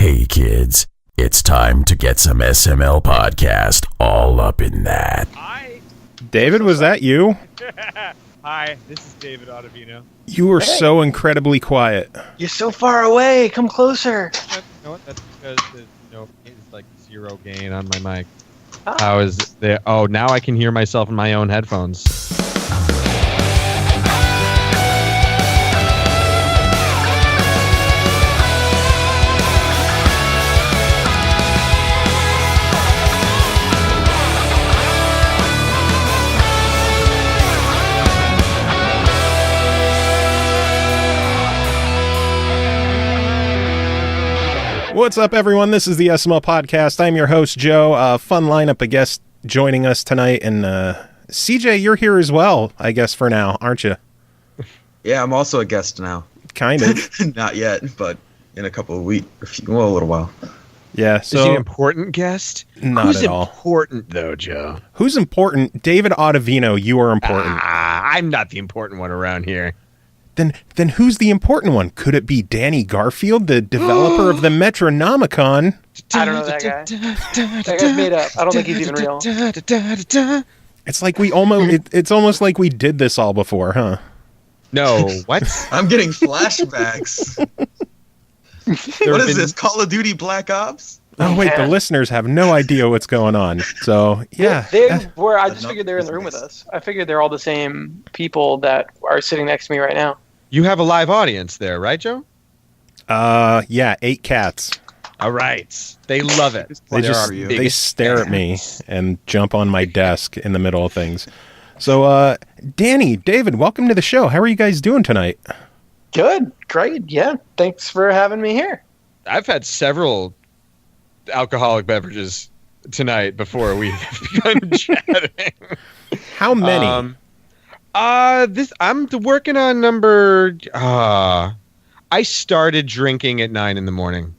Hey kids, it's time to get some SML podcast all up in that. Hi. David, was that you? Hi, this is David Autovino. You were so incredibly quiet. You're so far away. Come closer. You know what? That's because it's like zero gain on my mic. Ah. How is there? Oh, now I can hear myself in my own headphones. What's up, everyone? This is the SML podcast. I'm your host, Joe. Fun lineup of guests joining us tonight. And CJ, you're here as well, I guess, for now, aren't you? Yeah, I'm also a guest now. Kind of. Not yet, but in a couple of weeks, a little while. Yeah, Is he so an important guest? not Who's at all. important, though, Joe? Who's important? David Autovino, you are important. I'm not the important one around here. Then who's the important one? Could it be Danny Garfield, the developer of the Metronomicon? I don't know that guy. That guy's made up. I don't think he's even real. It's like it's almost like we did this all before, huh? No, what? I'm getting flashbacks. What is this, Call of Duty Black Ops? Oh, wait, the listeners have no idea what's going on. So, yeah. They were. I just figured they're in the room with us. I figured they're all the same people that are sitting next to me right now. You have a live audience there, right, Joe? Yeah, 8 cats. All right. They love it. They stare at me and jump on my desk in the middle of things. So, Danny, David, welcome to the show. How are you guys doing tonight? Good. Great. Yeah. Thanks for having me here. I've had several alcoholic beverages tonight before we begun chatting. How many? I'm working on number. I started drinking at 9 in the morning.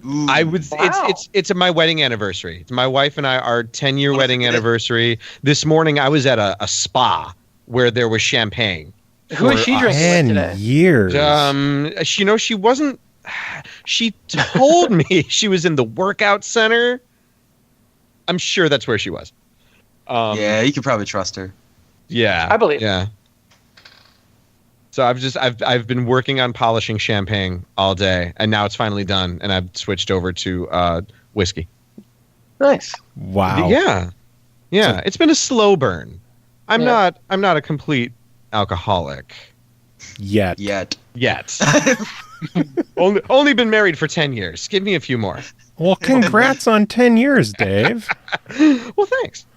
Ooh. Wow. It's my wedding anniversary. It's my wife and I, our 10-year wedding anniversary. This morning I was at a spa where there was champagne. Who is she drinking with 10 today? years. She wasn't. She told me she was in the workout center. I'm sure that's where she was. Yeah, you could probably trust her. Yeah, I believe. Yeah. So I've been working on polishing champagne all day, and now it's finally done, and I've switched over to whiskey. Nice. Wow. Yeah. It's been a slow burn. I'm not a complete alcoholic Yet. yet. only been married for 10 years. Give me a few more. Well, congrats on 10 years, Dave. Well, thanks.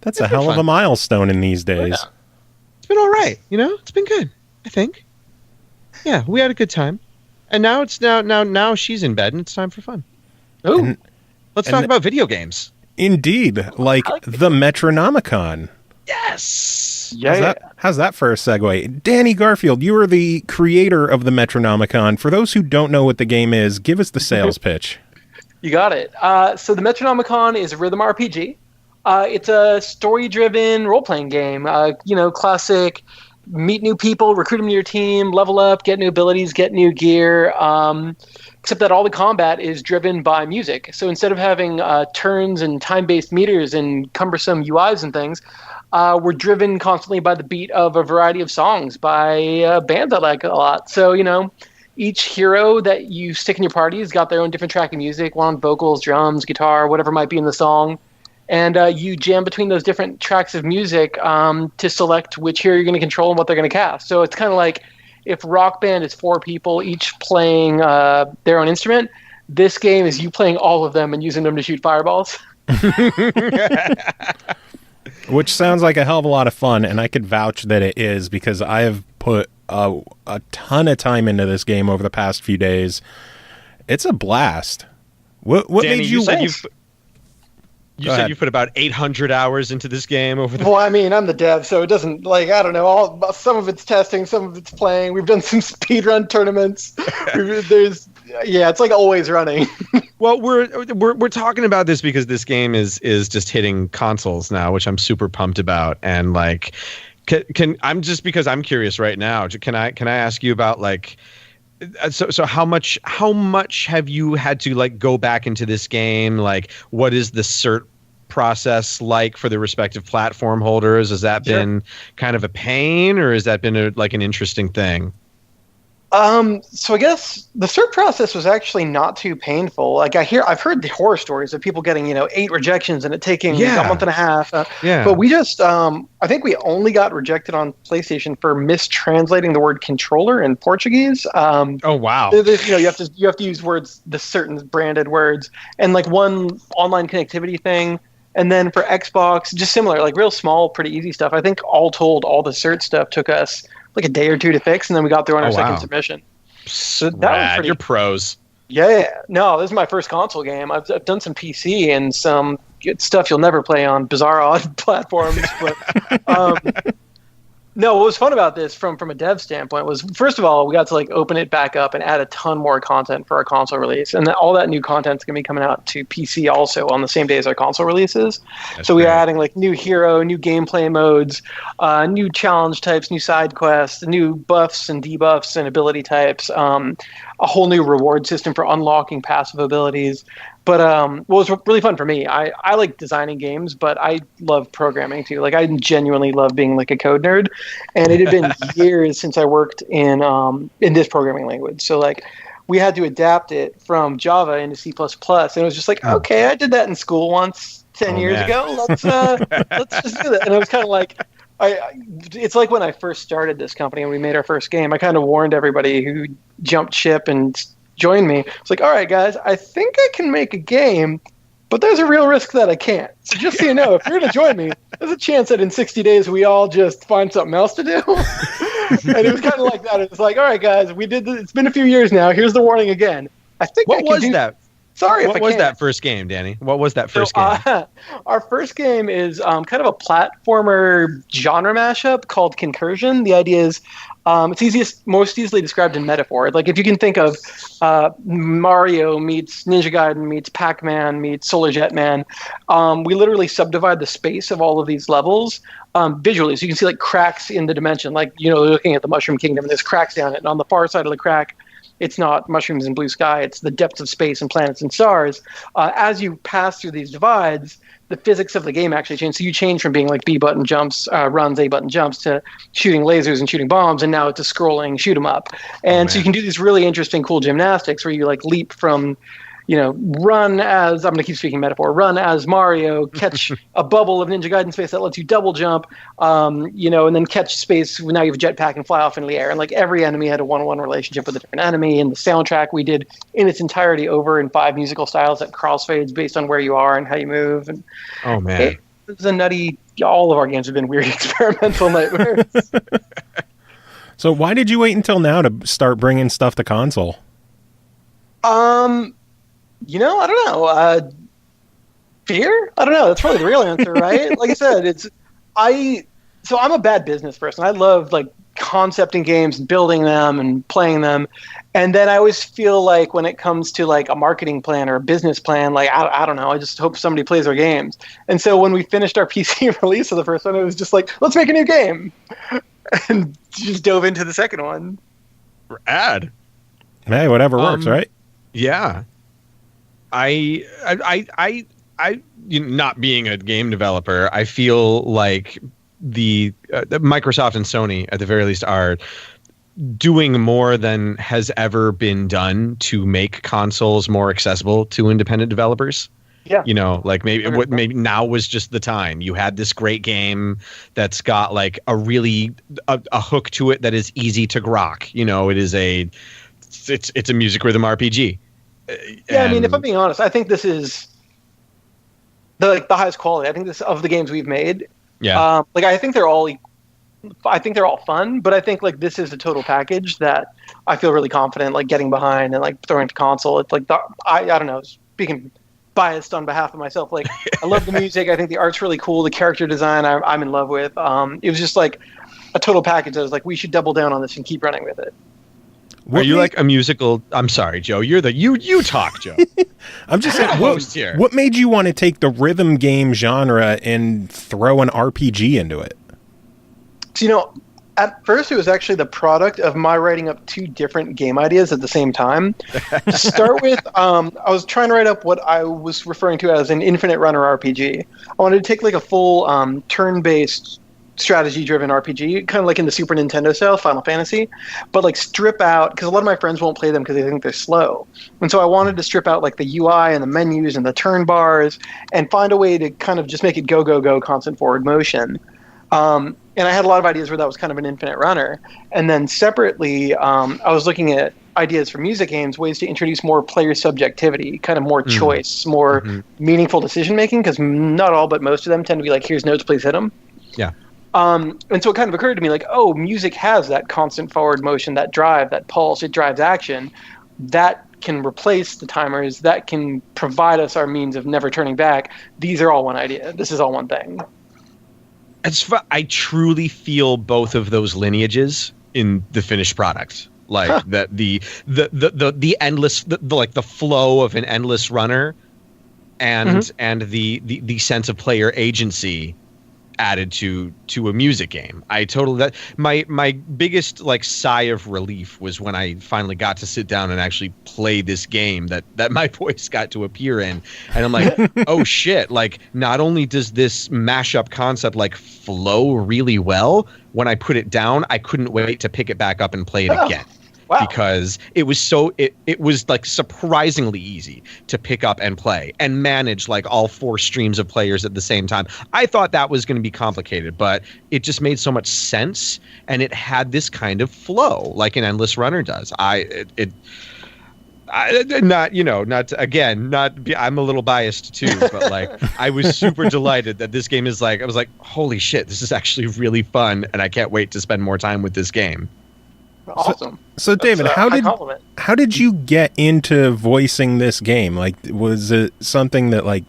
That's a hell of a milestone in these days. Yeah. It's been all right. It's been good, I think. Yeah, we had a good time. And now now she's in bed and it's time for fun. Ooh. Let's talk about video games. Indeed, like the Metronomicon. Yes. Yeah. How's that for a segue? Danny Garfield, you are the creator of the Metronomicon. For those who don't know what the game is, give us the sales pitch. You got it. So the Metronomicon is a rhythm RPG. It's a story-driven role-playing game. Classic. Meet new people, recruit them to your team, level up, get new abilities, get new gear. Except that all the combat is driven by music. So instead of having turns and time-based meters and cumbersome UIs and things, we're driven constantly by the beat of a variety of songs by bands I like a lot. So, each hero that you stick in your party has got their own different track of music, one on vocals, drums, guitar, whatever might be in the song. And you jam between those different tracks of music to select which hero you're going to control and what they're going to cast. So it's kind of like if Rock Band is 4 people, each playing their own instrument, this game is you playing all of them and using them to shoot fireballs. Which sounds like a hell of a lot of fun, and I could vouch that it is because I have put a ton of time into this game over the past few days. It's a blast. What Danny, made you... You said you put about 800 hours into this game over the... Well, I mean, I'm the dev, so it doesn't, I don't know, some of it's testing, some of it's playing. We've done some speedrun tournaments. It's like always running. Well, we're talking about this because this game is just hitting consoles now, which I'm super pumped about. And I'm just because I'm curious right now, can I ask you about So how much have you had to like go back into this game? Like, what is the cert process like for the respective platform holders? Has that been kind of a pain, or has that been like an interesting thing? So I guess the cert process was actually not too painful. Like I've heard the horror stories of people getting 8 rejections and it taking a month and a half. But we just I think we only got rejected on PlayStation for mistranslating the word controller in Portuguese. Oh wow! You have to use words, the certain branded words, and like one online connectivity thing. And then for Xbox, just similar, like real small, pretty easy stuff. I think all told, all the cert stuff took us like a day or two to fix, and then we got through on our second submission. So that was pretty. You're pros. Yeah, no, this is my first console game. I've done some PC and some stuff you'll never play on bizarre odd platforms. But no, what was fun about this from a dev standpoint was, first of all, we got to like open it back up and add a ton more content for our console release, and all that new content's gonna be coming out to PC also on the same day as our console releases. So we're adding like new hero, new gameplay modes, new challenge types, new side quests, new buffs and debuffs and ability types, a whole new reward system for unlocking passive abilities. But what was really fun for me, I like designing games, but I love programming too. Like I genuinely love being like a code nerd, and it had been years since I worked in this programming language. So like we had to adapt it from Java into C++, and it was just like, okay, I did that in school once 10 years ago. Let's just do that. And it was kind of like, it's like when I first started this company and we made our first game, I kind of warned everybody who jumped ship and joined me. It's like, all right, guys, I think I can make a game, but there's a real risk that I can't. So just so you know, if you're going to join me, there's a chance that in 60 days we all just find something else to do. And it was kind of like that. It's like, all right, guys, we did this. It's been a few years now. Here's the warning again. I think what was that? Sorry, what was that first game, Danny? What was that first game? Our first game is kind of a platformer genre mashup called Concursion. The idea is it's most easily described in metaphor. Like if you can think of Mario meets Ninja Gaiden meets Pac-Man meets Solar Jetman, we literally subdivide the space of all of these levels visually. So you can see like cracks in the dimension. Like, looking at the Mushroom Kingdom, there's cracks down it. And on the far side of the crack, it's not mushrooms and blue sky. It's the depths of space and planets and stars. As you pass through these divides, the physics of the game actually change. So you change from being like B button jumps, runs, A button jumps to shooting lasers and shooting bombs, and now it's a scrolling shoot 'em up. And so you can do these really interesting, cool gymnastics where you like leap from, run as, I'm going to keep speaking metaphor, run as Mario, catch a bubble of Ninja Gaiden space that lets you double jump, and then catch space. Now you have a jetpack and fly off into the air. And like every enemy had a one-on-one relationship with a different enemy. And the soundtrack we did in its entirety over in 5 musical styles that crossfades based on where you are and how you move. And oh man, it was a nutty. All of our games have been weird experimental nightmares. So why did you wait until now to start bringing stuff to console? I don't know. Fear? I don't know. That's probably the real answer, right? Like I said, I'm a bad business person. I love like concepting games and building them and playing them. And then I always feel like when it comes to like a marketing plan or a business plan, like, I don't know, I just hope somebody plays our games. And so when we finished our PC release of the first one, it was just like, let's make a new game. And just dove into the second one. Rad. Hey, whatever works, right? Yeah. I not being a game developer, I feel like the Microsoft and Sony at the very least are doing more than has ever been done to make consoles more accessible to independent developers. Yeah. Like maybe now was just the time. You had this great game that's got like a hook to it that is easy to grok. It's a music rhythm RPG. Yeah, I mean, if I'm being honest, I think this is the highest quality. I think this of the games we've made. Yeah. I think they're all fun, but I think like this is the total package that I feel really confident like getting behind and like throwing to console. It's like I don't know, speaking biased on behalf of myself. Like I love the music. I think the art's really cool. The character design I'm in love with. It was just like a total package. I was like, we should double down on this and keep running with it. Are you like a musical? I'm sorry, Joe. You're you talk, Joe. I'm just saying, what made you want to take the rhythm game genre and throw an RPG into it? So, at first, it was actually the product of my writing up 2 different game ideas at the same time. To start with, I was trying to write up what I was referring to as an infinite runner RPG. I wanted to take like a full turn-based strategy-driven RPG, kind of like in the Super Nintendo style, Final Fantasy, but like strip out, because a lot of my friends won't play them because they think they're slow. And so I wanted to strip out like the UI and the menus and the turn bars and find a way to kind of just make it go, go, go, constant forward motion. And I had a lot of ideas where that was kind of an infinite runner. And then separately, I was looking at ideas for music games, ways to introduce more player subjectivity, kind of more choice, more meaningful decision-making, because not all but most of them tend to be like, here's notes, please hit them. Yeah. And so it kind of occurred to me like, oh, music has that constant forward motion, that drive, that pulse, it drives action. That can replace the timers, that can provide us our means of never turning back. These are all one idea. This is all one thing. I truly feel both of those lineages in the finished product. Like that the endless like the flow of an endless runner and the sense of player agency added to a music game. I totally that my biggest like sigh of relief was when I finally got to sit down and actually play this game that my voice got to appear in, and I'm like, oh shit, like not only does this mashup concept like flow really well, when I put it down I couldn't wait to pick it back up and play it again. Wow. Because it was it was like surprisingly easy to pick up and play and manage like all 4 streams of players at the same time. I thought that was going to be complicated, but it just made so much sense, and it had this kind of flow like an endless runner does. I'm a little biased too, but like I was super delighted that this game is like, I was like, holy shit, this is actually really fun, and I can't wait to spend more time with this game. Awesome. So David, how did you get into voicing this game? Like, was it something that like,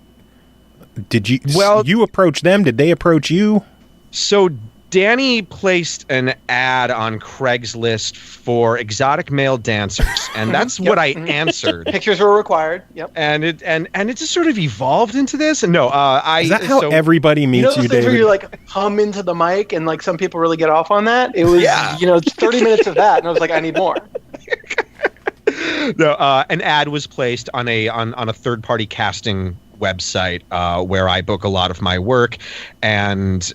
you approach them? Did they approach you? So Danny placed an ad on Craigslist for exotic male dancers, and that's what I answered. Pictures were required. Yep. And it just sort of evolved into this. And is that how everybody meets you, David? Where you like hum into the mic, and like some people really get off on that. It was 30 minutes of that, and I was like, I need more. No, an ad was placed on a third-party casting website where I book a lot of my work, and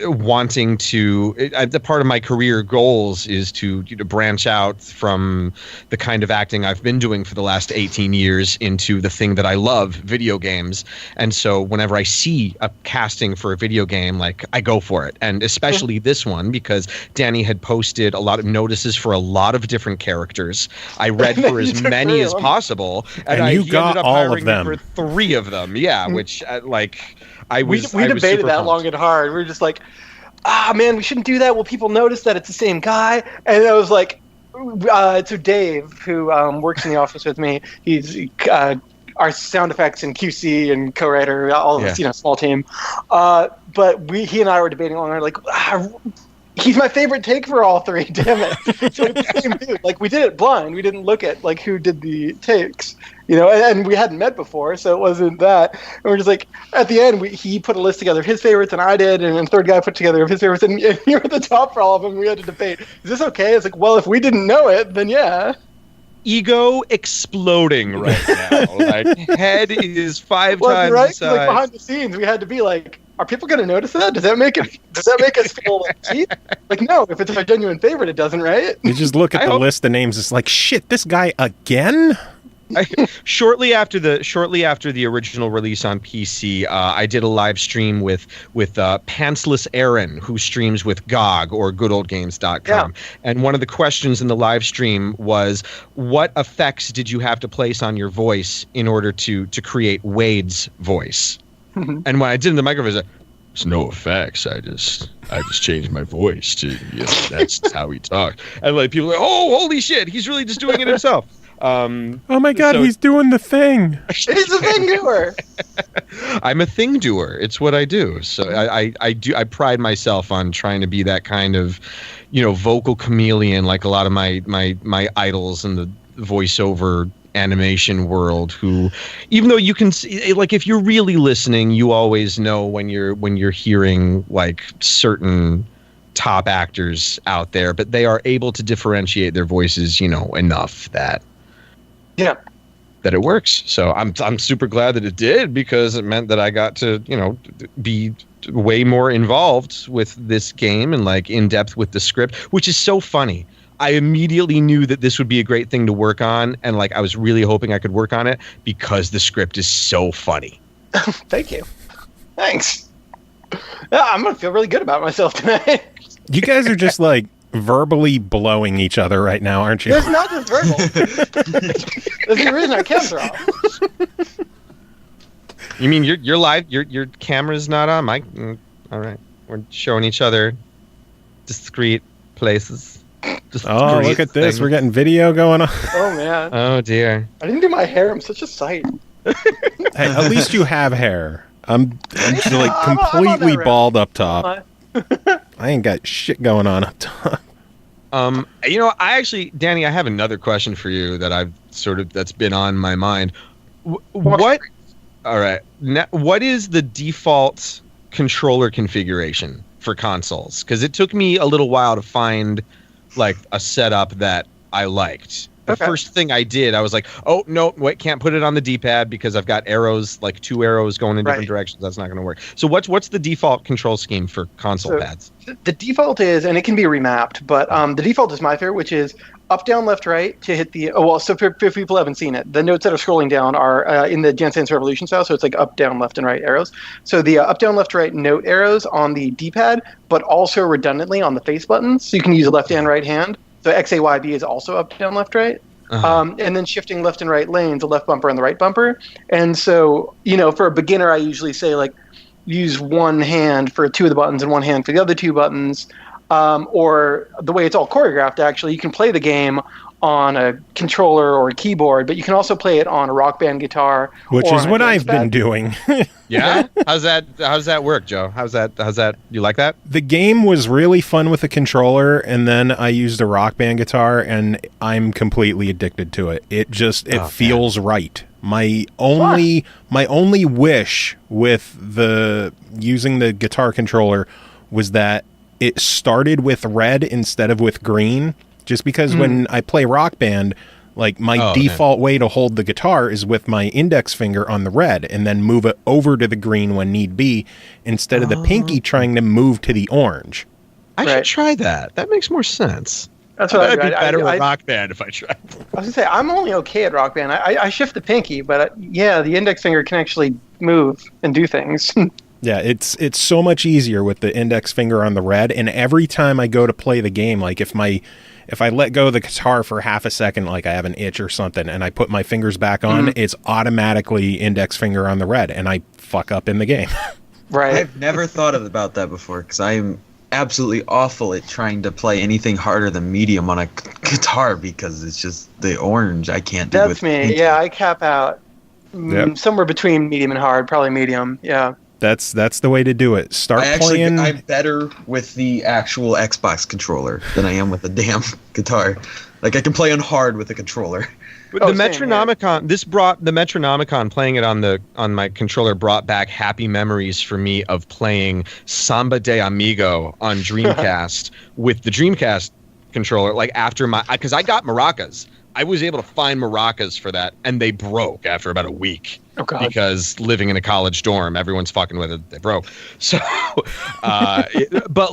wanting to the part of my career goals is to branch out from the kind of acting I've been doing for the last 18 years into the thing that I love, video games. And so whenever I see a casting for a video game, like I go for it, and especially this one because Danny had posted a lot of notices for a lot of different characters. I read for as many as possible, and you ended got up all hiring of them for 3 of them. Yeah, which we debated that long and hard. We were just like, man, we shouldn't do that. Will people notice that it's the same guy? And I was like, so Dave, who works in the office with me, he's our sound effects and QC and co-writer, all of us, small team. But he and I were debating long and hard, like, he's my favorite take for all 3. Damn it! So it's the same dude. Like we did it blind. We didn't look at like who did the takes, and we hadn't met before, so it wasn't that. And we're just like at the end, he put a list together of his favorites, and I did, and a third guy put together of his favorites, and you were at the top for all of them. We had to debate: is this okay? It's like, well, if we didn't know it, then yeah. Ego exploding right now. Like head is 5 times right? the size. Like behind the scenes, we had to be like, are people going to notice that? Does that make us feel like cheap? Like, no, if it's our genuine favorite, it doesn't, right? You just look at the list of names. It's like, shit, this guy again? Shortly after the original release on PC, I did a live stream with Pantsless Aaron, who streams with GOG or goodoldgames.com. Yeah. And one of the questions in the live stream was, what effects did you have to place on your voice in order to create Wade's voice? And when I did in the microphone, I said, there's no effects. I just changed my voice to, that's how he talked. And like people are like, oh, holy shit, he's really just doing it himself. Oh my god, he's doing the thing. He's a thing doer. I'm a thing doer. It's what I do. So I pride myself on trying to be that kind of, vocal chameleon, like a lot of my idols in the voiceover animation world, who, even though you can see, like, if you're really listening, you always know when you're hearing like certain top actors out there, but they are able to differentiate their voices, enough that it works. So I'm super glad that it did, because it meant that I got to, be way more involved with this game and like in depth with the script, which is so funny. I immediately knew that this would be a great thing to work on, and like I was really hoping I could work on it because the script is so funny. Thank you. Thanks. Yeah, I'm gonna feel really good about myself tonight. You guys are just like verbally blowing each other right now, aren't you? It's not just verbal. That's the reason our cameras are off. You mean you're live? Your camera's not on? All right. We're showing each other discrete places. Oh, look at this. We're getting video going on. Oh, man. Oh, dear. I didn't do my hair. I'm such a sight. Hey, at least you have hair. I'm like completely bald up top. I ain't got shit going on up top. I actually, Danny, I have another question for you that that's been on my mind. What? All right. What is the default controller configuration for consoles? Because it took me a little while to find like a setup that I liked. The first thing I did, I was like, oh, no, wait, can't put it on the D-pad because I've got arrows, like 2 arrows going in different directions. That's not going to work. So what's the default control scheme for console pads? The default is, and it can be remapped, but the default is my favorite, which is up, down, left, right to hit the... so for people who haven't seen it, the notes that are scrolling down are in the Dance Dance Revolution style, so it's like up, down, left, and right arrows. So the up, down, left, right note arrows on the D-pad, but also redundantly on the face buttons, so you can use a left and right hand. So XAYB is also up, down, left, right. And then shifting left and right lanes, the left bumper and the right bumper. And so, for a beginner, I usually say, like, use one hand for 2 of the buttons and one hand for the other 2 buttons. Or the way it's all choreographed, actually, you can play the game on a controller or a keyboard, but you can also play it on a Rock Band guitar. Which is what I've been doing. Yeah? How's that work, Joe? How's that? You like that? The game was really fun with the controller, and then I used a Rock Band guitar, and I'm completely addicted to it. It feels right. My only wish with using the guitar controller was that it started with red instead of with green. Just because when I play Rock Band, like my default way to hold the guitar is with my index finger on the red and then move it over to the green when need be, instead of the pinky trying to move to the orange. I should try that. That makes more sense. That's what I'd be better at Rock Band if I tried. I was going to say, I'm only okay at Rock Band. I shift the pinky, but the index finger can actually move and do things. Yeah, it's so much easier with the index finger on the red, and every time I go to play the game, like if I let go of the guitar for half a second, like I have an itch or something, and I put my fingers back on, it's automatically index finger on the red, and I fuck up in the game. Right. I've never thought about that before, because I'm absolutely awful at trying to play anything harder than medium on a guitar, because it's just the orange I can't do. That's me. Yeah, I cap out somewhere between medium and hard, probably medium. Yeah. That's the way to do it. Playing. I'm better with the actual Xbox controller than I am with the damn guitar. Like, I can play on hard with a controller. But the Metronomicon, the Metronomicon, playing it on my controller brought back happy memories for me of playing Samba de Amigo on Dreamcast with the Dreamcast controller. Like because I got maracas. I was able to find maracas for that, and they broke after about a week. Oh, God. Because living in a college dorm, everyone's fucking with it. They broke. So, but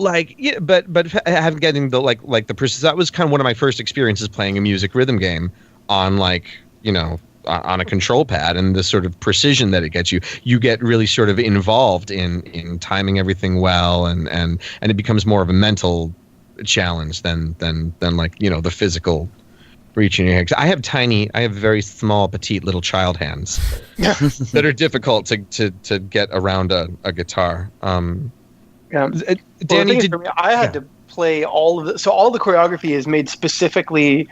having getting the like the process, that was kind of one of my first experiences playing a music rhythm game on on a control pad, and the sort of precision that it gets you. You get really sort of involved in timing everything well, and it becomes more of a mental challenge than the physical reaching your hand. I have very small, petite little child hands that are difficult to get around a guitar. Danny, I had to play all of so all the choreography is made specifically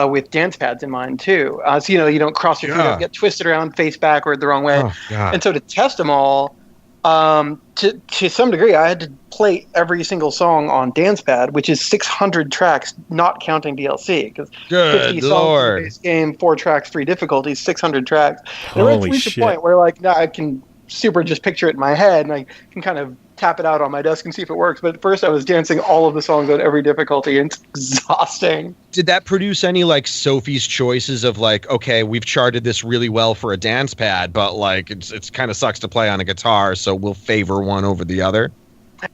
with dance pads in mind too. So you don't cross your feet up, get twisted around, face backward the wrong way. Oh, God. And so to test them all, to some degree, I had to play every single song on DancePad, which is 600 tracks, not counting DLC. Because 50 songs in the base game, 4 tracks, 3 difficulties, 600 tracks. And it reached a point where I can super just picture it in my head, and I can kind of tap it out on my desk and see if it works. But at first I was dancing all of the songs on every difficulty, and it's exhausting. Did that produce any like Sophie's choices of like, okay, we've charted this really well for a dance pad, but like it's kind of sucks to play on a guitar, so we'll favor one over the other?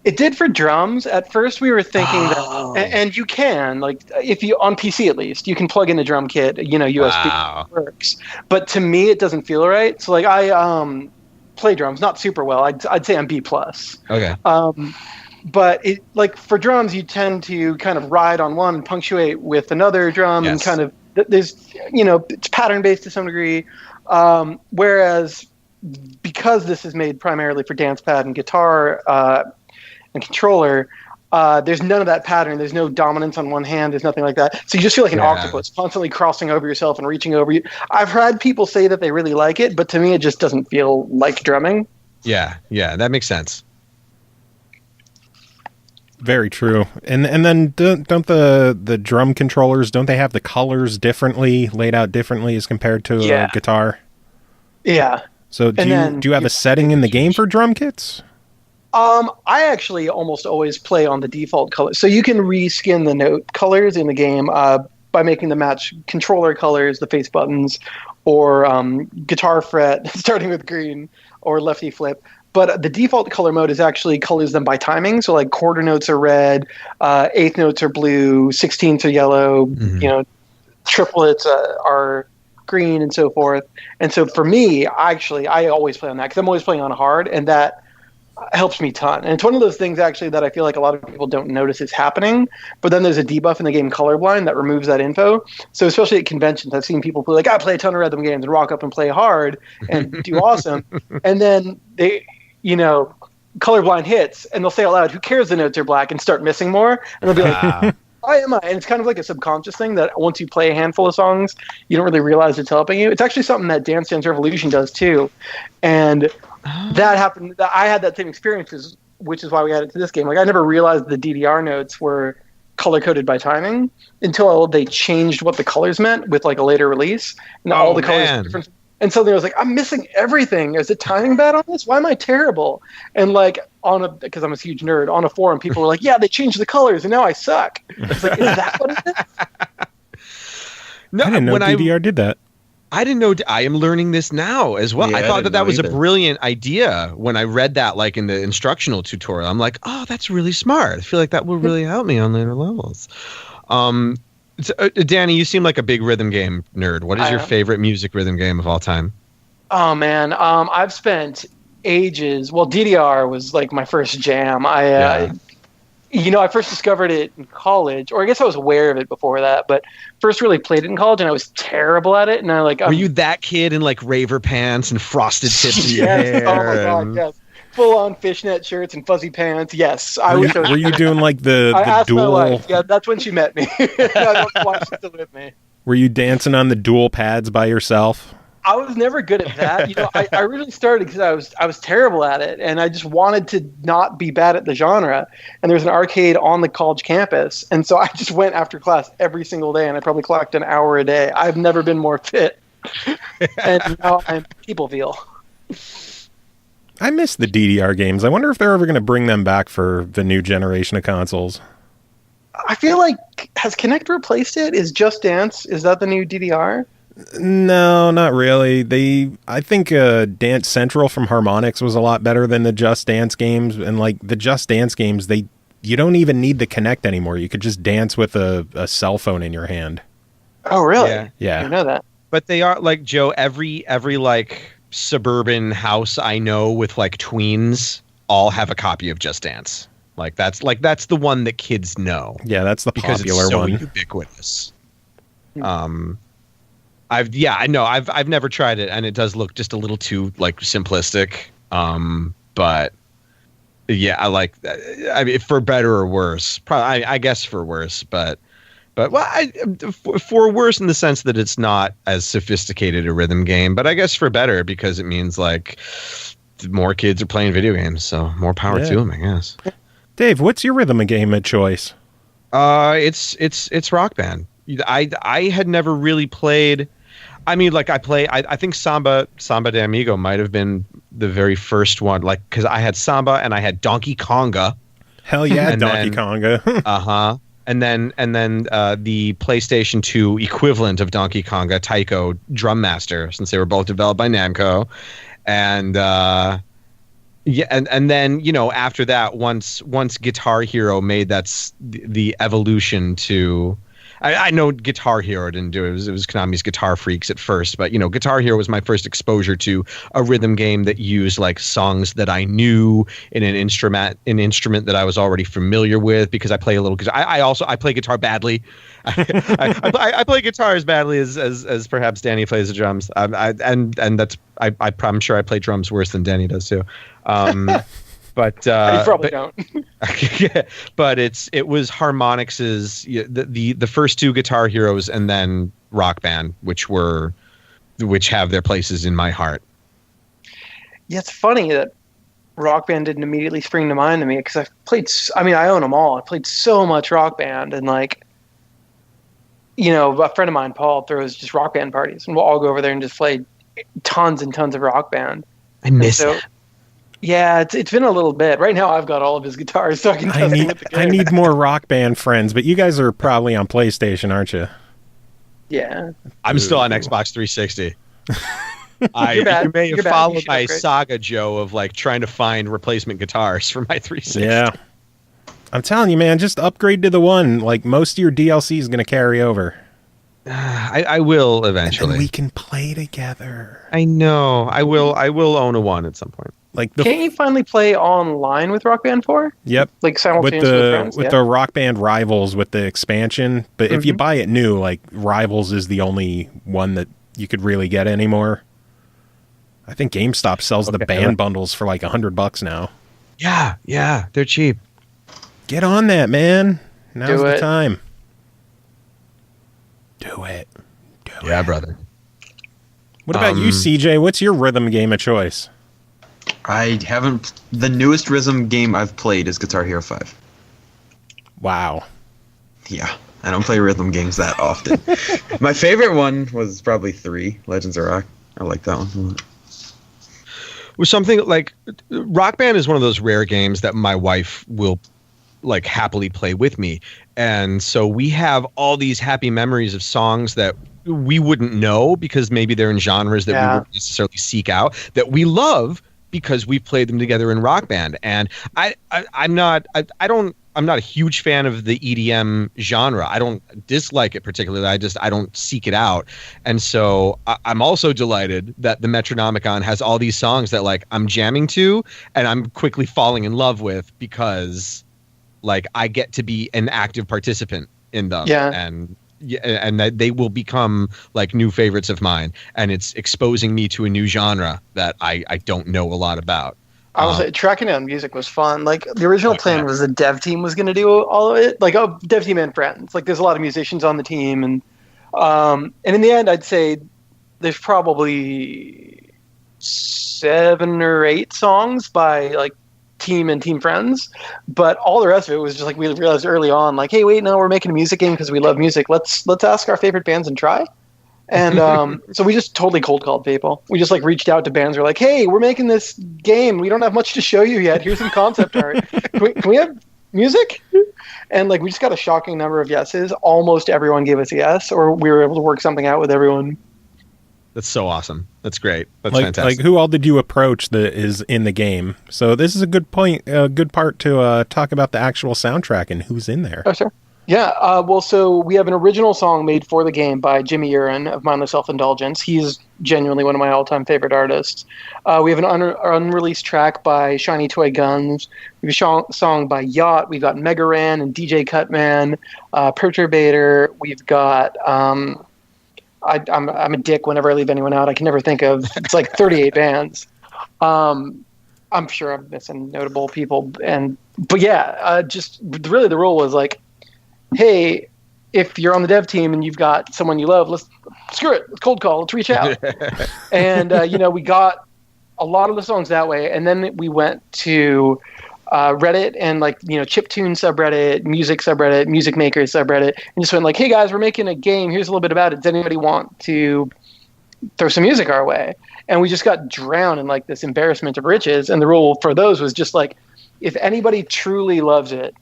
It did for drums. At first we were thinking that, and you can, like, if you, on PC at least, you can plug in the drum kit, USB works. But to me, it doesn't feel right. So like I play drums, not super well. I'd say I'm B+. Okay. But it, like, for drums, you tend to kind of ride on one and punctuate with another drum, and kind of, there's, it's pattern based to some degree. Whereas because this is made primarily for dance pad and guitar, and controller, there's none of that pattern. There's no dominance on one hand. There's nothing like that. So you just feel like an octopus, constantly crossing over yourself and reaching over you. I've heard people say that they really like it, but to me, it just doesn't feel like drumming. Yeah, that makes sense. Very true. And then don't the drum controllers, don't they have the colors differently, laid out differently as compared to a guitar? Yeah. So do you have a setting in the game for drum kits? I actually almost always play on the default color. So you can reskin the note colors in the game by making them match controller colors, the face buttons, or guitar fret, starting with green, or lefty flip. But the default color mode is actually colors them by timing. So like quarter notes are red, eighth notes are blue, sixteenths are yellow, triplets are green, and so forth. And so for me, I always play on that because I'm always playing on hard, and that helps me a ton. And it's one of those things actually that I feel like a lot of people don't notice is happening, but then there's a debuff in the game Colorblind that removes that info. So especially at conventions, I've seen people be like, I play a ton of rhythm games and rock up and play hard and do awesome. And then they, Colorblind hits and they'll say out loud, who cares the notes are black, and start missing more. And they'll be like, why am I? And it's kind of like a subconscious thing that once you play a handful of songs, you don't really realize it's helping you. It's actually something that Dance Dance Revolution does too. And that happened. I had that same experience, which is why we added it to this game. Like, I never realized the DDR notes were color-coded by timing until they changed what the colors meant with like a later release. And all the colors were different. And suddenly I was like, I'm missing everything. Is it timing bad on this? Why am I terrible? And like because I'm a huge nerd, on a forum, people were like, yeah, they changed the colors and now I suck. It's like, is that what it is? No, I didn't know DDR did that. I didn't know. I am learning this now as well. Yeah, I thought that was either. a brilliant idea when I read that, like in the instructional tutorial. I'm like, oh, that's really smart. I feel like that will really help me on later levels. Danny, you seem like a big rhythm game nerd. What is your favorite music rhythm game of all time? Oh man, I've spent ages. Well, DDR was like my first jam. I first discovered it in college, or I guess I was aware of it before that, but first really played it in college, and I was terrible at it. And were you that kid in like raver pants and frosted tips of your hair? Oh my god, yes. Full on fishnet shirts and fuzzy pants. Yes, Were you doing like the asked dual? my wife. Yeah, that's when she met me. I watched her with me. Were you dancing on the dual pads by yourself? I was never good at that. I really started because I was terrible at it, and I just wanted to not be bad at the genre. And there's an arcade on the college campus, and so I just went after class every single day, and I probably clocked an hour a day. I've never been more fit, and now I'm people feel. I miss the DDR games. I wonder if they're ever going to bring them back for the new generation of consoles. I feel like, has Kinect replaced it? Is Just Dance, is that the new DDR? No, not really. I think Dance Central from Harmonix was a lot better than the Just Dance games. And like the Just Dance games, you don't even need the Kinect anymore. You could just dance with a cell phone in your hand. Oh, really? Yeah. I know that. But they are like, Joe, every like suburban house I know with like tweens all have a copy of Just Dance. That's the one that kids know. Yeah, that's the because popular it's so one. Ubiquitous. I've never tried it, and it does look just a little too like simplistic. But yeah, I like that. I mean, for better or worse. Probably, I guess for worse, but for worse in the sense that it's not as sophisticated a rhythm game. But I guess for better because it means like more kids are playing video games, so more power to them, I guess. Dave, what's your rhythm game of choice? It's Rock Band. I had never really played. I mean, like I think Samba de Amigo might have been the very first one, like because I had Samba and I had Donkey Konga. Hell yeah, And Donkey then- Konga. And then the PlayStation 2 equivalent of Donkey Konga, Taiko Drum Master, since they were both developed by Namco. And and then, you know, after that, once Guitar Hero made the evolution to, I know Guitar Hero didn't do it. It was Konami's Guitar Freaks at first, but, you know, Guitar Hero was my first exposure to a rhythm game that used like songs that I knew in an instrument that I was already familiar with, because I play a little guitar. I play guitar badly. I play guitar as badly as perhaps Danny plays the drums. I'm sure I play drums worse than Danny does too. But You probably don't. but it was Harmonix's the first two Guitar Heroes and then Rock Band, which have their places in my heart. Yeah, it's funny that Rock Band didn't immediately spring to mind to me, because I own them all. I played so much Rock Band, and like, you know, a friend of mine, Paul, throws just Rock Band parties, and we'll all go over there and just play tons and tons of Rock Band. I miss it. Yeah, it's been a little bit. Right now, I've got all of his guitars, so I can test him with the game. I need more Rock Band friends, but you guys are probably on PlayStation, aren't you? Yeah. I'm still on Xbox 360. You're bad. You may have You're bad. You followed should my upgrade. saga, Joe, of like trying to find replacement guitars for my 360. Yeah. I'm telling you, man, just upgrade to the one. Like, most of your DLC is going to carry over. I will eventually. And we can play together. I know. I will own a one at some point. Like Can't you finally play online with Rock Band 4? Yep. Like With simultaneously with friends? the Yeah. Rock Band Rivals with the expansion, but if you buy it new, like Rivals is the only one that you could really get anymore. I think GameStop sells the band bundles for like $100 now. Yeah, they're cheap. Get on that, man. Now's Do the it. time. Do it. Yeah, brother. What about you, CJ? What's your rhythm game of choice? I haven't. The newest rhythm game I've played is Guitar Hero 5. Wow. Yeah, I don't play rhythm games that often. My favorite one was probably 3, Legends of Rock. I like that one. Was something like Rock Band is one of those rare games that my wife will like happily play with me, and so we have all these happy memories of songs that we wouldn't know because maybe they're in genres that we wouldn't necessarily seek out, that we love because we played them together in Rock Band. And I'm not a huge fan of the EDM genre. I don't dislike it particularly. I don't seek it out. And so I'm also delighted that the Metronomicon has all these songs that like I'm jamming to and I'm quickly falling in love with because like I get to be an active participant in them. And that they will become like new favorites of mine. And it's exposing me to a new genre that I don't know a lot about. I was tracking down music was fun. Like the original plan was the dev team was going to do all of it. Like dev team and friends. Like there's a lot of musicians on the team, and in the end, I'd say there's probably 7 or 8 songs by like team and team friends, but all the rest of it was just like we realized early on, like, hey, wait, no, we're making a music game because we love music. Let's ask our favorite bands and try. And so we just totally cold called people. We just like reached out to bands. We're like, hey, we're making this game. We don't have much to show you yet. Here's some concept art. Can we have music? And like we just got a shocking number of yeses. Almost everyone gave us a yes, or we were able to work something out with everyone. That's so awesome. That's great. That's Like fantastic. who all did you approach that is in the game? So this is a good point, a good part to talk about the actual soundtrack and who's in there. Oh, sure. Yeah, well, so we have an original song made for the game by Jimmy Urin of Mindless Self-Indulgence. He's genuinely one of my all-time favorite artists. We have an unreleased track by Shiny Toy Guns. We have a song by Yacht. We've got Mega Ran and DJ Cutman, Perturbator. We've got... I'm a dick whenever I leave anyone out. I can never think of... It's like 38 bands. I'm sure I'm missing notable people. But yeah, just really the rule was like, hey, if you're on the dev team and you've got someone you love, let's screw it. Let's cold call. Let's reach out. And, we got a lot of the songs that way. And then we went to Reddit and chiptune subreddit, music subreddit, music makers subreddit, and just went like, hey guys, we're making a game. Here's a little bit about it. Does anybody want to throw some music our way? and we just got drowned in like this embarrassment of riches. And the rule for those was just like, if anybody truly loves it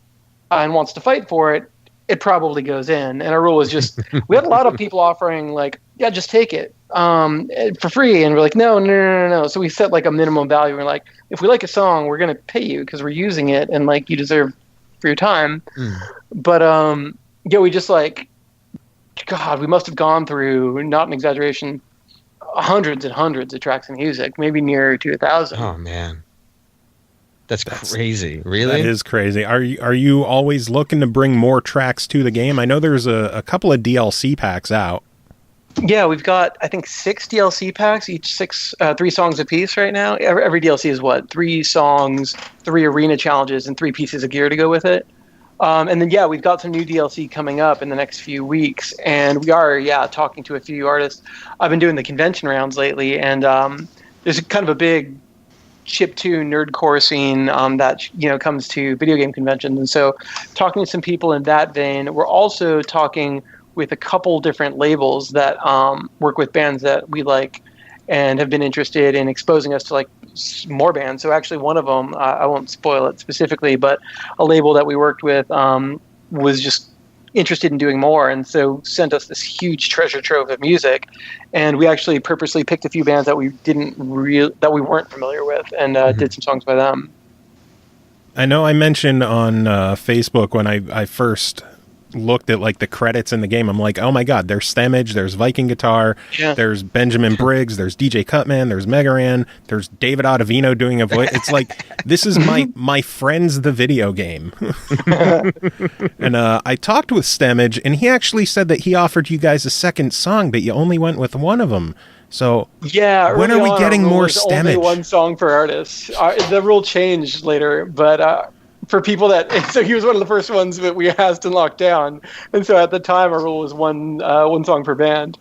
and wants to fight for it, it probably goes in. And our rule was just, we had a lot of people offering like, yeah, just take it for free. And we're like, no. So we set like a minimum value. We're like, if we like a song, we're going to pay you because we're using it and like you deserve for your time. But yeah, we just like, God, we must have gone through, not an exaggeration, hundreds and hundreds of tracks of music, maybe near to 1,000. Oh man. That's crazy. Really? That is crazy. Are you always looking to bring more tracks to the game? I know there's a couple of DLC packs out. Yeah, we've got, I think, 6 DLC packs, each 3 songs apiece right now. Every DLC is what? 3 songs, 3 arena challenges, and 3 pieces of gear to go with it. And then, yeah, we've got some new DLC coming up in the next few weeks. And we are, talking to a few artists. I've been doing the convention rounds lately, and there's kind of a big chiptune nerdcore scene that comes to video game conventions, and so talking to some people in that vein. We're also talking with a couple different labels that work with bands that we like and have been interested in exposing us to like more bands. So actually one of them, I won't spoil it specifically, but a label that we worked with was just interested in doing more, and so sent us this huge treasure trove of music. And we actually purposely picked a few bands that we weren't familiar with, and did some songs by them. I know I mentioned on Facebook when I first looked at like the credits in the game, I'm like, oh my god, there's Stemage, there's Viking Guitar, there's Benjamin Briggs, there's DJ Cutman, there's Megaran, there's David Autovino doing a voice. It's like, this is my friend's the video game. And I talked with Stemage, and he actually said that he offered you guys a second song, but you only went with one of them. So yeah, when are we getting more Stemage? Only one song for artists. The rule changed later, but for people so he was one of the first ones that we asked and locked down. And so at the time, our rule was one song per band.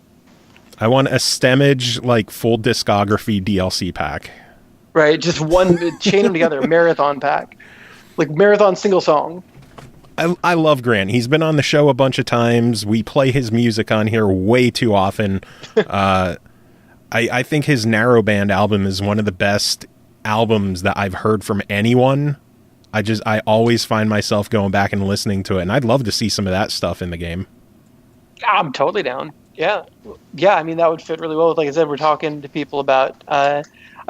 I want a Stemage, like, full discography DLC pack. Right, just one, chain them together, marathon pack. Like, marathon single song. I love Grant. He's been on the show a bunch of times. We play his music on here way too often. I think his Narrowband album is one of the best albums that I've heard from anyone. I always find myself going back and listening to it, and I'd love to see some of that stuff in the game. I'm totally down. Yeah. I mean, that would fit really well. Like I said, we're talking to people about.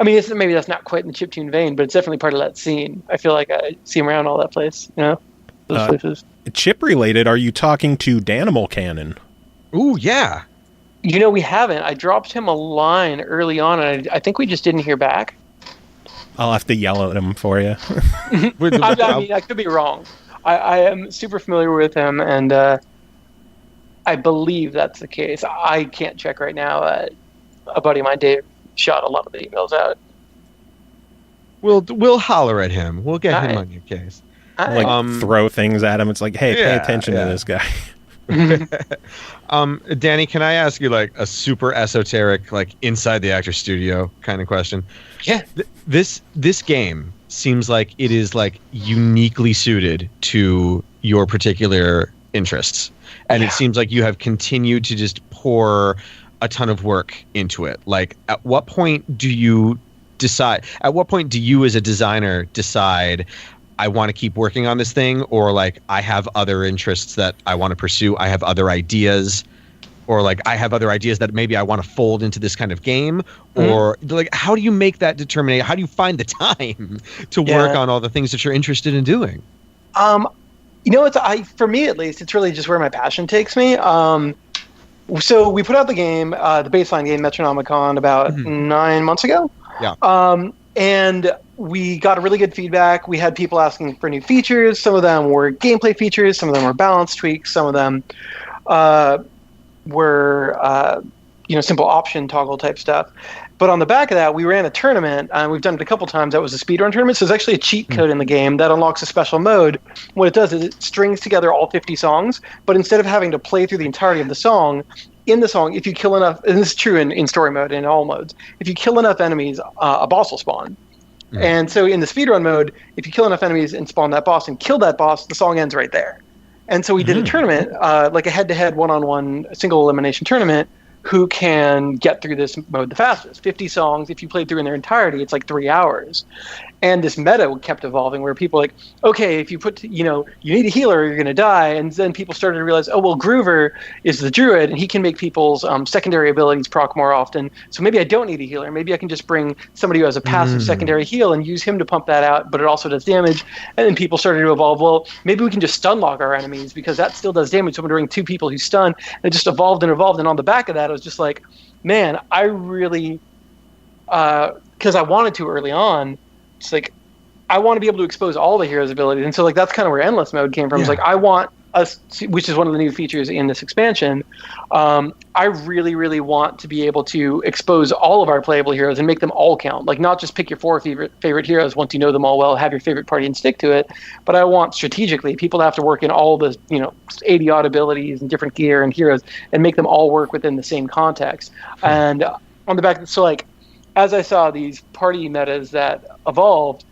Maybe that's not quite in the chiptune vein, but it's definitely part of that scene. I feel like I see him around all that place. Those places. Chip related. Are you talking to Danimal Cannon? Ooh, yeah. We haven't. I dropped him a line early on, and I think we just didn't hear back. I'll have to yell at him for you. I could be wrong. I am super familiar with him, and I believe that's the case. I can't check right now. A buddy of mine, Dave, shot a lot of the emails out. We'll holler at him. We'll get him on your case. Throw things at him. It's like, hey, pay attention to this guy. Danny, can I ask you like a super esoteric, like inside the actor studio kind of question? Yeah. This game seems like it is like uniquely suited to your particular interests, and it seems like you have continued to just pour a ton of work into it. Like, at what point do you decide? At what point do you, as a designer, decide, I want to keep working on this thing, or like I have other interests that I want to pursue, I have other ideas, or like I have other ideas that maybe I want to fold into this kind of game, or like how do you make that determination? How do you find the time to work on all the things that you're interested in doing? For me at least, it's really just where my passion takes me. So we put out the game, the baseline game Metronomicon, about 9 months ago. Yeah. And we got really good feedback. We had people asking for new features. Some of them were gameplay features. Some of them were balance tweaks. Some of them were simple option toggle type stuff. But on the back of that, we ran a tournament, and we've done it a couple times. That was a speedrun tournament. So there's actually a cheat code in the game that unlocks a special mode. What it does is it strings together all 50 songs, but instead of having to play through the entirety of the song, in the song, if you kill enough, and this is true in story mode and in all modes, if you kill enough enemies, a boss will spawn. And so in the speedrun mode, if you kill enough enemies and spawn that boss and kill that boss, the song ends right there. And so we did a tournament, like a head-to-head, one-on-one, single elimination tournament, who can get through this mode the fastest. 50 songs, if you played through in their entirety, it's like 3 hours. And this meta kept evolving where people were like, okay, if you put, you need a healer or you're going to die. And then people started to realize, oh, well, Groover is the druid and he can make people's secondary abilities proc more often. So maybe I don't need a healer. Maybe I can just bring somebody who has a passive secondary heal and use him to pump that out, but it also does damage. And then people started to evolve, well, maybe we can just stun lock our enemies because that still does damage. So I'm bring 2 people who stun. And it just evolved and evolved. And on the back of that, I was just like, man, I really, because I wanted to early on, it's like I want to be able to expose all the heroes' abilities, and so like that's kind of where endless mode came from. Yeah. It's like I want us, which is one of the new features in this expansion. I really, really want to be able to expose all of our playable heroes and make them all count. Like not just pick your 4 favorite heroes once you know them all well, have your favorite party and stick to it. But I want strategically people to have to work in all the 80 odd abilities and different gear and heroes and make them all work within the same context. And on the back, so like. As I saw these party metas that evolved,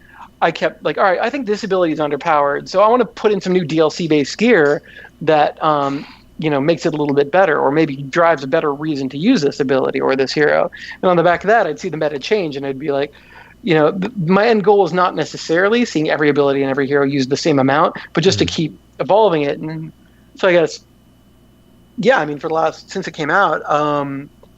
I kept like, all right, I think this ability is underpowered, so I want to put in some new DLC-based gear that makes it a little bit better, or maybe drives a better reason to use this ability or this hero. And on the back of that, I'd see the meta change, and I'd be like, my end goal is not necessarily seeing every ability and every hero use the same amount, but just to keep evolving it. And so I guess, yeah, I mean, since it came out,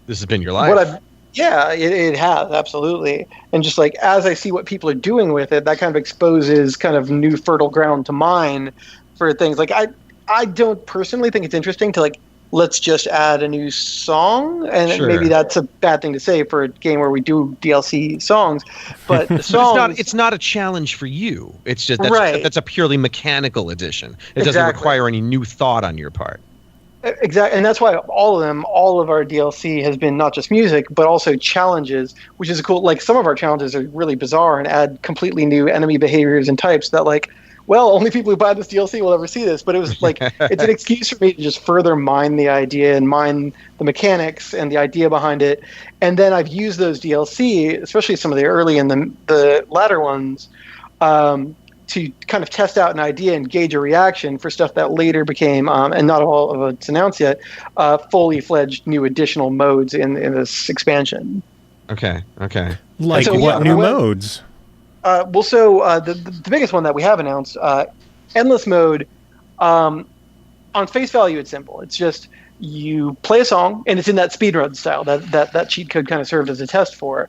this has been your life. Yeah, it has, absolutely. And just like as I see what people are doing with it, that kind of exposes kind of new fertile ground to mine for things. Like I don't personally think it's interesting to like let's just add a new song, and sure. Maybe that's a bad thing to say for a game where we do DLC songs. But the songs, it's not a challenge for you. It's just that's a purely mechanical addition. It doesn't require any new thought on your part. Exactly, and that's why all of our DLC has been not just music, but also challenges, which is cool. Like some of our challenges are really bizarre and add completely new enemy behaviors and types that, like, well, only people who buy this DLC will ever see this. But it was like it's an excuse for me to just further mine the idea and mine the mechanics and the idea behind it. And then I've used those DLC, especially some of the early and the latter ones, to kind of test out an idea and gauge a reaction for stuff that later became, and not all of it's announced yet, fully fledged new additional modes in this expansion. Okay. Like so, what new modes? The biggest one that we have announced, endless mode, on face value it's simple. It's just you play a song, and it's in that speedrun style that cheat code kind of served as a test for.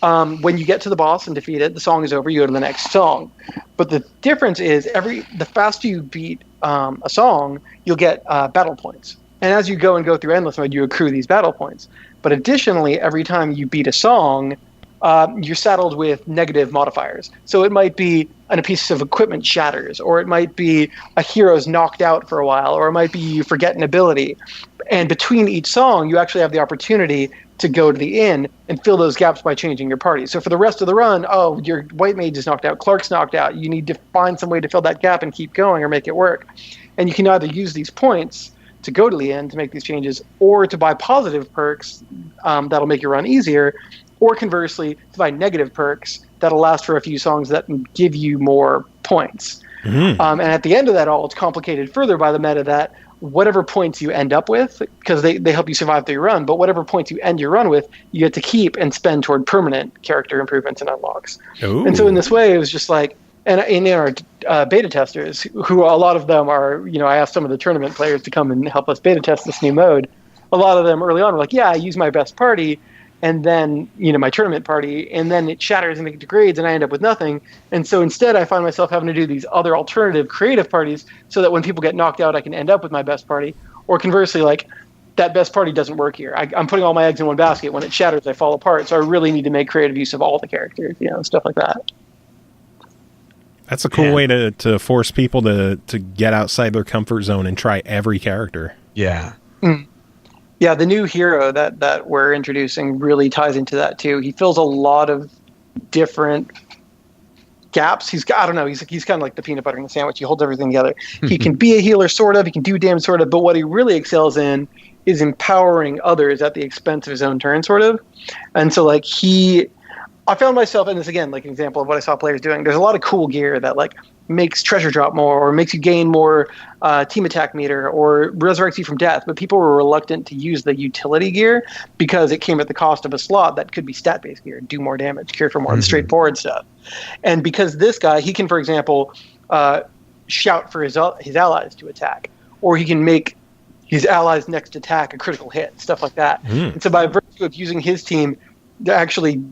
When you get to the boss and defeat it, the song is over, you go to the next song. But the difference is the faster you beat a song, you'll get battle points. And as you go through endless mode, you accrue these battle points. But additionally, every time you beat a song, you're saddled with negative modifiers. So it might be a piece of equipment shatters, or it might be a hero's knocked out for a while, or it might be you forget an ability. And between each song, you actually have the opportunity to go to the inn and fill those gaps by changing your party. So for the rest of the run, your white mage is knocked out, Clark's knocked out. You need to find some way to fill that gap and keep going or make it work. And you can either use these points to go to the inn to make these changes, or to buy positive perks that'll make your run easier, or conversely, to buy negative perks that'll last for a few songs that give you more points. Mm-hmm. And at the end of that all, it's complicated further by the meta that whatever points you end up with, because they help you survive through your run, but whatever points you end your run with, you get to keep and spend toward permanent character improvements and unlocks. Ooh. And so in this way, it was just like, and in our beta testers, who a lot of them are, I asked some of the tournament players to come and help us beta test this new mode. A lot of them early on were like, yeah, I use my best party, and then, my tournament party, and then it shatters and it degrades, and I end up with nothing. And so instead, I find myself having to do these other alternative creative parties so that when people get knocked out, I can end up with my best party. Or conversely, like, that best party doesn't work here. I'm putting all my eggs in one basket. When it shatters, I fall apart. So I really need to make creative use of all the characters, stuff like that. That's a cool way to force people to get outside their comfort zone and try every character. Yeah. Mm. Yeah, the new hero that we're introducing really ties into that too. He fills a lot of different gaps. He's kind of like the peanut butter in the sandwich. He holds everything together. He can be a healer, sort of. He can do damage, sort of. But what he really excels in is empowering others at the expense of his own turn, sort of. And so, like, he I found myself, and this again, like an example of what I saw players doing. There's a lot of cool gear that like makes treasure drop more, or makes you gain more team attack meter, or resurrects you from death. But people were reluctant to use the utility gear because it came at the cost of a slot that could be stat-based gear, do more damage, cure for more of the straightforward stuff. And because this guy, he can, for example, shout for his allies to attack, or he can make his allies' next attack a critical hit, stuff like that. And so by virtue of using his team to actually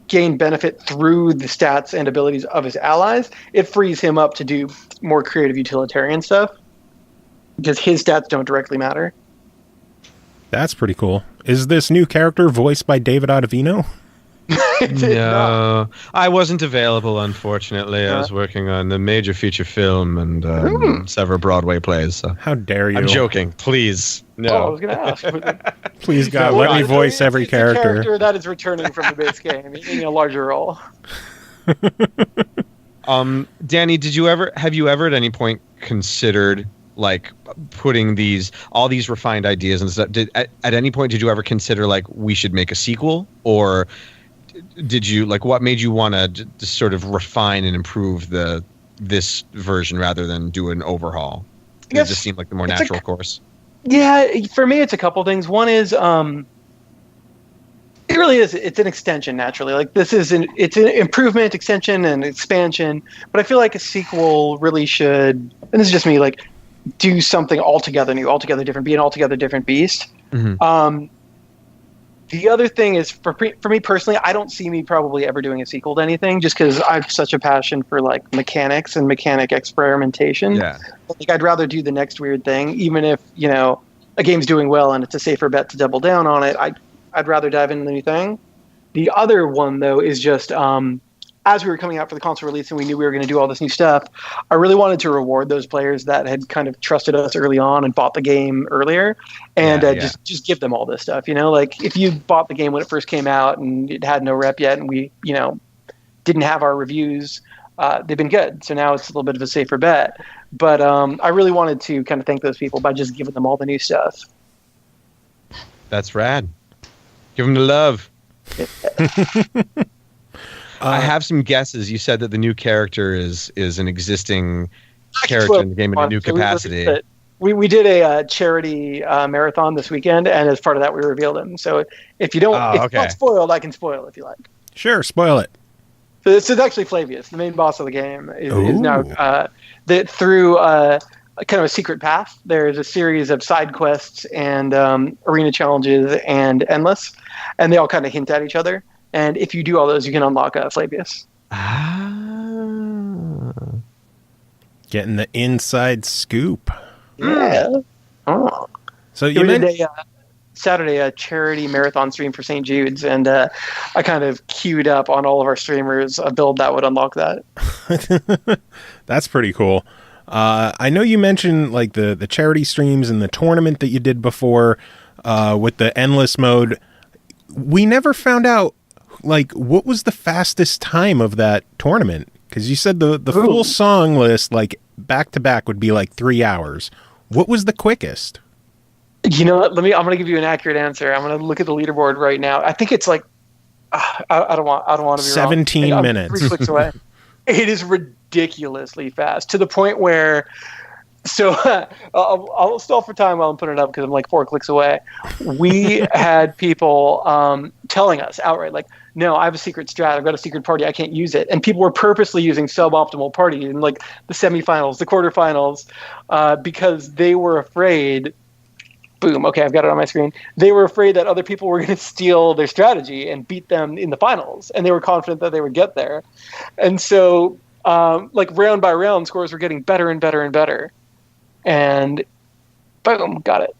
gain benefit through the stats and abilities of his allies, it frees him up to do more creative utilitarian stuff because his stats don't directly matter. That's pretty cool. Is this new character voiced by David Autovino? No, I wasn't available, unfortunately. I was working on the major feature film and several Broadway plays. So. How dare you? I'm joking. Please. No. Oh, I was going to ask. Please, God, let me voice every character. It's a character that is returning from the base game in a larger role. Danny, have you ever at any point considered like putting all these refined ideas and stuff? At any point did you ever consider like we should make a sequel, or did you like what made you want to sort of refine and improve this version rather than do an overhaul? It just seemed like the more natural course. Yeah, for me, it's a couple things. One is, it really is. It's an extension, naturally. Like it's an improvement, extension, and expansion. But I feel like a sequel really should, and this is just me, like do something altogether new, altogether different, be an altogether different beast. The other thing is, for me personally, I don't see me probably ever doing a sequel to anything, just because I have such a passion for like mechanics and mechanic experimentation. Yeah. Like I'd rather do the next weird thing, even if a game's doing well and it's a safer bet to double down on it. I'd rather dive into the new thing. The other one though is just as we were coming out for the console release and we knew we were going to do all this new stuff, I really wanted to reward those players that had kind of trusted us early on and bought the game earlier, and just give them all this stuff. Like if you bought the game when it first came out and it had no rep yet, and we didn't have our reviews, they've been good. So now it's a little bit of a safer bet. But I really wanted to kind of thank those people by just giving them all the new stuff. That's rad. Give them the love. I have some guesses. You said that the new character is an existing character in the game in a new capacity. We did a charity marathon this weekend, and as part of that, we revealed him. So if you don't, if it's not spoiled, I can spoil if you like. Sure, spoil it. So this is actually Flavius, the main boss of the game, is now through kind of a secret path. There's a series of side quests and arena challenges and endless, and they all kind of hint at each other. And if you do all those, you can unlock Flavius. Getting the inside scoop. Yeah. Oh. So you did Saturday a charity marathon stream for St. Jude's, and I kind of queued up on all of our streamers a build that would unlock that. That's pretty cool. I know you mentioned like the charity streams and the tournament that you did before with the endless mode. We never found out like what was the fastest time of that tournament, because you said the full song list like back to back would be like 3 hours. What was the quickest? You know what? I'm going to give you an accurate answer. I'm going to look at the leaderboard right now. I think it's like I don't want to be 17 wrong. minutes. 3 clicks away. It is ridiculously fast, to the point where I'll stall for time while I'm putting it up because I'm like 4 clicks away. We had people telling us outright, like, no, I have a secret strat. I've got a secret party. I can't use it. And people were purposely using suboptimal party in like the semifinals, the quarterfinals, because they were afraid. Boom. Okay, I've got it on my screen. They were afraid that other people were going to steal their strategy and beat them in the finals, and they were confident that they would get there. And so, like round by round, scores were getting better and better and better. And boom, got it.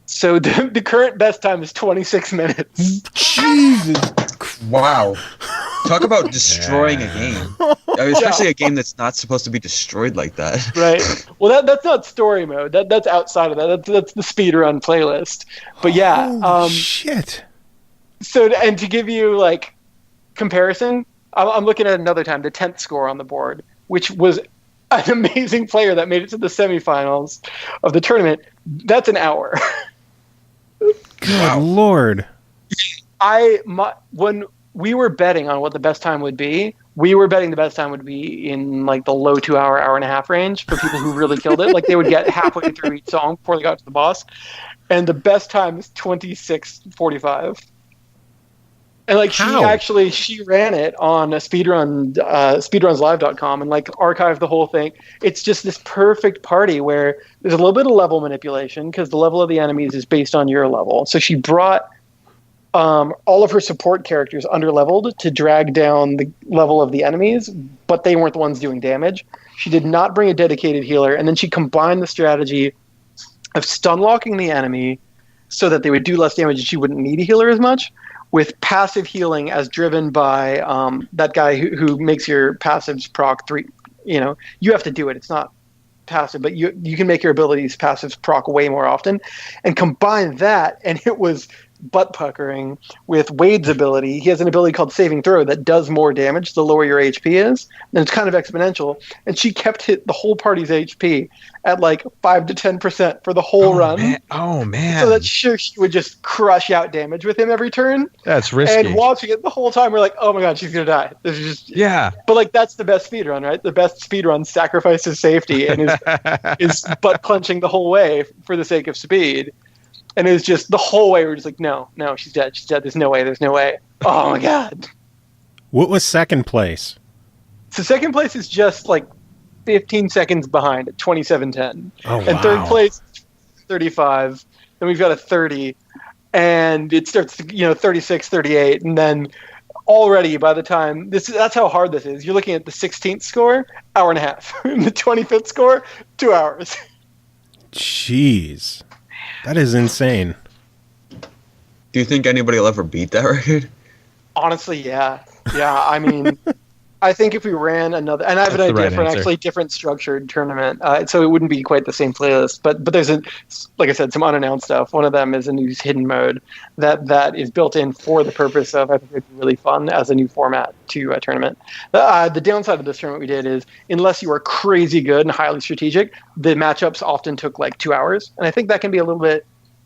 So the current best time is 26 minutes. Jesus. Wow. Talk about destroying a game. Especially a game that's not supposed to be destroyed like that. Right. Well, that's not story mode. That's outside of that. That's the speedrun playlist. But yeah. Shit. So, and to give you like comparison, I'm looking at another time, the 10th score on the board, which was an amazing player that made it to the semifinals of the tournament. That's an hour. Good Lord. When we were betting on what the best time would be. We were betting the best time would be in like the low 2 hour, hour and a half range for people who really killed it. Like they would get halfway through each song before they got to the boss. And the best time is 26:45. And like she ran it on a speedrun, speedrunslive.com and like archived the whole thing. It's just this perfect party where there's a little bit of level manipulation because the level of the enemies is based on your level. So she brought all of her support characters under-leveled to drag down the level of the enemies, but they weren't the ones doing damage. She did not bring a dedicated healer, and then she combined the strategy of stun-locking the enemy so that they would do less damage and she wouldn't need a healer as much, with passive healing as driven by that guy who makes your passives proc 3. You know, you have to do it. It's not passive, but you can make your abilities passives proc way more often. And combine that, and it was butt puckering with Wade's ability. He has an ability called Saving Throw that does more damage the lower your HP is, and it's kind of exponential. And she kept the whole party's HP at like 5 to 10% for the whole run. Man. So that she would just crush out damage with him every turn. That's risky. And watching it the whole time, we're like, oh my god, she's gonna die. This is just But like that's the best speedrun, right? The best speedrun sacrifices safety and is butt punching the whole way for the sake of speed. And it was just the whole way we're just like, no, she's dead. There's no way. Oh my god. What was second place? So second place is just like 15 seconds behind at 27:10. Oh, and third place, 35. Then we've got a 30, and it starts, 36, 38, and then already by the time that's how hard this is. You're looking at the 16th score, hour and a half. The 25th score, 2 hours. Jeez. That is insane. Do you think anybody will ever beat that record? Honestly, yeah. I mean, I think if we ran another, and I have an idea for an actually different structured tournament, so it wouldn't be quite the same playlist. But there's like I said, some unannounced stuff. One of them is a new hidden mode that is built in for the purpose of, I think it'd be really fun as a new format to a tournament. The downside of this tournament we did is, unless you are crazy good and highly strategic, the matchups often took like 2 hours, and I think that can be a little bit.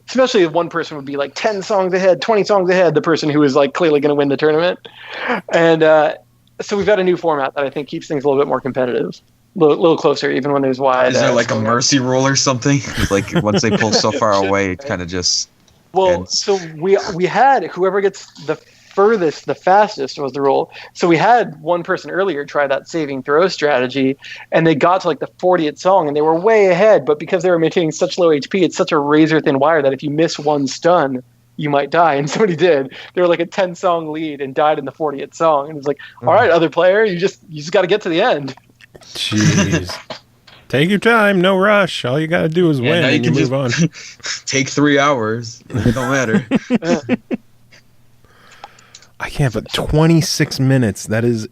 Especially if one person would be like 10 songs ahead, 20 songs ahead, the person who is like clearly going to win the tournament. And so we've got a new format that I think keeps things a little bit more competitive, a little closer, even when there's wide. Is there like a mercy rule or something? Like once they pull so far away, it kind of just. Well, ends. so we had whoever gets the furthest, the fastest was the rule. So we had one person earlier try that saving throw strategy, and they got to like the 40th song, and they were way ahead. But because they were maintaining such low HP, it's such a razor thin wire that if you miss one stun, you might die. And somebody did. They were like a 10-song lead and died in the 40th song. And it was like, all right, other player, you just got to get to the end. Jeez. Take your time, no rush. All you got to do is win and you move on. Take 3 hours. It don't matter. I can't, but 26 minutes. That is,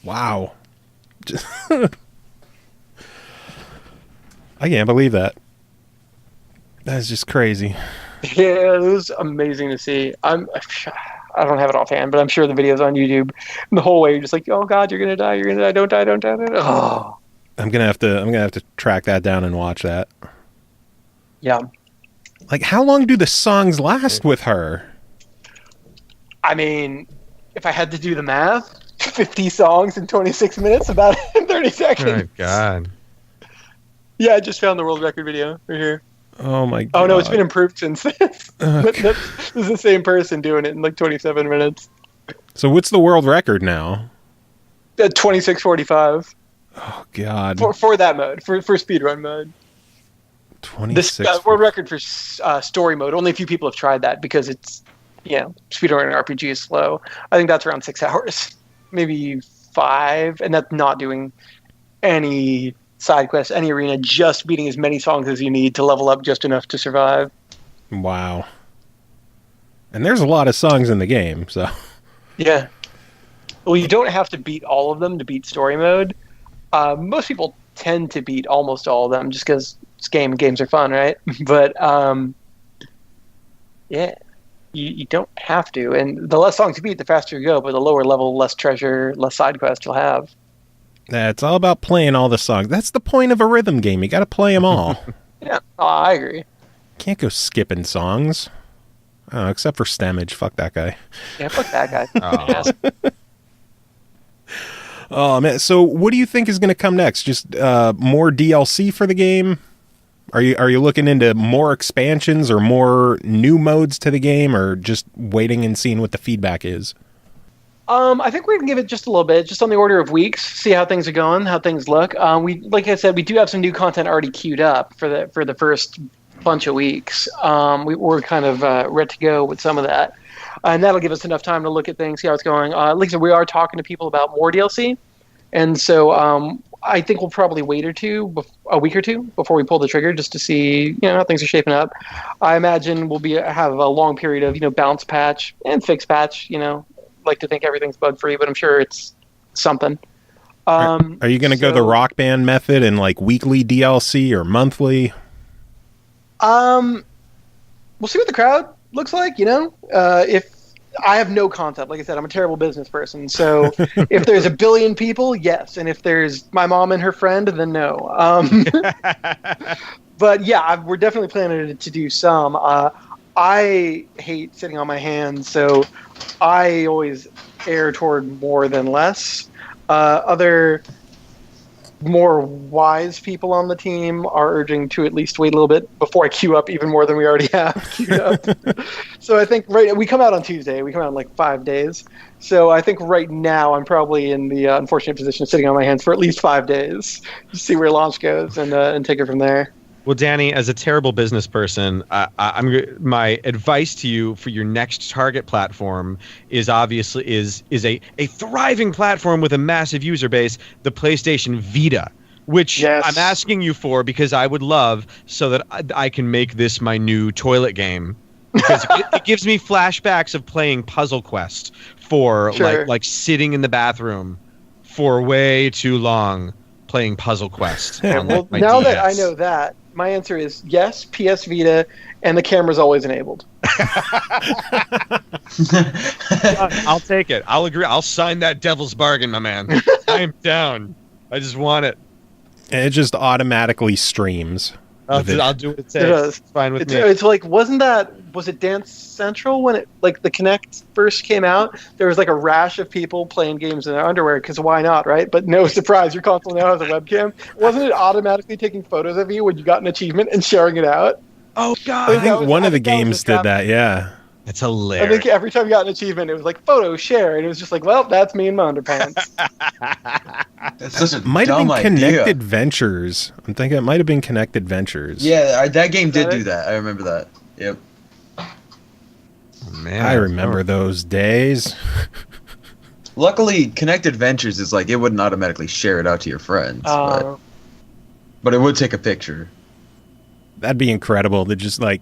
wow. I can't believe that. That is just crazy. Yeah, it was amazing to see. I don't have it offhand, but I'm sure the video's on YouTube. And the whole way, you're just like, oh god, you're gonna die, don't die. Oh. I'm gonna have to track that down and watch that. Yeah. Like, how long do the songs last with her? I mean, if I had to do the math, 50 songs in 26 minutes, about 30 seconds. Oh my god. Yeah, I just found the world record video right here. Oh my god. Oh no, it's been improved since then. This is the same person doing it in like 27 minutes. So what's the world record now? 26:45. Oh god. For that mode, for speedrun mode. 26. This world record for story mode. Only a few people have tried that because it's, speedrun RPG is slow. I think that's around 6 hours, maybe 5, and that's not doing any side quests, any arena, just beating as many songs as you need to level up just enough to survive. Wow. And there's a lot of songs in the game, so. Yeah. Well, you don't have to beat all of them to beat story mode. Most people tend to beat almost all of them just because it's games are fun, right? But, yeah. You don't have to. And the less songs you beat, the faster you go, but the lower level, less treasure, less side quest you'll have. Yeah, it's all about playing all the songs. That's the point of a rhythm game. You got to play them all. Yeah, I agree. Can't go skipping songs. Oh, except for Stemage. Fuck that guy. Yeah, fuck that guy. Oh. Yes. Oh man, so what do you think is going to come next? Just more DLC for the game? Are you looking into more expansions or more new modes to the game, or just waiting and seeing what the feedback is? I think we're gonna give it just a little bit, just on the order of weeks, see how things are going, how things look. Like I said, we do have some new content already queued up for the first bunch of weeks. We're kind of ready to go with some of that, and that'll give us enough time to look at things, see how it's going. Like I said, we are talking to people about more DLC, and so I think we'll probably wait a week or two before we pull the trigger, just to see how things are shaping up. I imagine we'll have a long period of bounce patch and fix patch. Like to think everything's bug free, but I'm sure it's something. Are you going to go the Rock Band method and like weekly DLC or monthly? We'll see what the crowd looks like. If I have no concept, like I said, I'm a terrible business person. So if there's a billion people, yes, and if there's my mom and her friend, then no. But yeah, we're definitely planning to do some. I hate sitting on my hands, so I always err toward more than less. Other more wise people on the team are urging to at least wait a little bit before I queue up even more than we already have queued up. So I think we come out on Tuesday. We come out in like 5 days. So I think right now I'm probably in the unfortunate position of sitting on my hands for at least 5 days to see where launch goes and take it from there. Well, Danny, as a terrible business person, my advice to you for your next target platform is obviously a thriving platform with a massive user base, the PlayStation Vita, which Yes. I'm asking you for because I would love so that I can make this my new toilet game. Because it gives me flashbacks of playing Puzzle Quest for Sure. like sitting in the bathroom for way too long playing Puzzle Quest. on, Well, my now DS. that I know that, my answer is yes, PS Vita, and the camera's always enabled. I'll take it. I'll agree. I'll sign that devil's bargain, my man. I'm down. I just want it. And it just automatically streams. I'll with it. do what it takes. It does. It's fine with me. It's like, was it Dance Central when it like the Kinect first came out? There was like a rash of people playing games in their underwear because why not, right? But no surprise, your console now has a webcam. Wasn't it automatically taking photos of you when you got an achievement and sharing it out? Oh I God, think one of the that was games just did that, yeah. it's I hilarious. think every time you got an achievement, it was like photo share, and it was just like, well, that's me in my underpants. That's such a Might have dumb been idea. Connected Ventures. I'm thinking it might have been Connected Ventures. Yeah, that game did that do it? that. I remember that. Yep. Man, I remember those days. Luckily, Connected Ventures is like it wouldn't automatically share it out to your friends, but it would take a picture. That'd be incredible to just like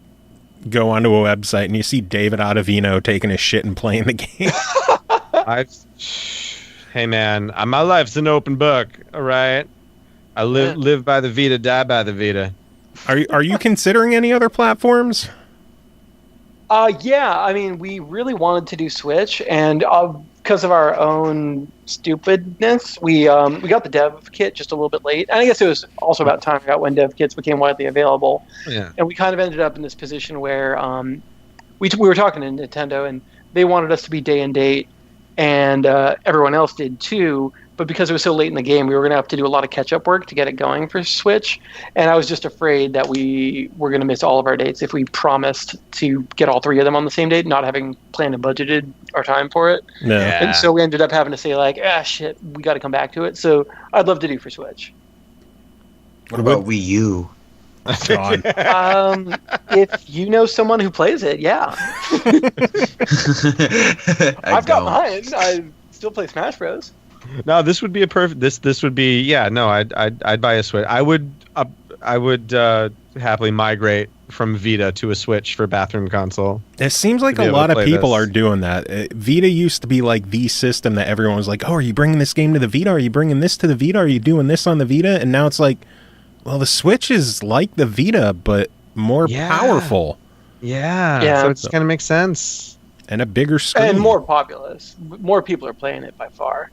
go onto a website and you see David Autovino taking a shit and playing the game. Hey man, my life's an open book. All right, I live by the Vita, die by the Vita. Are you considering any other platforms? Yeah, I mean, we really wanted to do Switch, and because of our own stupidness, we got the dev kit just a little bit late. And I guess it was also about time we got when dev kits became widely available. Yeah. And we kind of ended up in this position where we were talking to Nintendo, and they wanted us to be day and date, and everyone else did too. But because it was so late in the game, we were going to have to do a lot of catch-up work to get it going for Switch. And I was just afraid that we were going to miss all of our dates if we promised to get all three of them on the same date, not having planned and budgeted our time for it. No. Yeah. And so we ended up having to say, like, shit, we got to come back to it. So I'd love to do for Switch. What about Wii U? God. If you know someone who plays it, yeah. I've got mine. I still play Smash Bros. No, this would be a perfect. This would be. Yeah, no, I'd buy a Switch. I would happily migrate from Vita to a Switch for bathroom console. It seems like To be a able lot to of play people this. are doing that. Vita used to be like the system that everyone was like, oh, are you bringing this game to the Vita? Are you bringing this to the Vita? Are you doing this on the Vita? And now it's like, well, the Switch is like the Vita, but more Yeah. powerful Yeah, so it's gonna make sense. and a bigger screen. And more populous. More people are playing it by far.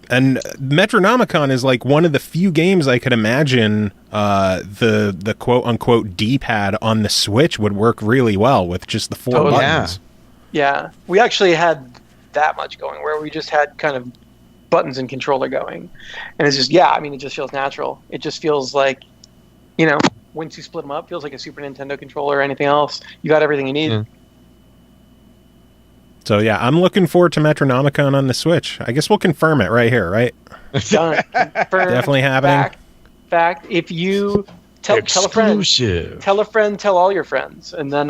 And Metronomicon is like one of the few games I could imagine the quote unquote D-pad on the Switch would work really well with just the 4 buttons. Yeah, we actually had that much going where we just had kind of buttons and controller going, and it's just it just feels natural. It just feels like, once you split them up, feels like a Super Nintendo controller or anything else. You got everything you need. Yeah. So yeah, I'm looking forward to Metronomicon on the Switch. I guess we'll confirm it right here, right? Done. Definitely happening. Fact. If you tell a friend, tell all your friends, and then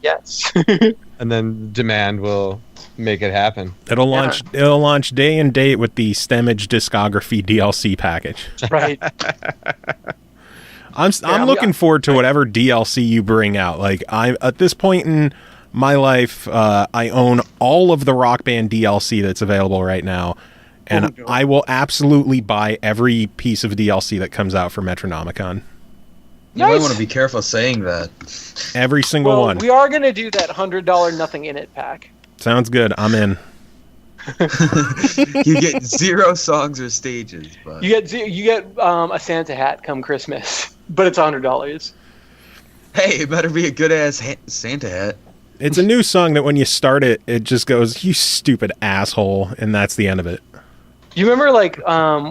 yes. And then demand will make it happen. It'll launch day and date with the Stemage discography DLC package. Right. I'm looking forward to whatever DLC you bring out. Like I at this point in my life, I own all of the Rock Band DLC that's available right now, and I will absolutely buy every piece of DLC that comes out for Metronomicon. You might want to be careful saying that. Every single one. We are going to do that $100 nothing in it pack. Sounds good. I'm in. You get 0 songs or stages. But You get a Santa hat come Christmas, but it's $100. Hey, it better be a good ass Santa hat. It's a new song that when you start it, it just goes, "You stupid asshole," and that's the end of it. You remember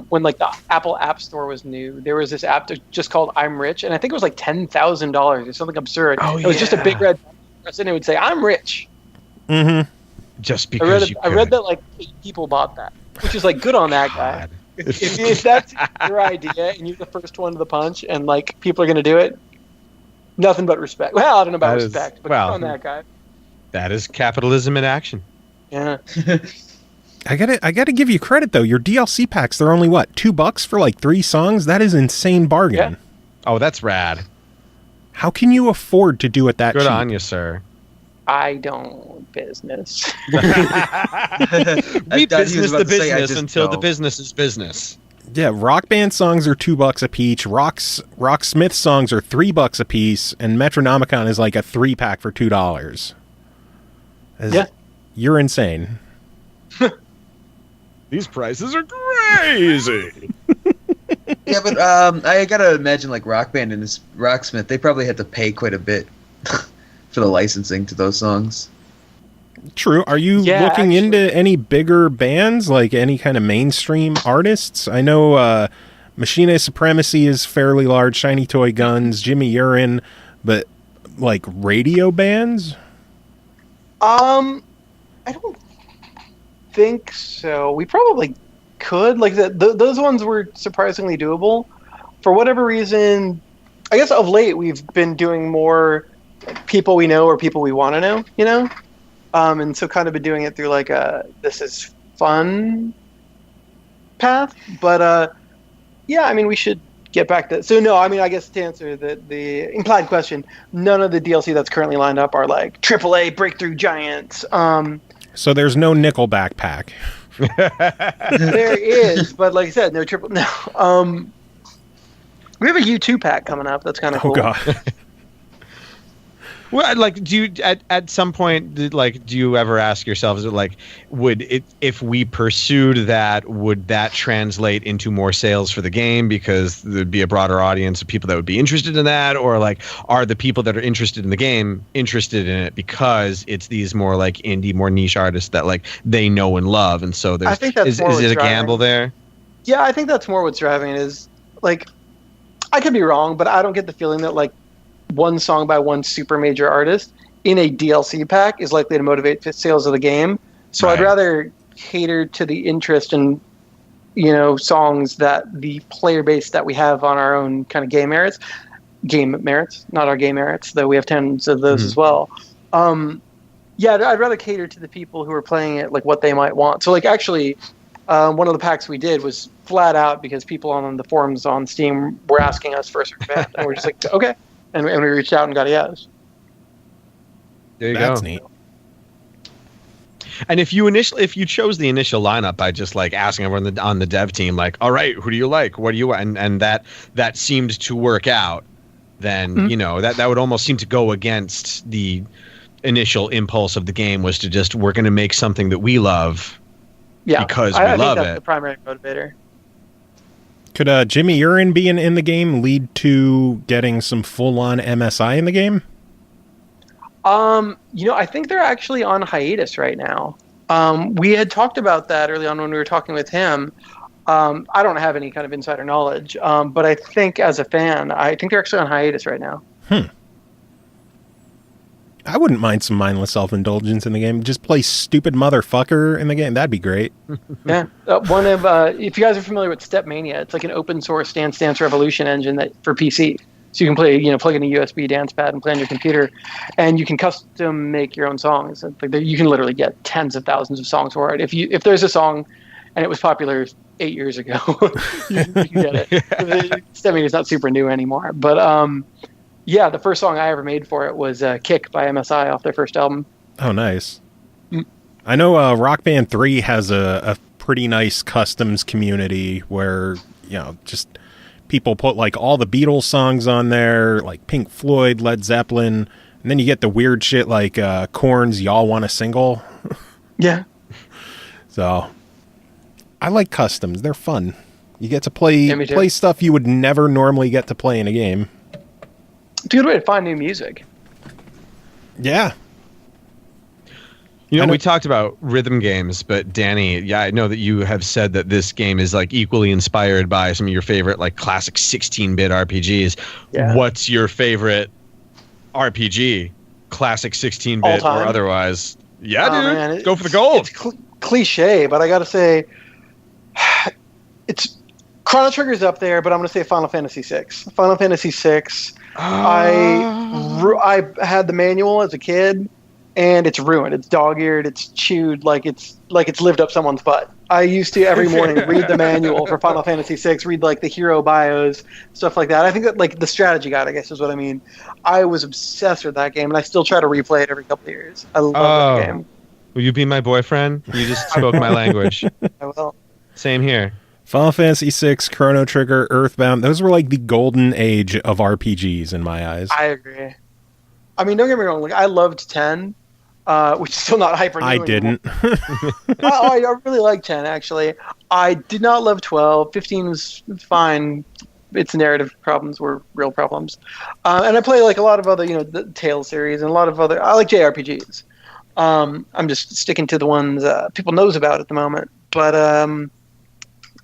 when the Apple App Store was new, there was this app just called I'm Rich, and I think it was like $10,000 or something absurd. It was just a big red button, and it would say I'm rich. Mm-hmm. Just because I read that like 8 people bought that, which is like good on that guy. If that's your idea and you're the first one to the punch, and like people are going to do it, nothing but respect. Well, I don't know about respect, but good on that guy. That is capitalism in action. Yeah. I gotta give you credit though. Your DLC packs, they're only what, $2 for like 3 songs? That is insane bargain. Yeah. Oh, that's rad. How can you afford to do it that cheap? Good on you, sir. I don't business. We business the business until the business is business. Yeah, Rock Band songs are $2 a piece. Rocksmith songs are $3 a piece, and Metronomicon is like a 3-pack for $2. Yeah, you're insane. These prices are crazy. Yeah, but I gotta imagine like Rock Band and Rocksmith, they probably had to pay quite a bit for the licensing to those songs. True. Are you looking into any bigger bands, like any kind of mainstream artists? I know Machine Supremacy is fairly large, Shiny Toy Guns, Jimmy Urine, but like radio bands? I don't think so. We probably could. Like those ones were surprisingly doable. For whatever reason, I guess of late we've been doing more people we know or people we want to know, and so kind of been doing it through like a this is fun path. But yeah, I mean, we should get back to. So no, I mean, I guess to answer the implied question, none of the DLC that's currently lined up are like AAA breakthrough giants. So there's no Nickelback pack. There is, but like I said, no. We have a U2 pack coming up. That's kind of cool. Oh god. Well, like, do you at some point, do you ever ask yourself, is it like, would it, if we pursued that, would that translate into more sales for the game because there'd be a broader audience of people that would be interested in that, or like, are the people that are interested in the game interested in it because it's these more like indie, more niche artists that like they know and love, and so there's, I think that's is it a gamble there? Yeah, I think that's more what's driving it. Is like, I could be wrong, but I don't get the feeling that like one song by one super major artist in a DLC pack is likely to motivate sales of the game. So right. I'd rather cater to the interest in, songs that the player base that we have on our own kind of game merits, not our game merits, though we have tons of those as well. Yeah, I'd rather cater to the people who are playing it, like what they might want. So like actually, one of the packs we did was flat out because people on the forums on Steam were asking us for a certain band, and we're just like, okay. And we reached out and got a yes. There you That's go. Neat. And if you chose the initial lineup by just like asking everyone on the dev team, like, all right, who do you like? What do you want? And that seemed to work out, then that would almost seem to go against the initial impulse of the game, was to just, we're going to make something that we love Yeah, because we I love think that's it. the primary motivator. Could Jimmy Urine being in the game lead to getting some full-on MSI in the game? I think they're actually on hiatus right now. We had talked about that early on when we were talking with him. I don't have any kind of insider knowledge, but I think as a fan, I think they're actually on hiatus right now. I wouldn't mind some mindless self-indulgence in the game. Just play stupid motherfucker in the game. That'd be great. Yeah, if you guys are familiar with Stepmania, it's like an open source Dance Dance Revolution engine that for PC. So you can play, plug in a USB dance pad and play on your computer, and you can custom make your own songs. You can literally get tens of thousands of songs for it. If there's a song, and it was popular 8 years ago, you can get it. Stepmania is not super new anymore, but yeah, the first song I ever made for it was "Kick" by MSI off their first album. Oh, nice. I know Rock Band 3 has a pretty nice customs community where, just people put like all the Beatles songs on there, like Pink Floyd, Led Zeppelin, and then you get the weird shit like Korn's Y'all Want a Single. Yeah. So I like customs. They're fun. You get to play me stuff you would never normally get to play in a game. It's a good way to find new music. Yeah. We talked about rhythm games, but Danny, I know that you have said that this game is like equally inspired by some of your favorite like classic 16-bit RPGs. Yeah. What's your favorite RPG? Classic 16-bit or otherwise? Yeah, dude. Man, go for the gold. It's cliche, but I got to say it's Chrono Trigger's up there, but I'm going to say Final Fantasy VI. Final Fantasy VI. I had the manual as a kid, and it's ruined. It's dog-eared. It's chewed like it's lived up someone's butt. I used to every morning read the manual for Final Fantasy VI, read like the hero bios, stuff like that. I think that like the strategy guide, I guess is what I mean. I was obsessed with that game, and I still try to replay it every couple of years. I love that game. Will you be my boyfriend? You just spoke my language. I will. Same here. Final Fantasy VI, Chrono Trigger, Earthbound, those were like the golden age of RPGs in my eyes. I agree. I mean, don't get me wrong. Like, I loved 10, which is still not hyper new I didn't. I really like 10, actually. I did not love 12. 15 was fine. Its narrative problems were real problems. And I play like a lot of other, the Tales series and a lot of other... I like JRPGs. I'm just sticking to the ones people knows about at the moment. But...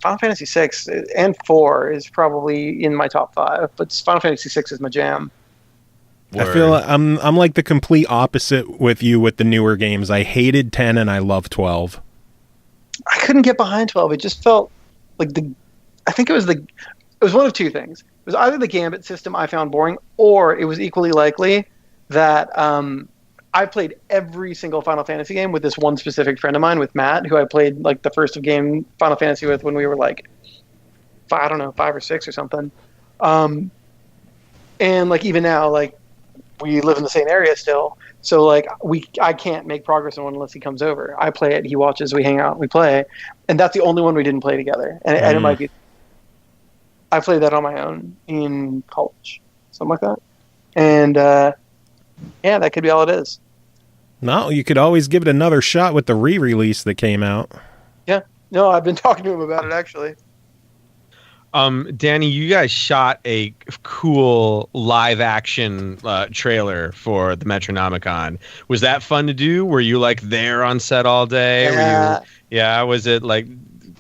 Final Fantasy VI and 4 is probably in my top 5, but Final Fantasy VI is my jam. Word. I feel I'm like the complete opposite with you with the newer games. I hated 10 and I love 12. I couldn't get behind 12. It just felt like I think it was one of two things. It was either the Gambit system I found boring, or it was equally likely that I played every single Final Fantasy game with this one specific friend of mine, with Matt, who I played like the first of game Final Fantasy with when we were like, 5 or 6 or something. And like even now, like we live in the same area still, so like I can't make progress on one unless he comes over. I play it, he watches, we hang out, we play, and that's the only one we didn't play together. And it might be. I played that on my own in college, something like that, and. Yeah, that could be all it is. No, you could always give it another shot with the re-release that came out. Yeah. No, I've been talking to him about it, actually. Danny, you guys shot a cool live-action trailer for the Metronomicon. Was that fun to do? Were you, like, there on set all day? Yeah. Was it, like,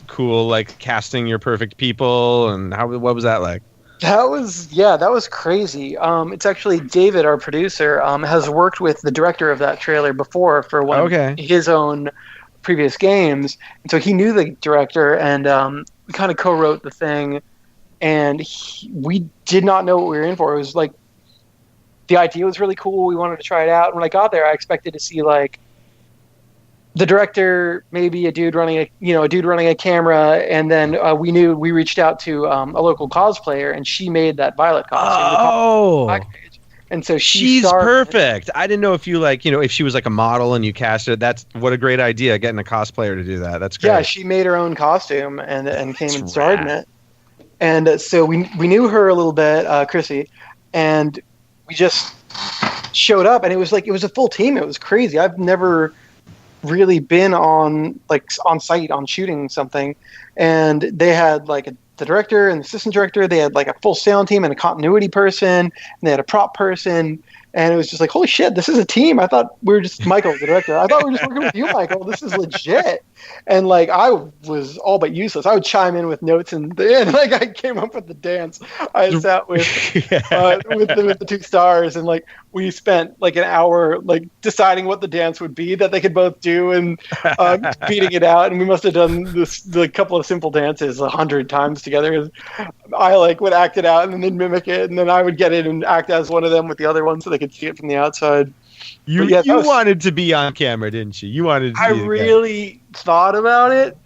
cool, like, casting your perfect people? And what was that like? That was crazy. It's actually David, our producer, has worked with the director of that trailer before for one of his own previous games, and so he knew the director, and we kind of co-wrote the thing. And we did not know what we were in for. It was like the idea was really cool. We wanted to try it out. And when I got there, I expected to see like the director, maybe a dude running a camera, and then we reached out to a local cosplayer, and she made that Violet costume. Oh, and so she's perfect. I didn't know if you if she was like a model and you cast her. That's what a great idea, getting a cosplayer to do that. That's great. Yeah, she made her own costume and came and starred in it. And so we knew her a little bit, Chrissy, and we just showed up, and it was a full team. It was crazy. I've never really been on site on shooting something, and they had like the director and the assistant director. They had like a full sound team and a continuity person, and they had a prop person. And it was just like, holy shit, this is a team. I thought we were just Michael, the director. I thought we were just working with you, Michael. This is legit. And like, I was all but useless. I would chime in with notes, and like I came up with the dance. I sat with with the 2 stars, and like we spent like an hour like deciding what the dance would be that they could both do, and beating it out. And we must have done the couple of simple dances 100 times together. I like would act it out and then they'd mimic it, and then I would get it and act as one of them with the other one so they could see it from the outside. You wanted to be on camera, didn't you? You wanted to I really thought about it,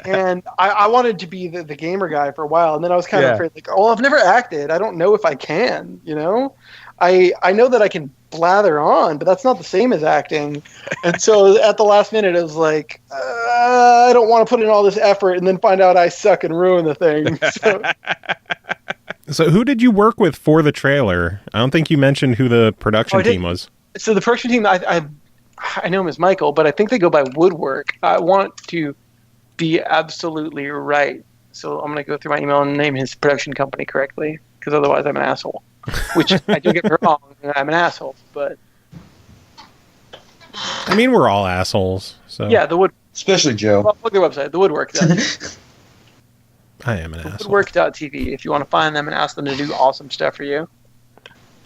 and I wanted to be the gamer guy for a while, and then I was kind of afraid, like, oh, I've never acted. I don't know if I can, you know? I know that I can blather on, but that's not the same as acting. And so at the last minute, it was like, I don't want to put in all this effort and then find out I suck and ruin the thing. So who did you work with for the trailer? I don't think you mentioned who the production team was. So the production team, I know him as Michael, but I think they go by Woodwork. I want to be absolutely right. So I'm going to go through my email and name his production company correctly, because otherwise I'm an asshole. Which I do get wrong, and I'm an asshole, but... I mean, we're all assholes, so... Yeah, especially Joe. Well, look at their website, the Woodwork. I am an asshole. Woodwork.tv, if you want to find them and ask them to do awesome stuff for you.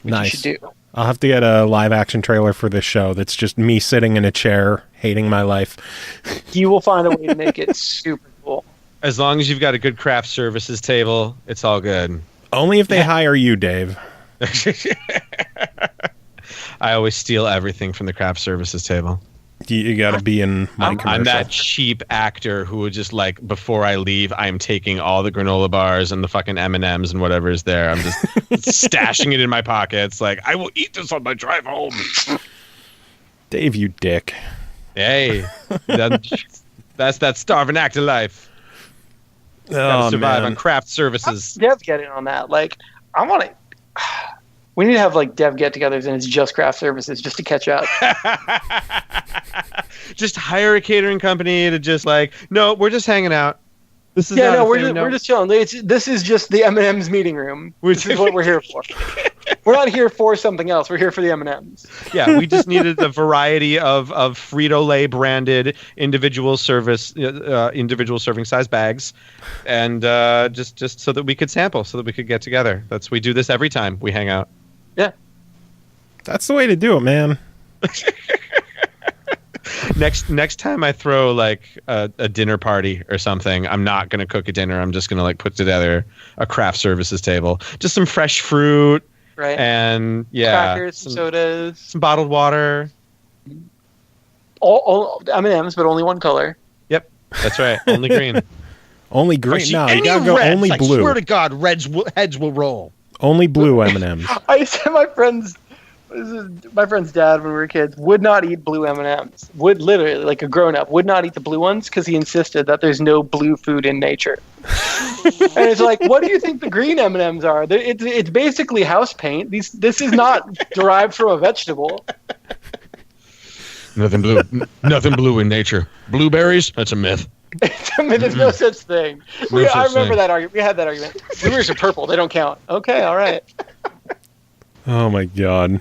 Nice. You should do. I'll have to get a live action trailer for this show that's just me sitting in a chair, hating my life. You will find a way to make it super cool. As long as you've got a good craft services table, it's all good. Only if they hire you, Dave. I always steal everything from the craft services table. You got to be in my commercial. I'm that cheap actor who would just like, before I leave, I'm taking all the granola bars and the fucking M&Ms and whatever is there. I'm just stashing it in my pockets. Like, I will eat this on my drive home. Dave, you dick. Hey, that's that starving actor life. Gotta survive on craft services. Dev get in on that. Like, I want to. We need to have like dev get-togethers, and it's just craft services, just to catch up. Just hire a catering company to just like, no, we're just hanging out. This is we're just chilling. This is just the M&M's meeting room. This is what we're here for. We're not here for something else. We're here for the M&M's. Yeah, we just needed the variety of Frito-Lay branded individual serving size bags, and just so that we could sample, so that we could get together. We do this every time we hang out. Yeah, that's the way to do it, man. Next time I throw like a dinner party or something, I'm not going to cook a dinner. I'm just going to like put together a craft services table. Just some fresh fruit. Right. And crackers, some sodas. Some bottled water. All M&M's, but only one color. Yep. That's right. Only green. Only green? No, you got to go only blue. I swear to God, heads will roll. Only blue M&M's. I said my friend's dad, when we were kids, would not eat blue M&Ms. Would literally, like a grown-up, would not eat the blue ones because he insisted that there's no blue food in nature. And it's like, what do you think the green M&Ms are? It's basically house paint. This is not derived from a vegetable. Nothing blue in nature. Blueberries? That's a myth. I mean, there's no such thing. I remember that argument. We had that argument. Blueberries are purple. They don't count. Okay, all right. Oh, my God.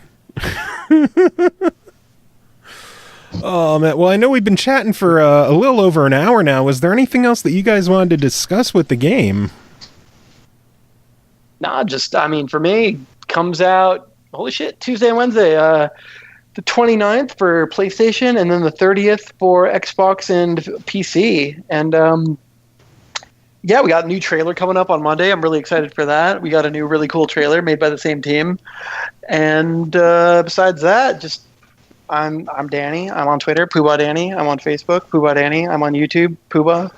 Oh, man. Well, I know we've been chatting for a little over an hour now. Was there anything else that you guys wanted to discuss with the game? Nah, for me, comes out, holy shit, Tuesday and Wednesday. The 29th for PlayStation, and then the 30th for Xbox and PC. And we got a new trailer coming up on Monday. I'm really excited for that. We got a new really cool trailer made by the same team. And besides that, I'm Danny. I'm on Twitter, Poobah Danny. I'm on Facebook, Poobah Danny. I'm on YouTube, Poobah.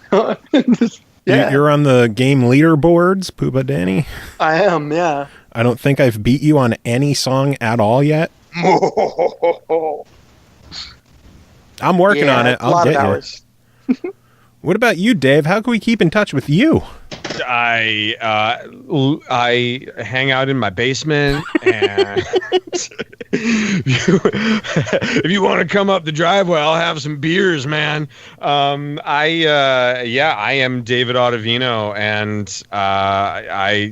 Yeah. You're on the game leaderboards, Poobah Danny? I am, yeah. I don't think I've beat you on any song at all yet. I'm working on it. I'll get you. What about you, Dave? How can we keep in touch with you? I hang out in my basement, and if you want to come up the driveway, I'll have some beers, man. I am David Autovino, and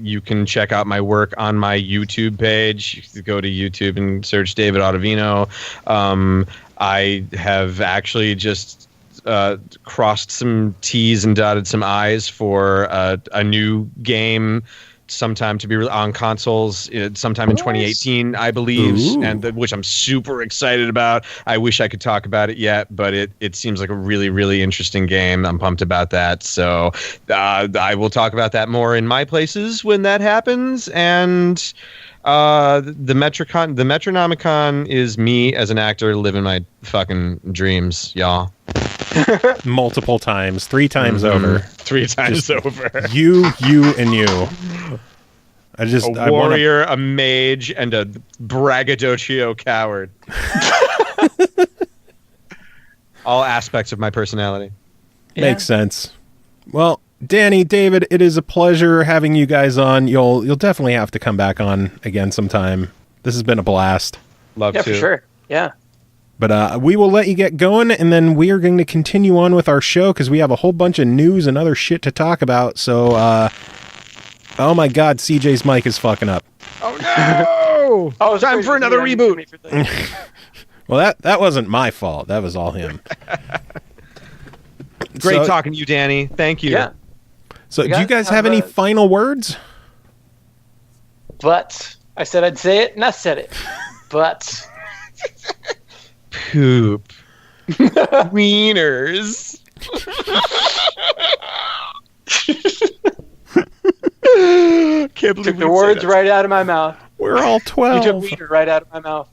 you can check out my work on my YouTube page. You can go to YouTube and search David Autovino. I have actually just crossed some T's and dotted some I's for a new game sometime to be on consoles sometime in 2018, I believe. Ooh. And which I'm super excited about. I wish I could talk about it yet, but it seems like a really, really interesting game. I'm pumped about that. So I will talk about that more in my places when that happens. And the Metronomicon is me as an actor living my fucking dreams, y'all. Multiple times, 3 times over. 3 times over. You, and you. A warrior, a mage, and a braggadocio coward. All aspects of my personality. Makes sense. Well, Danny, David, it is a pleasure having you guys on. You'll definitely have to come back on again sometime. This has been a blast. Love to. Yeah, for sure. Yeah. But we will let you get going, and then we are going to continue on with our show because we have a whole bunch of news and other shit to talk about. So, oh my God, CJ's mic is fucking up. Oh no! Time for another reboot. Well, that wasn't my fault. That was all him. Great talking to you, Danny. Thank you. Yeah. So, do you guys have any final words? But I said I'd say it, and I said it. But poop. Wieners. Can't believe took the words right out of my mouth. We're all 12. You took wiener right out of my mouth.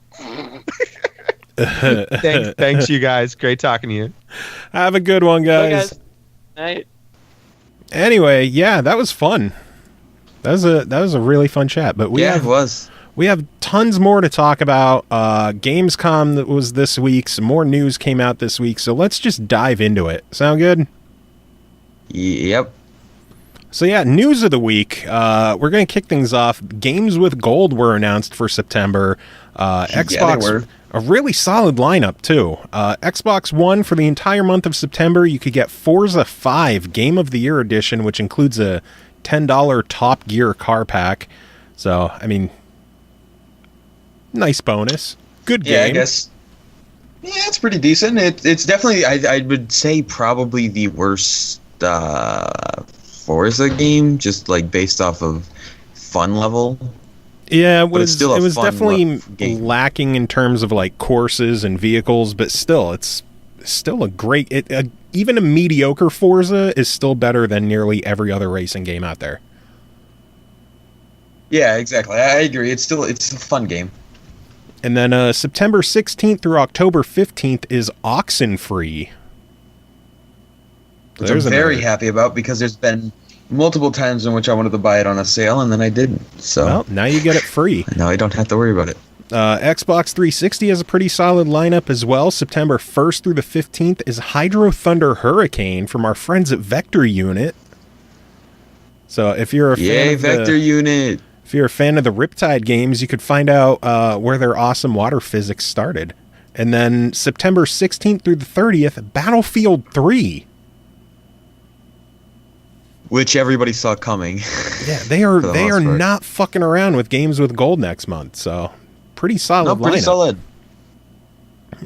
Thanks, you guys. Great talking to you. Have a good one, guys. Night. Anyway, yeah, that was fun. That was a really fun chat. But it was. We have tons more to talk about. Gamescom that was this week. Some more news came out this week. So let's just dive into it. Sound good? Yep. So yeah, news of the week. We're going to kick things off. Games with Gold were announced for September. Xbox, a really solid lineup too. Xbox One for the entire month of September, you could get Forza 5 Game of the Year Edition, which includes a $10 Top Gear car pack. So, I mean, nice bonus. Good game. Yeah, I guess. Yeah, it's pretty decent. It's definitely, I would say, probably the worst Forza game, just like based off of fun level. Yeah, it was definitely lacking in terms of like courses and vehicles, but still, it's still a great. Even a mediocre Forza is still better than nearly every other racing game out there. Yeah, exactly. I agree. It's a fun game. And then September 16th through October 15th is Oxenfree. Which I'm very happy about because there's been multiple times in which I wanted to buy it on a sale and then I didn't. So well, now you get it free. Now I don't have to worry about it. Xbox 360 has a pretty solid lineup as well. September 1st through the 15th is Hydro Thunder Hurricane from our friends at Vector Unit. So if you're a fan of Vector Unit. If you're a fan of the Riptide games, you could find out where their awesome water physics started. And then September 16th through the 30th, Battlefield 3. Which everybody saw coming. Yeah, they are not fucking around with Games with Gold next month. So pretty solid. Pretty solid.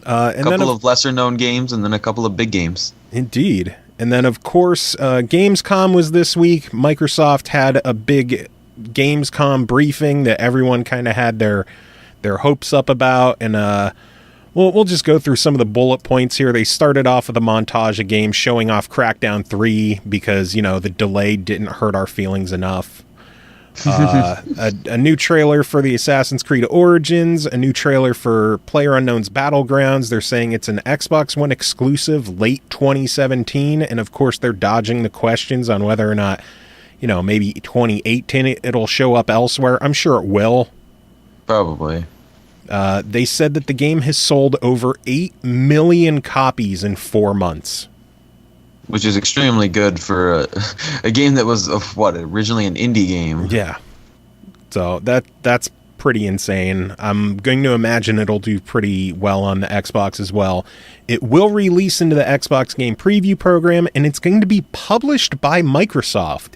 A couple of lesser known games and then a couple of big games. Indeed. And then of course, Gamescom was this week. Microsoft had a big Gamescom briefing that everyone kind of had their hopes up about, and we'll just go through some of the bullet points here. They started off with a montage of games showing off Crackdown 3 because, the delay didn't hurt our feelings enough. A new trailer for the Assassin's Creed Origins, a new trailer for PlayerUnknown's Battlegrounds. They're saying it's an Xbox One exclusive late 2017, and of course they're dodging the questions on whether or not, maybe 2018 it'll show up elsewhere. I'm sure it will. Probably. They said that the game has sold over 8 million copies in 4 months. which is extremely good for a game that was originally an indie game. Yeah. So that's pretty insane. I'm going to imagine it'll do pretty well on the Xbox as well. It will release into the Xbox Game Preview program, and it's going to be published by Microsoft.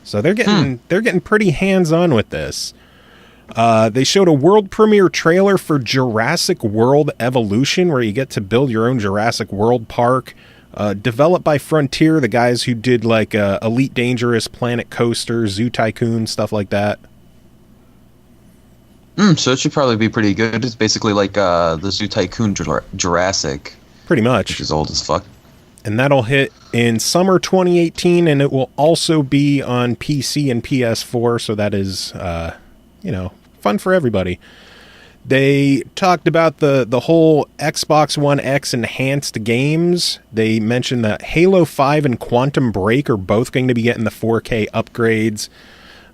So they're getting pretty hands-on with this. They showed a world premiere trailer for Jurassic World Evolution, where you get to build your own Jurassic World park. Developed by Frontier, the guys who did like Elite Dangerous, Planet Coaster, Zoo Tycoon, stuff like that. So it should probably be pretty good. It's basically like the Zoo Tycoon Jurassic. Pretty much. Which is old as fuck. And that'll hit in summer 2018, and it will also be on PC and PS4, so that is, fun for everybody. They talked about the whole Xbox One X enhanced games. They mentioned that Halo 5 and Quantum Break are both going to be getting the 4K upgrades.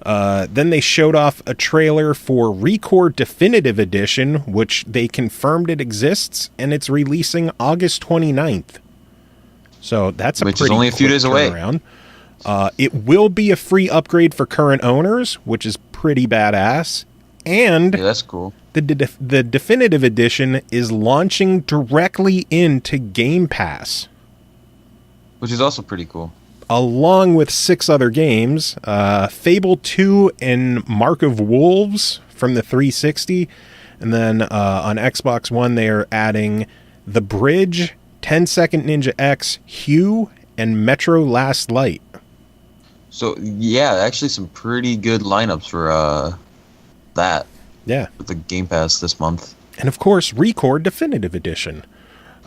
Then they showed off a trailer for Record Definitive Edition, which they confirmed it exists, and it's releasing August 29th. So that's which is only a few days away. It will be a free upgrade for current owners, which is pretty badass. And yeah, that's cool. The Definitive Edition is launching directly into Game Pass, which is also pretty cool. Along with 6 other games, Fable 2 and Mark of Wolves from the 360. And then on Xbox One, they are adding The Bridge, 10 Second Ninja X, Hue, and Metro Last Light. So, yeah, actually some pretty good lineups for that. Yeah. With the Game Pass this month. And, of course, Record Definitive Edition.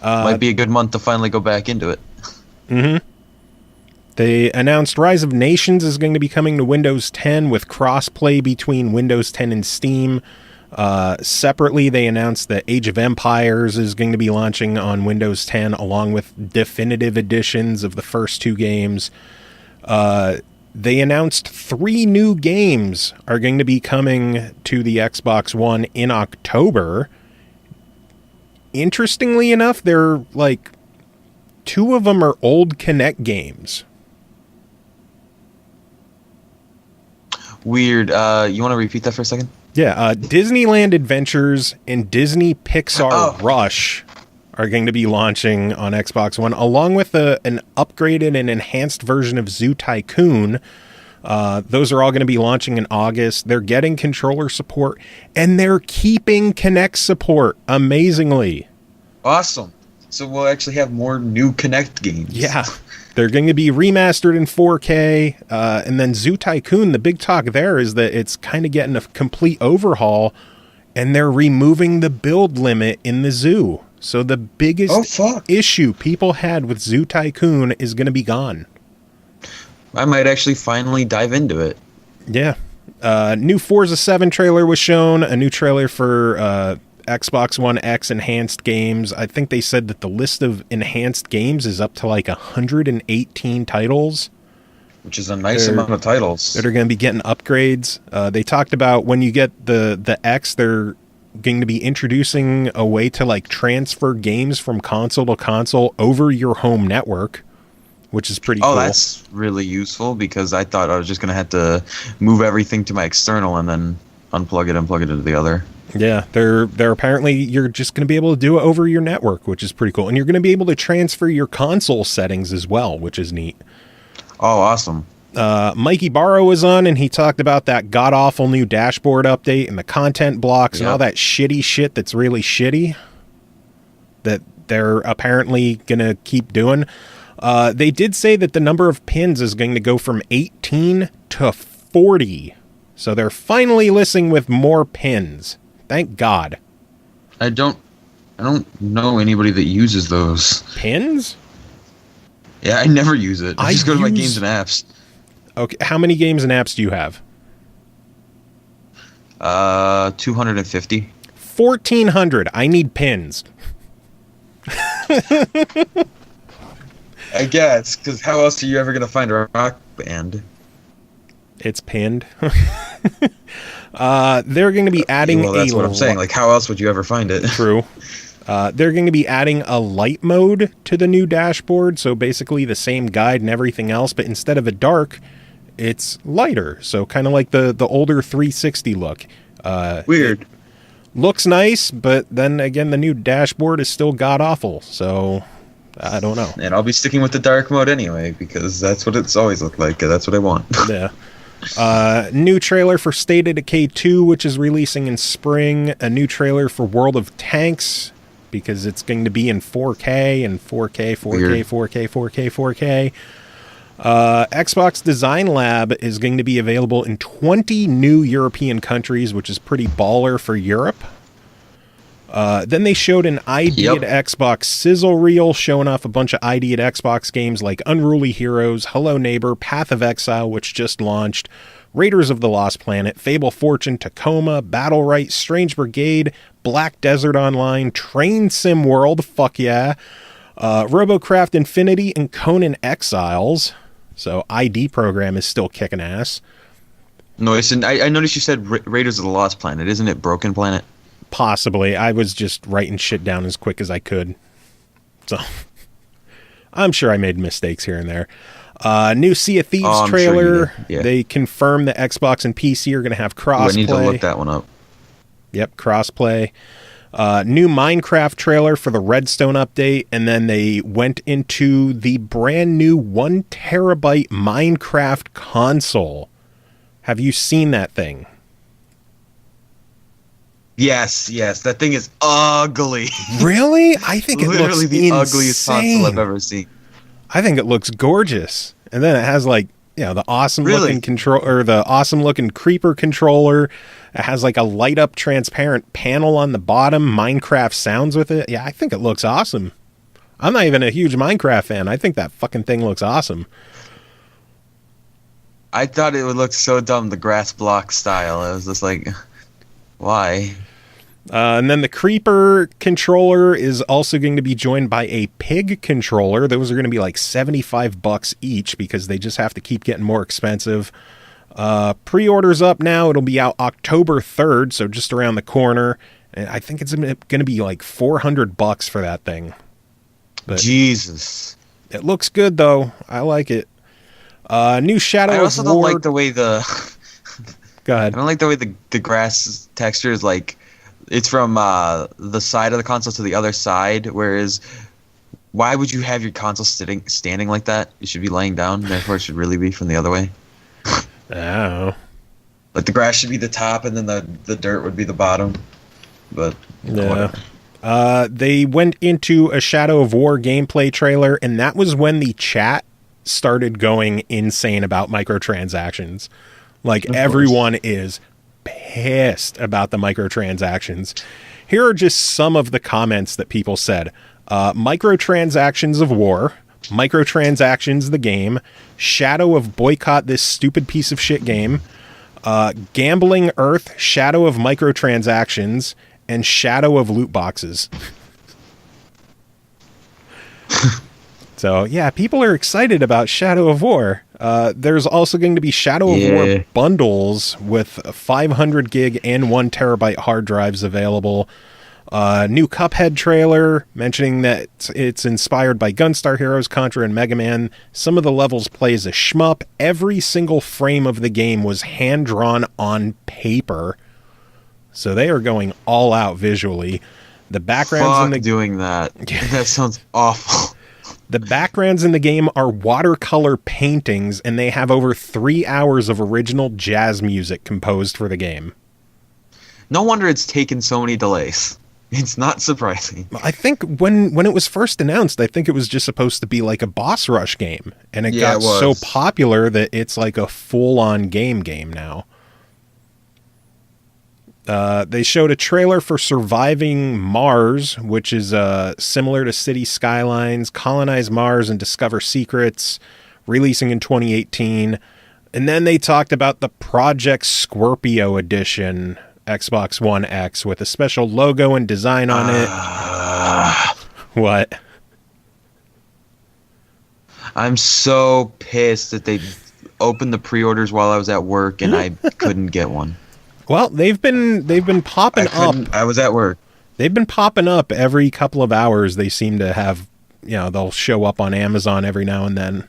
Might be a good month to finally go back into it. Mm-hmm. They announced Rise of Nations is going to be coming to Windows 10 with crossplay between Windows 10 and Steam. Separately, they announced that Age of Empires is going to be launching on Windows 10 along with definitive editions of the first 2 games. They announced 3 new games are going to be coming to the Xbox One in October. Interestingly enough, they're like 2 of them are old Kinect games. Weird. You want to repeat that for a second? Yeah, Disneyland Adventures and Disney Pixar Rush are going to be launching on Xbox One, along with an upgraded and enhanced version of Zoo Tycoon. Those are all going to be launching in August. They're getting controller support, and they're keeping Kinect support, amazingly. Awesome. So we'll actually have more new Kinect games. Yeah. They're going to be remastered in 4K, and then Zoo Tycoon, the big talk there is that it's kind of getting a complete overhaul, and they're removing the build limit in the zoo. So the biggest issue people had with Zoo Tycoon is going to be gone. I might actually finally dive into it. Yeah. New Forza 7 trailer was shown, a new trailer for Xbox One X enhanced games. I think they said that the list of enhanced games is up to like 118 titles. Which is a nice amount of titles. That are going to be getting upgrades. They talked about when you get the X, they're going to be introducing a way to like transfer games from console to console over your home network, which is pretty cool. Oh, that's really useful because I thought I was just going to have to move everything to my external and then unplug it and plug it into the other. Yeah, they're apparently you're just going to be able to do it over your network, which is pretty cool. And you're going to be able to transfer your console settings as well, which is neat. Oh, awesome. Mikey Barrow was on, and he talked about that god-awful new dashboard update and the content blocks and all that shitty shit that's really shitty that they're apparently going to keep doing. They did say that the number of pins is going to go from 18 to 40. So they're finally listening with more pins. Thank God. I don't know anybody that uses those. Pins? Yeah, I never use it. I just go to my games and apps. Okay, how many games and apps do you have? 250. 1,400. I need pins. I guess, because how else are you ever going to find a rock band? It's pinned. They're going to be adding well, that's what I'm saying. Like, how else would you ever find it? True. They're going to be adding a light mode to the new dashboard, so basically the same guide and everything else, but instead of a dark, it's lighter, so kind of like the older 360 look. Weird. Looks nice, but then again, the new dashboard is still god-awful, so I don't know. And I'll be sticking with the dark mode anyway, because that's what it's always looked like. That's what I want. Yeah. New trailer for State of Decay 2, which is releasing in spring. A new trailer for World of Tanks, because it's going to be in 4K and 4K, 4K, Weird. 4K, 4K, 4K. Xbox Design Lab is going to be available in 20 new European countries, which is pretty baller for Europe. Then they showed an ID at Xbox sizzle reel showing off a bunch of ID at Xbox games like Unruly Heroes, Hello Neighbor, Path of Exile, which just launched, Raiders of the Lost Planet, Fable Fortune, Tacoma, Battle Right, Strange Brigade, Black Desert Online, Train Sim World, fuck yeah, Robocraft Infinity, and Conan Exiles. So ID program is still kicking ass. No, I noticed you said Raiders of the Lost Planet. Isn't it Broken Planet? Possibly. I was just writing shit down as quick as I could. So, I'm sure I made mistakes here and there. New Sea of Thieves trailer. Sure yeah. They confirm that Xbox and PC are going to have crossplay. I need to look that one up. Yep, crossplay. New Minecraft trailer for the Redstone update, and then they went into the brand new 1 terabyte Minecraft console. Have you seen that thing? Yes, that thing is ugly. Really? I think it Literally looks the insane. ugliest console I've ever seen. I think it looks gorgeous. And then it has like, the awesome looking control, or the awesome looking creeper controller. It has like a light up transparent panel on the bottom. Minecraft sounds with it. Yeah, I think it looks awesome. I'm not even a huge Minecraft fan. I think that fucking thing looks awesome. I thought it would look so dumb, the grass block style. I was just like, why? And then the creeper controller is also going to be joined by a pig controller. Those are going to be like $75 each because they just have to keep getting more expensive. Pre-orders up now. It'll be out October 3rd, so just around the corner. And I think it's going to be like $400 for that thing. But Jesus. It looks good, though. I like it. New Shadow of War. I also don't like the way Go ahead. I don't like the way the grass texture is like... It's from the side of the console to the other side, whereas why would you have your console standing like that? It should be laying down, therefore it should really be from the other way. Oh. Like the grass should be the top and then the dirt would be the bottom. But yeah. They went into a Shadow of War gameplay trailer, and that was when the chat started going insane about microtransactions. Like everyone is pissed about the microtransactions. Here are just some of the comments that people said. Microtransactions of war, microtransactions the game, Shadow of boycott this stupid piece of shit game, Gambling Earth, Shadow of microtransactions, and Shadow of loot boxes. So, yeah, people are excited about Shadow of War. There's also going to be Shadow of War bundles with 500 gig and 1 terabyte hard drives available. New Cuphead trailer mentioning that it's inspired by Gunstar Heroes, Contra, and Mega Man. Some of the levels play as a shmup. Every single frame of the game was hand-drawn on paper. So they are going all out visually. The backgrounds doing that. That sounds awful. The backgrounds in the game are watercolor paintings, and they have over 3 hours of original jazz music composed for the game. No wonder it's taken so many delays. It's not surprising. I think when it was first announced, I think it was just supposed to be like a boss rush game, and it got so popular that it's like a full-on game now. They showed a trailer for Surviving Mars, which is similar to City Skylines, colonize Mars and discover secrets, releasing in 2018. And then they talked about the Project Scorpio edition Xbox One X with a special logo and design on it. What? I'm so pissed that they opened the pre-orders while I was at work and I couldn't get one. Well, they've been popping up. I was at work. They've been popping up every couple of hours. They seem to have, they'll show up on Amazon every now and then.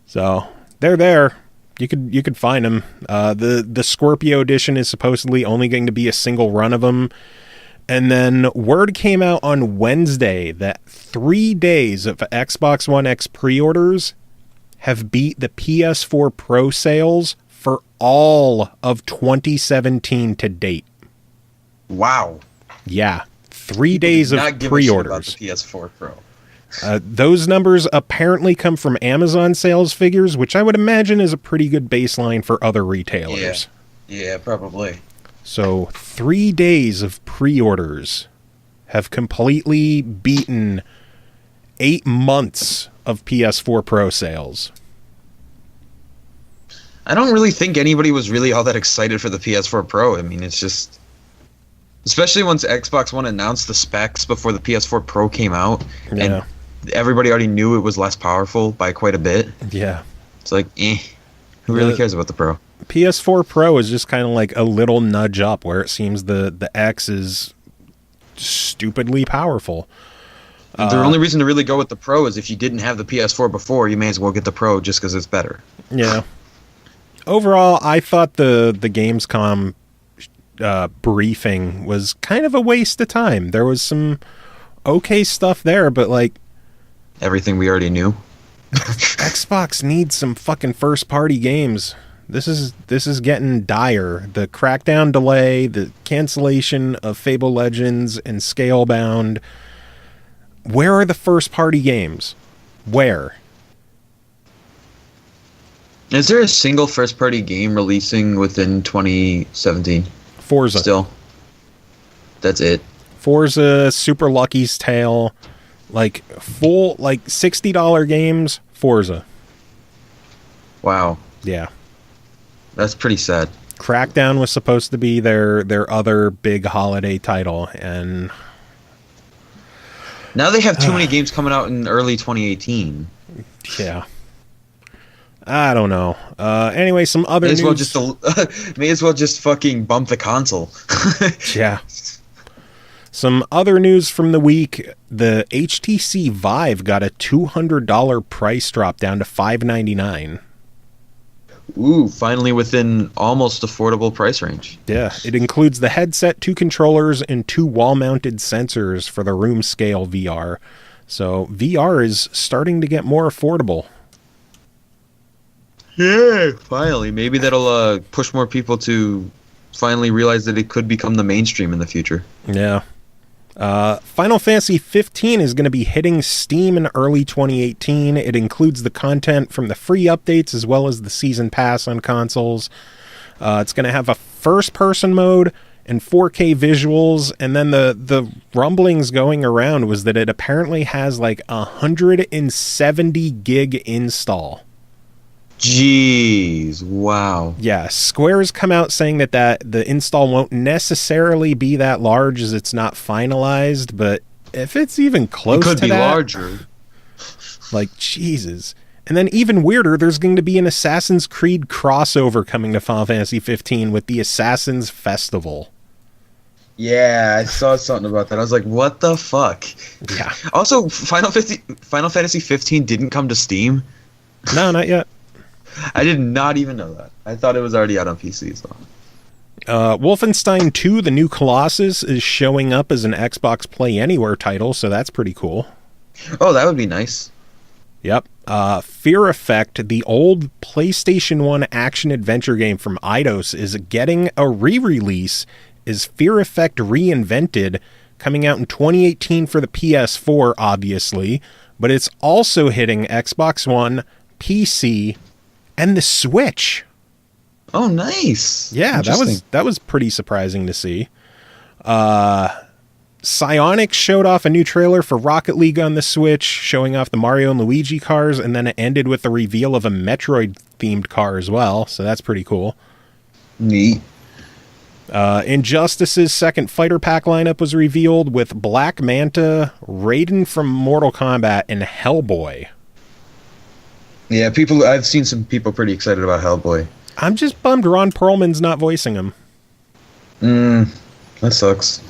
So they're there. You could find them. The Scorpio edition is supposedly only going to be a single run of them. And then word came out on Wednesday that 3 days of Xbox One X pre-orders have beat the PS4 Pro sales for all of 2017 to date. Wow. Yeah. 3 days of pre-orders. About the PS4 Pro. Those numbers apparently come from Amazon sales figures, which I would imagine is a pretty good baseline for other retailers. Yeah, probably. So 3 days of pre-orders have completely beaten 8 months of PS4 Pro sales. I don't really think anybody was really all that excited for the PS4 Pro. I mean, it's just... Especially once Xbox One announced the specs before the PS4 Pro came out. Yeah. And everybody already knew it was less powerful by quite a bit. Yeah. It's like, who really cares about the Pro? PS4 Pro is just kind of like a little nudge up where it seems the X is stupidly powerful. The only reason to really go with the Pro is if you didn't have the PS4 before, you may as well get the Pro just because it's better. Yeah. Overall, I thought the Gamescom briefing was kind of a waste of time. There was some okay stuff there, but like... Everything we already knew. Xbox needs some fucking first-party games. This is getting dire. The Crackdown delay, the cancellation of Fable Legends and Scalebound. Where are the first-party games? Where? Is there a single first-party game releasing within 2017? Forza. Still. That's it. Forza, Super Lucky's Tale, like full, like $60 games, Forza. Wow. Yeah. That's pretty sad. Crackdown was supposed to be their other big holiday title, and now they have too many games coming out in early 2018. Yeah. I don't know. Anyway, some other news. May as well just fucking bump the console. Yeah. Some other news from the week. The HTC Vive got a $200 price drop down to $599. Ooh, finally within almost affordable price range. Yeah, it includes the headset, 2 controllers, and 2 wall-mounted sensors for the room scale VR. So VR is starting to get more affordable. Yeah, finally. Maybe that'll push more people to finally realize that it could become the mainstream in the future. Yeah. Final Fantasy 15 is going to be hitting Steam in early 2018. It includes the content from the free updates as well as the season pass on consoles. It's going to have a first-person mode and 4K visuals, and then the rumblings going around was that it apparently has like 170 gig install. Jeez, wow. Yeah, Square's come out saying that the install won't necessarily be that large as it's not finalized, but if it's even close to that... It could be larger. Like, Jesus. And then even weirder, there's going to be an Assassin's Creed crossover coming to Final Fantasy 15 with the Assassin's Festival. Yeah, I saw something about that. I was like, what the fuck? Yeah. Also, Final Fantasy 15 didn't come to Steam. No, not yet. I did not even know that. I thought it was already out on PC. So. Wolfenstein 2, The New Colossus, is showing up as an Xbox Play Anywhere title, so that's pretty cool. Oh, that would be nice. Yep. Fear Effect, the old PlayStation 1 action-adventure game from Eidos, is getting a re-release as Fear Effect Reinvented, coming out in 2018 for the PS4, obviously, but it's also hitting Xbox One, PC, and the Switch. Oh, nice. Yeah, that was pretty surprising to see. Psyonix showed off a new trailer for Rocket League on the Switch, showing off the Mario and Luigi cars, and then it ended with the reveal of a Metroid-themed car as well, so that's pretty cool. Neat. Injustice's second fighter pack lineup was revealed with Black Manta, Raiden from Mortal Kombat, and Hellboy. Yeah, I've seen some people pretty excited about Hellboy. I'm just bummed Ron Perlman's not voicing him. That sucks.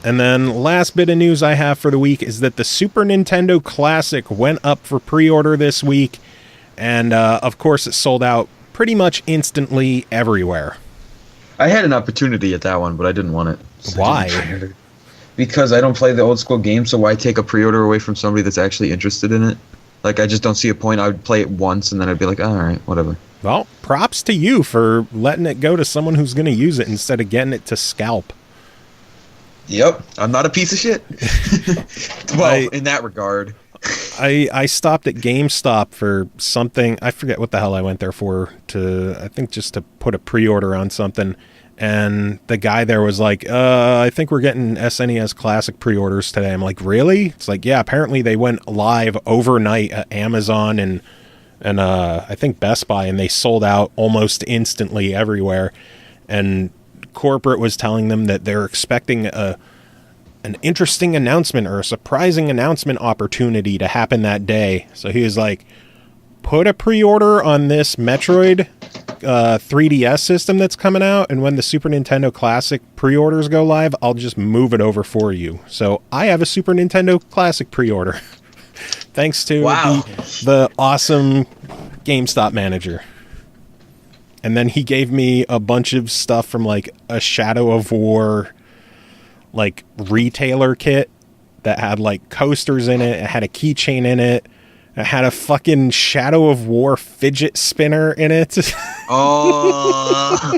And then last bit of news I have for the week is that the Super Nintendo Classic went up for pre-order this week. And, of course, it sold out pretty much instantly everywhere. I had an opportunity at that one, but I didn't want it. So Why? Because I don't play the old school game, so why take a pre-order away from somebody that's actually interested in it? Like, I just don't see a point. I would play it once, and then I'd be like, all right, whatever. Well, props to you for letting it go to someone who's going to use it instead of getting it to scalp. Yep, I'm not a piece of shit. Well, in that regard. I stopped at GameStop for something. I forget what the hell I went there for. I think just to put a pre-order on something. And the guy there was like, I think we're getting SNES Classic pre-orders today. I'm like, really? It's like, yeah, apparently they went live overnight at Amazon and I think Best Buy, and they sold out almost instantly everywhere. And corporate was telling them that they're expecting an interesting announcement or a surprising announcement opportunity to happen that day. So he was like, put a pre-order on this Metroid 3DS system that's coming out, and when the Super Nintendo Classic pre-orders go live, I'll just move it over for you. So I have a Super Nintendo Classic pre-order. Thanks to the awesome GameStop manager. And then he gave me a bunch of stuff from like a Shadow of War like retailer kit that had like coasters in it. It had a keychain in it. It had a fucking Shadow of War fidget spinner in it. Oh,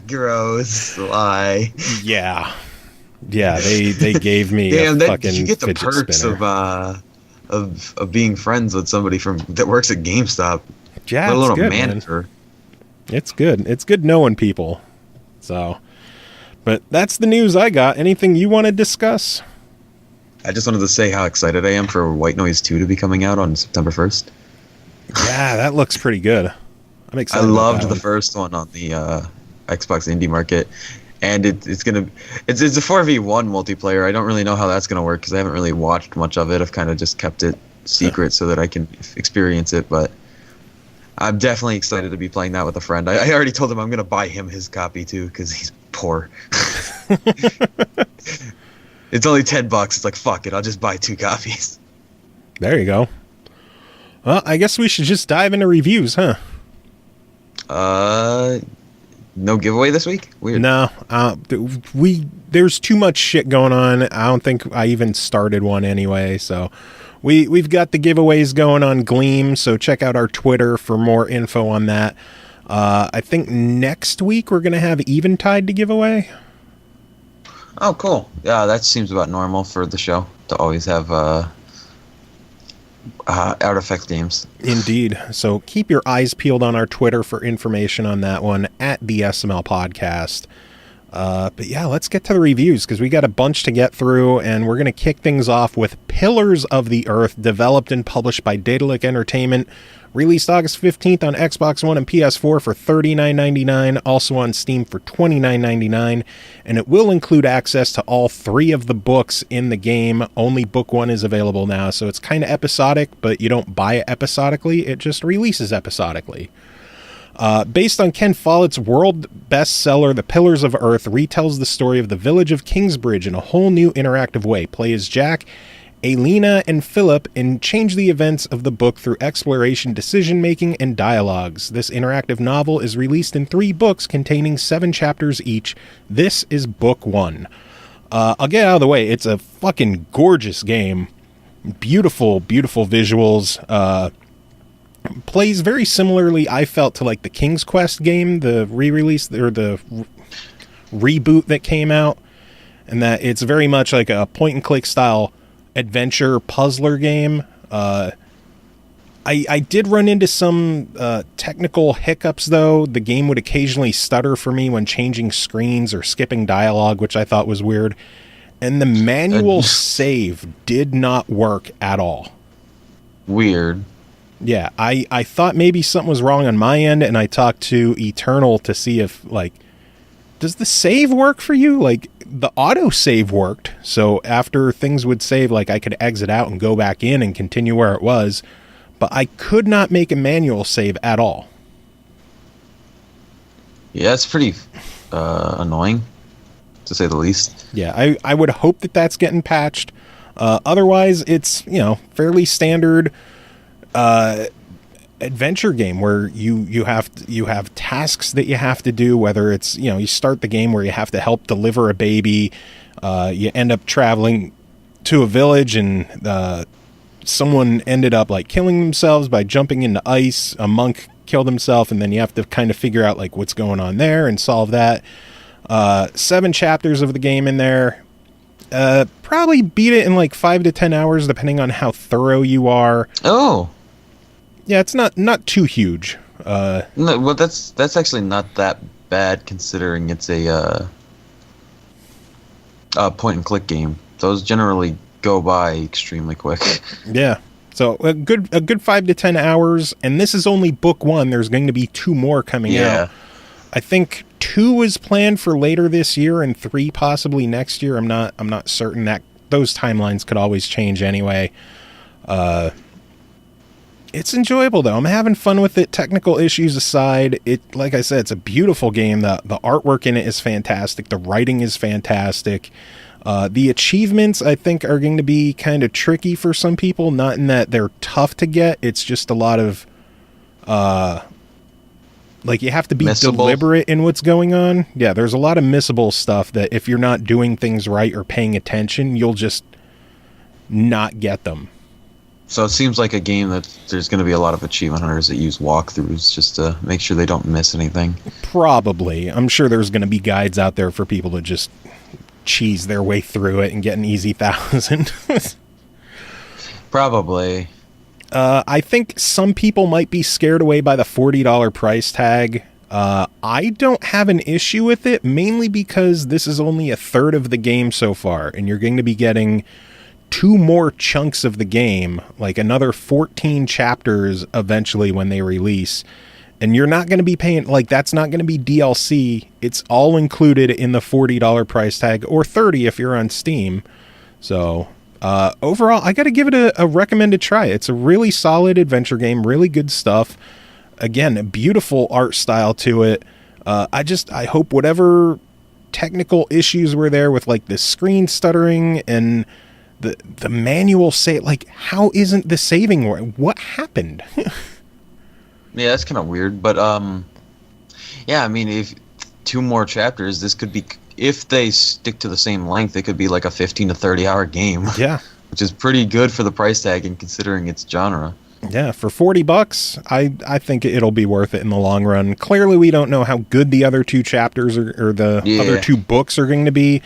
gross. Why? Yeah, they gave me Damn, a fucking you get the fidget perks spinner. of being friends with somebody that works at GameStop. Yeah, a little good, manager. man. It's good. It's good knowing people. So, but that's the news I got. Anything you want to discuss? I just wanted to say how excited I am for White Noise 2 to be coming out on September 1st. Yeah, that looks pretty good. I'm excited. I loved the one. first one on the Xbox Indie Market, and it's a 4v1 multiplayer. I don't really know how that's gonna work because I haven't really watched much of it. I've kind of just kept it secret so that I can experience it. But I'm definitely excited to be playing that with a friend. I already told him I'm gonna buy him his copy too because he's poor. It's only $10. It's like, fuck it, I'll just buy 2 copies. There you go. Well, I guess we should just dive into reviews, huh? No giveaway this week? Weird. No, there's too much shit going on. I don't think I even started one anyway, so we've got the giveaways going on Gleam, so check out our Twitter for more info on that. I think next week we're going to have Eventide to give away. Oh, cool. Yeah, that seems about normal for the show to always have Artifact games. Indeed. So keep your eyes peeled on our Twitter for information on that one at the SML Podcast. But yeah, let's get to the reviews because we got a bunch to get through, and we're going to kick things off with Pillars of the Earth, developed and published by Daedalic Entertainment. Released August 15th on Xbox One and PS4 for $39.99, also on Steam for $29.99, and it will include access to all 3 of the books in the game. Only book 1 is available now, so it's kind of episodic, but you don't buy it episodically, it just releases episodically. Based on Ken Follett's world bestseller, The Pillars of Earth retells the story of the village of Kingsbridge in a whole new interactive way. Play as Jack, Elena, and Philip, and change the events of the book through exploration, decision-making, and dialogues. This interactive novel is released in 3 books containing 7 chapters each. This is book 1. I'll get out of the way. It's a fucking gorgeous game. Beautiful, beautiful visuals. Plays very similarly, I felt, to like the King's Quest game, the re-release or the reboot that came out, and that it's very much like a point-and-click style adventure puzzler game. I did run into some technical hiccups, though. The game would occasionally stutter for me when changing screens or skipping dialogue, which I thought was weird. And the manual save did not work at all. Weird. Yeah, I thought maybe something was wrong on my end, and I talked to Eternal to see if, like, does the save work for you? Like, the auto save worked, so after things would save, like, I could exit out and go back in and continue where it was, but I could not make a manual save at all. Yeah, it's pretty annoying. to say the least. Yeah, I would hope that that's getting patched. Otherwise, it's, fairly standard adventure game where you have tasks that you have to do, whether it's, you start the game where you have to help deliver a baby. You end up traveling to a village and someone ended up like killing themselves by jumping into ice. A monk killed himself, and then you have to kind of figure out like what's going on there and solve that. 7 chapters of the game in there. Probably beat it in like 5 to 10 hours, depending on how thorough you are. Oh, yeah, it's not too huge. No, well, that's actually not that bad considering it's a point and click game. Those generally go by extremely quick. Yeah. So a good 5 to 10 hours, and this is only book 1. There's going to be 2 more coming out. I think 2 is planned for later this year, and 3 possibly next year. I'm not certain. That those timelines could always change anyway. It's enjoyable though. I'm having fun with it. Technical issues aside, like I said, it's a beautiful game. The artwork in it is fantastic. The writing is fantastic. The achievements, I think, are going to be kind of tricky for some people. Not in that they're tough to get. It's just a lot of, you have to be deliberate in what's going on. Yeah, there's a lot of missable stuff that if you're not doing things right or paying attention, you'll just not get them. So it seems like a game that there's going to be a lot of achievement hunters that use walkthroughs just to make sure they don't miss anything. Probably. I'm sure there's going to be guides out there for people to just cheese their way through it and get an easy 1,000. Probably. I think some people might be scared away by the $40 price tag. I don't have an issue with it, mainly because this is only a third of the game so far, and you're going to be getting 2 more chunks of the game, like another 14 chapters eventually when they release. And you're not going to be paying, that's not going to be DLC. It's all included in the $40 price tag, or $30 if you're on Steam. So, overall, I got to give it a recommended try. It's a really solid adventure game, really good stuff. Again, a beautiful art style to it. I hope whatever technical issues were there with, the screen stuttering and the manual how isn't the saving work? What happened? Yeah, that's kind of weird, but yeah, I mean, if 2 more chapters, this could be, if they stick to the same length, it could be like a 15 to 30 hour game. Yeah, which is pretty good for the price tag and considering its genre. Yeah, for $40, I think it'll be worth it in the long run. Clearly, we don't know how good the other 2 chapters or the other 2 books are going to be,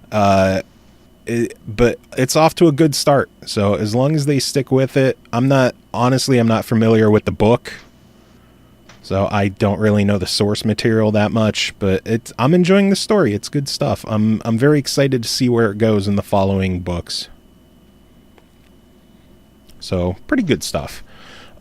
but it's off to a good start. So as long as they stick with it, I'm not familiar with the book. So I don't really know the source material that much, but I'm enjoying the story. It's good stuff. I'm very excited to see where it goes in the following books. So pretty good stuff.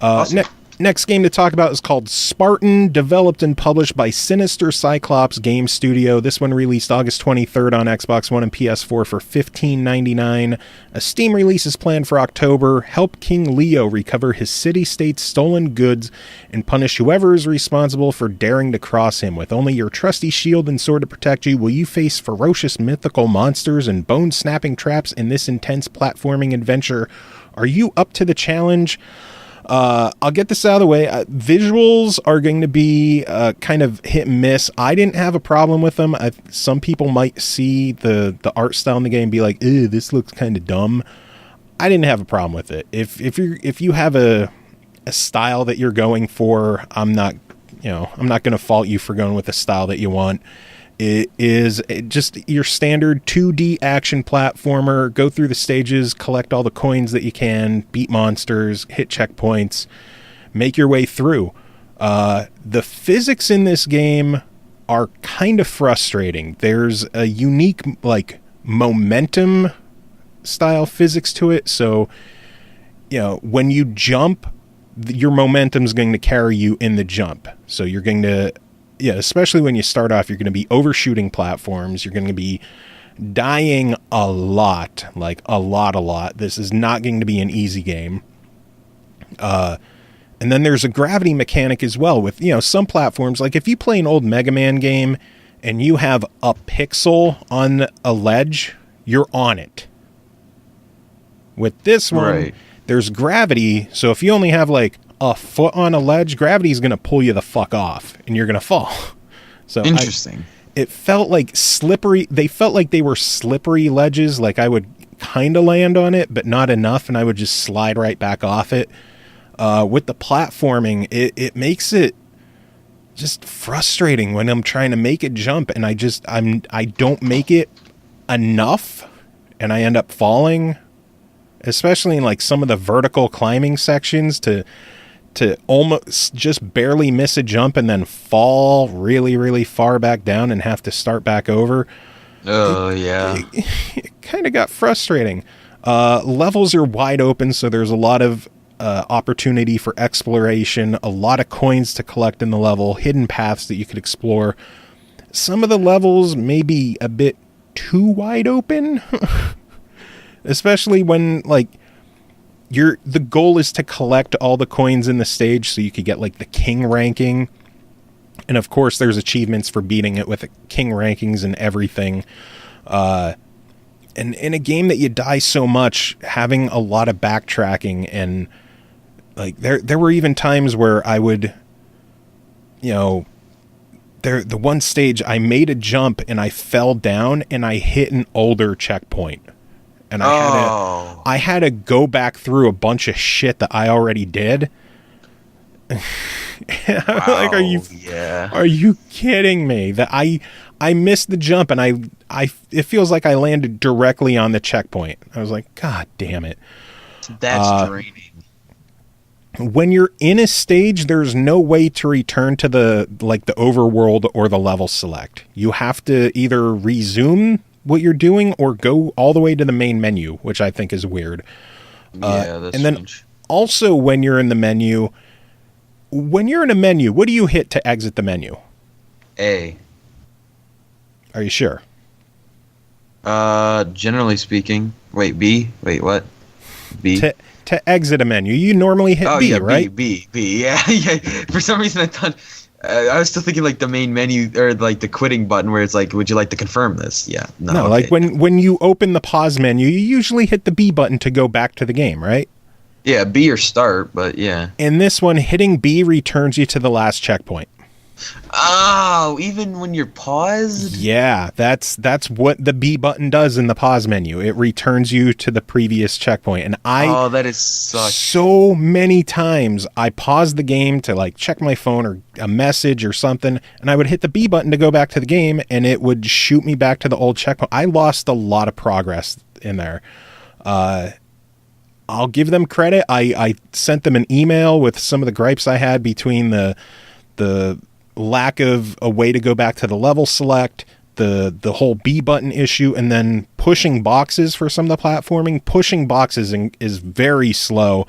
Awesome. Next game to talk about is called Spartan, developed and published by Sinister Cyclops Game Studio. This one released August 23rd on Xbox One and PS4 for $15.99. A Steam release is planned for October. Help King Leo recover his city-state's stolen goods and punish whoever is responsible for daring to cross him. With only your trusty shield and sword to protect you, will you face ferocious mythical monsters and bone-snapping traps in this intense platforming adventure? Are you up to the challenge? I'll get this out of the way. Visuals are going to be kind of hit and miss. I didn't have a problem with them. Some people might see the art style in the game and be like, ew, this looks kind of dumb. I didn't have a problem with it. If you have a style that you're going for, I'm not going to fault you for going with the style that you want. It is just your standard 2D action platformer. Go through the stages, collect all the coins that you can, beat monsters, hit checkpoints, make your way through. The physics in this game are kind of frustrating. There's a unique, momentum style physics to it. So, when you jump, your momentum is going to carry you in the jump. So you're going to... Yeah, especially when you start off, you're going to be overshooting platforms. You're going to be dying a lot, a lot. This is not going to be an easy game. And then there's a gravity mechanic as well with, some platforms. Like if you play an old Mega Man game and you have a pixel on a ledge, you're on it. With this one, there's gravity, so if you only have like a foot on a ledge, gravity is going to pull you the fuck off, and you're going to fall. So interesting. It felt like slippery. They felt like they were slippery ledges, like I would kind of land on it, but not enough, and I would just slide right back off it. With the platforming, it makes it just frustrating when I'm trying to make a jump, and I don't make it enough, and I end up falling, especially in like some of the vertical climbing sections to almost just barely miss a jump and then fall really, really far back down and have to start back over. Oh, yeah. It kind of got frustrating. Levels are wide open, so there's a lot of opportunity for exploration, a lot of coins to collect in the level, hidden paths that you could explore. Some of the levels may be a bit too wide open, especially when like the goal is to collect all the coins in the stage so you could get like the king ranking. And of course there's achievements for beating it with king rankings and everything. And in a game that you die so much, having a lot of backtracking, and like there were even times where I would, the one stage I made a jump and I fell down and I hit an older checkpoint. And I had to go back through a bunch of shit that I already did. Wow, like, are you kidding me? That I missed the jump and it feels like I landed directly on the checkpoint. I was like, God damn it. That's draining. When you're in a stage, there's no way to return to the overworld or the level select. You have to either resume what you're doing or go all the way to the main menu, which I think is weird. Yeah, that's and then strange. Also when you're in a menu, what do you hit to exit the menu? A. Are you sure? Generally speaking. Wait, B? Wait, what? B? To exit a menu, you normally hit B, yeah, right? B. Yeah, yeah. For some reason I thought... I was still thinking like the main menu or like the quitting button where it's like, would you like to confirm this? Yeah. No, okay. like when you open the pause menu, you usually hit the B button to go back to the game, right? Yeah, B or start, but yeah. In this one, hitting B returns you to the last checkpoint. Oh, even when you're paused? Yeah, that's what the B button does in the pause menu. It returns you to the previous checkpoint. And that is such. So many times I paused the game to like check my phone or a message or something, and I would hit the B button to go back to the game, and it would shoot me back to the old checkpoint. I lost a lot of progress in there. I'll give them credit. I sent them an email with some of the gripes I had between the lack of a way to go back to the level select, the whole B button issue, and then pushing boxes for some of the platforming. Pushing boxes is very slow,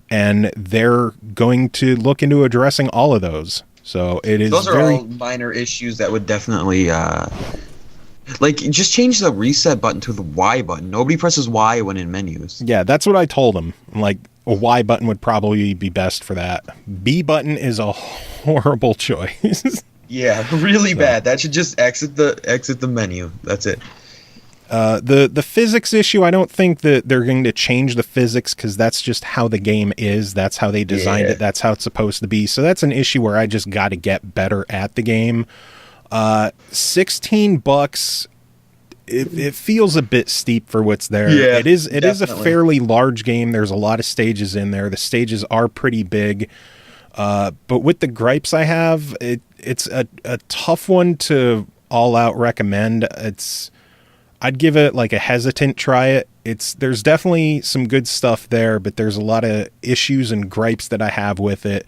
and they're going to look into addressing all of those. So it is. Those are all minor issues that would definitely just change the reset button to the Y button. Nobody presses Y when in menus. Yeah, that's what I told them. Like, a Y button would probably be best for that. B button is a horrible choice. Yeah, really bad. That should just exit the menu. That's it. The physics issue, I don't think that they're going to change the physics because that's just how the game is. That's how they designed it. That's how it's supposed to be. So that's an issue where I just got to get better at the game. $16. It feels a bit steep for what's there. Yeah, it is a definitely. fairly large game. There's a lot of stages in there. The stages are pretty big. But with the gripes I have, it's a tough one to all out recommend. I'd give it like a hesitant try it. There's definitely some good stuff there, but there's a lot of issues and gripes that I have with it.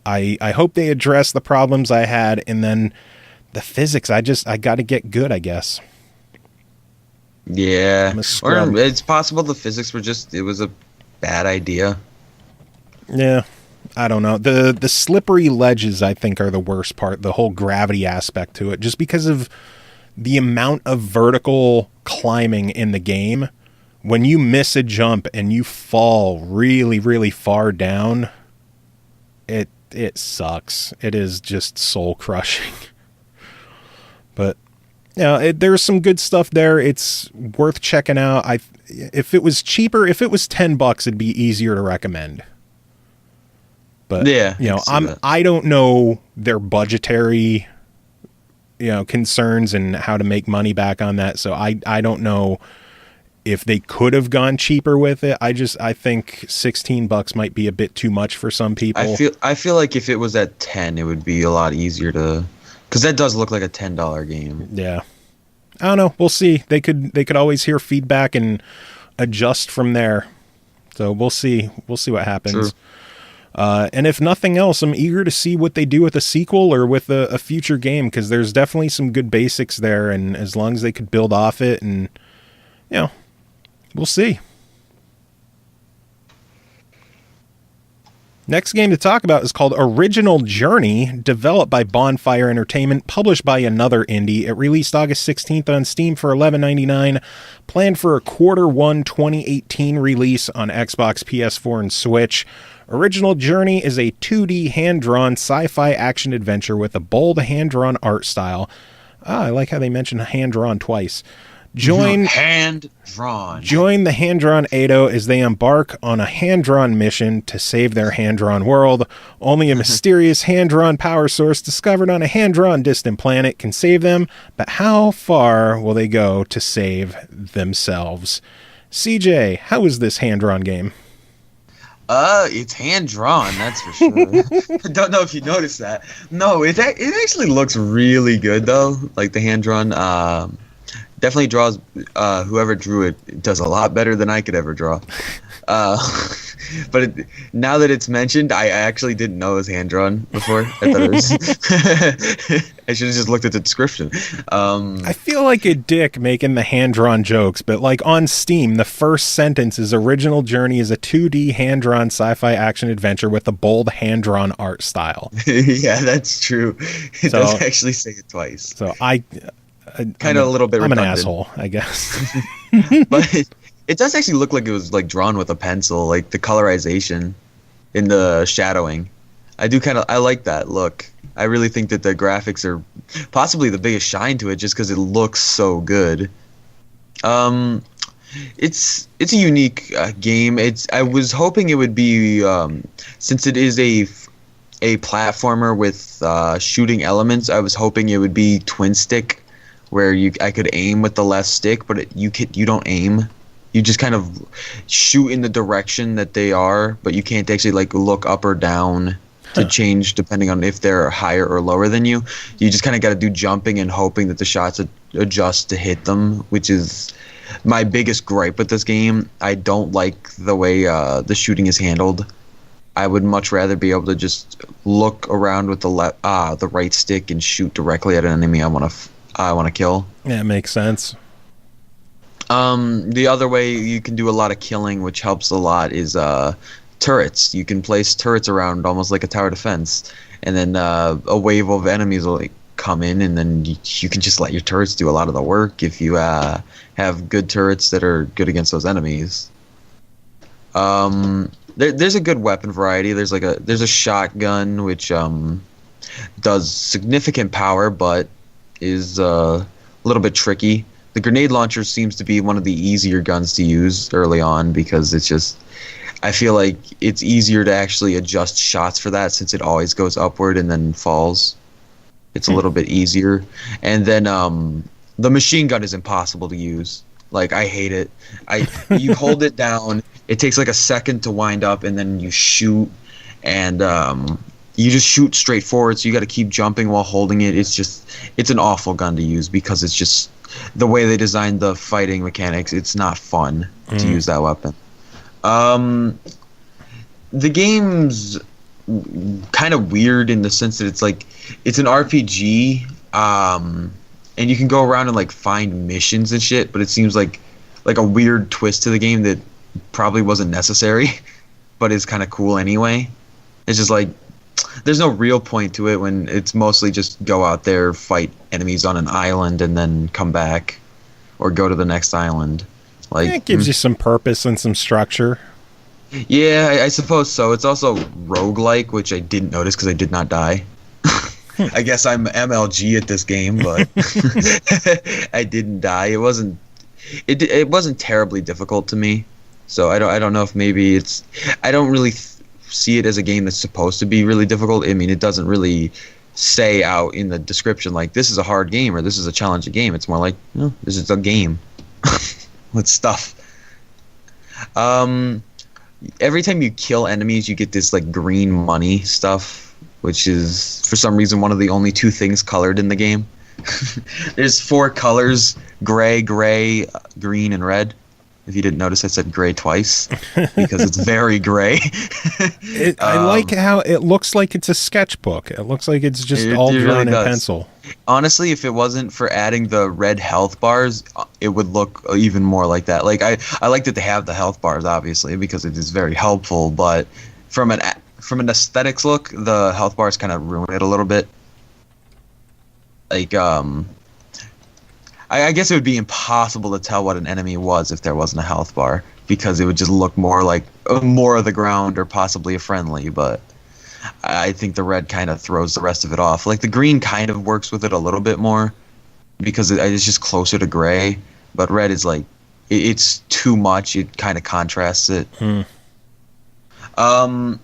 I hope they address the problems I had, and then the physics, I got to get good, I guess. Yeah, or it's possible the physics were it was a bad idea. Yeah, I don't know. The slippery ledges, I think, are the worst part, the whole gravity aspect to it, just because of the amount of vertical climbing in the game. When you miss a jump and you fall really, really far down, it sucks. It is just soul crushing. But there's some good stuff there. It's worth checking out. If it was cheaper, if it was $10, it'd be easier to recommend. But yeah, I don't know their budgetary, concerns and how to make money back on that. So I don't know if they could have gone cheaper with it. I think $16 might be a bit too much for some people. I feel like if it was at 10, it would be a lot easier to, because that does look like a $10 game. Yeah, I don't know. We'll see. They could always hear feedback and adjust from there. So we'll see. We'll see what happens. True. And if nothing else, I'm eager to see what they do with a sequel or with a future game, because there's definitely some good basics there. And as long as they could build off it, and we'll see. Next game to talk about is called Original Journey, developed by Bonfire Entertainment, published by another indie. It released August 16th on Steam for $11.99, planned for a Q1 2018 release on Xbox, PS4, and Switch. Original Journey is a 2D hand-drawn sci-fi action-adventure with a bold hand-drawn art style. I like how they mentioned hand-drawn twice. Join the hand-drawn Ado as they embark on a hand-drawn mission to save their hand-drawn world. Only a mysterious hand-drawn power source discovered on a hand-drawn distant planet can save them, but how far will they go to save themselves? CJ, how is this hand-drawn game? It's hand-drawn, that's for sure. Don't know if you noticed that. No, it actually looks really good, though. Like, the hand-drawn, definitely draws, whoever drew it does a lot better than I could ever draw. But now that it's mentioned, I actually didn't know it was hand-drawn before. I thought it was... I should have just looked at the description. I feel like a dick making the hand-drawn jokes, but like on Steam, the first sentence is Original Journey is a 2D hand-drawn sci-fi action-adventure with a bold hand-drawn art style. Yeah, that's true. It does actually say it twice. So kind of a little bit redundant. I'm an asshole, I guess. But it does actually look like it was like drawn with a pencil, like the colorization in the shadowing. I like that look. I really think that the graphics are possibly the biggest shine to it, just because it looks so good. It's a unique game. I was hoping it would be, since it is a platformer with shooting elements, I was hoping it would be twin stick, where I could aim with the left stick, but you don't aim. You just kind of shoot in the direction that they are, but you can't actually like look up or down to change depending on if they're higher or lower than you. You just kind of got to do jumping and hoping that the shots adjust to hit them, which is my biggest gripe with this game. I don't like the way the shooting is handled. I would much rather be able to just look around with the right stick and shoot directly at an enemy I want to kill. Yeah, it makes sense. The other way you can do a lot of killing, which helps a lot, is turrets. You can place turrets around almost like a tower defense, and then a wave of enemies will come in, and then you can just let your turrets do a lot of the work if you have good turrets that are good against those enemies. There's a good weapon variety. There's a shotgun which does significant power, but is a little bit tricky. The grenade launcher seems to be one of the easier guns to use early on, because I feel like it's easier to actually adjust shots for that, since it always goes upward and then falls. It's a little bit easier. And then the machine gun is impossible to use. Like, I hate it. You hold it down, it takes like a second to wind up, and then you shoot, and you just shoot straight forward, so you got to keep jumping while holding it. It's an awful gun to use, because it's just the way they designed the fighting mechanics. It's not fun to use that weapon. The game's kind of weird in the sense that it's an RPG, and you can go around and like find missions and shit, but it seems like a weird twist to the game that probably wasn't necessary, but is kind of cool anyway. It's just like, there's no real point to it when it's mostly just go out there, fight enemies on an island, and then come back or go to the next island. Like, it gives you some purpose and some structure. Yeah, I suppose so. It's also roguelike, which I didn't notice because I did not die. I guess I'm MLG at this game, but I didn't die. It wasn't terribly difficult to me, so I don't know if maybe it's. I don't really see it as a game that's supposed to be really difficult. I mean, it doesn't really say out in the description like this is a hard game or this is a challenging game. It's more like this is a game with stuff. Every time you kill enemies, you get this like green money stuff, which is for some reason one of the only 2 things colored in the game. There's 4 colors: gray, green, and red. If you didn't notice, I said gray twice because it's very gray. I like how it looks like it's a sketchbook. It looks like it's just all drawn really in pencil. Honestly, if it wasn't for adding the red health bars, it would look even more like that. Like I like that they have the health bars, obviously, because it is very helpful. But from an aesthetics look, the health bars kind of ruin it a little bit. Like I guess it would be impossible to tell what an enemy was if there wasn't a health bar, because it would just look more like more of the ground or possibly a friendly. But I think the red kind of throws the rest of it off. Like the green kind of works with it a little bit more because it's just closer to gray. But red is like it's too much. It kind of contrasts it. Other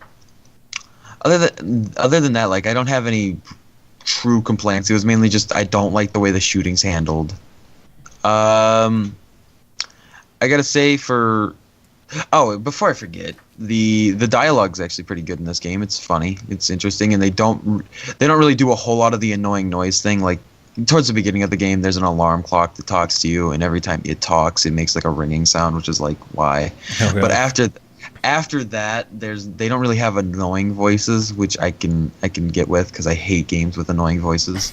than that, like I don't have any true complaints. It was mainly just I don't like the way the shooting's handled. I gotta say before I forget, the dialogue's actually pretty good in this game. It's funny, it's interesting, and they don't really do a whole lot of the annoying noise thing. Like towards the beginning of the game, there's an alarm clock that talks to you, and every time it talks, it makes like a ringing sound, which is like why. Okay. But after that, they don't really have annoying voices, which I can get with because I hate games with annoying voices.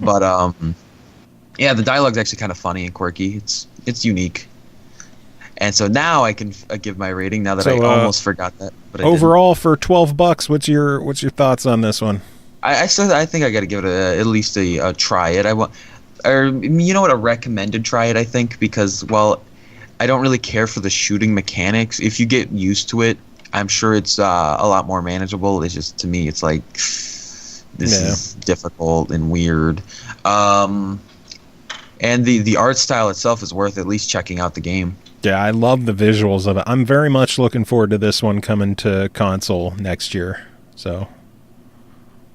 But yeah, the dialogue's actually kind of funny and quirky. It's unique. And so now I can give my rating now that I almost forgot that. But overall, for $12, what's your thoughts on this one? I think I got to give it at least a try it. A recommended try it. I think because I don't really care for the shooting mechanics. If you get used to it, I'm sure it's a lot more manageable. It's just, to me, it's like this is difficult and weird. And the art style itself is worth at least checking out the game. Yeah, I love the visuals of it. I'm very much looking forward to this one coming to console next year. So we'll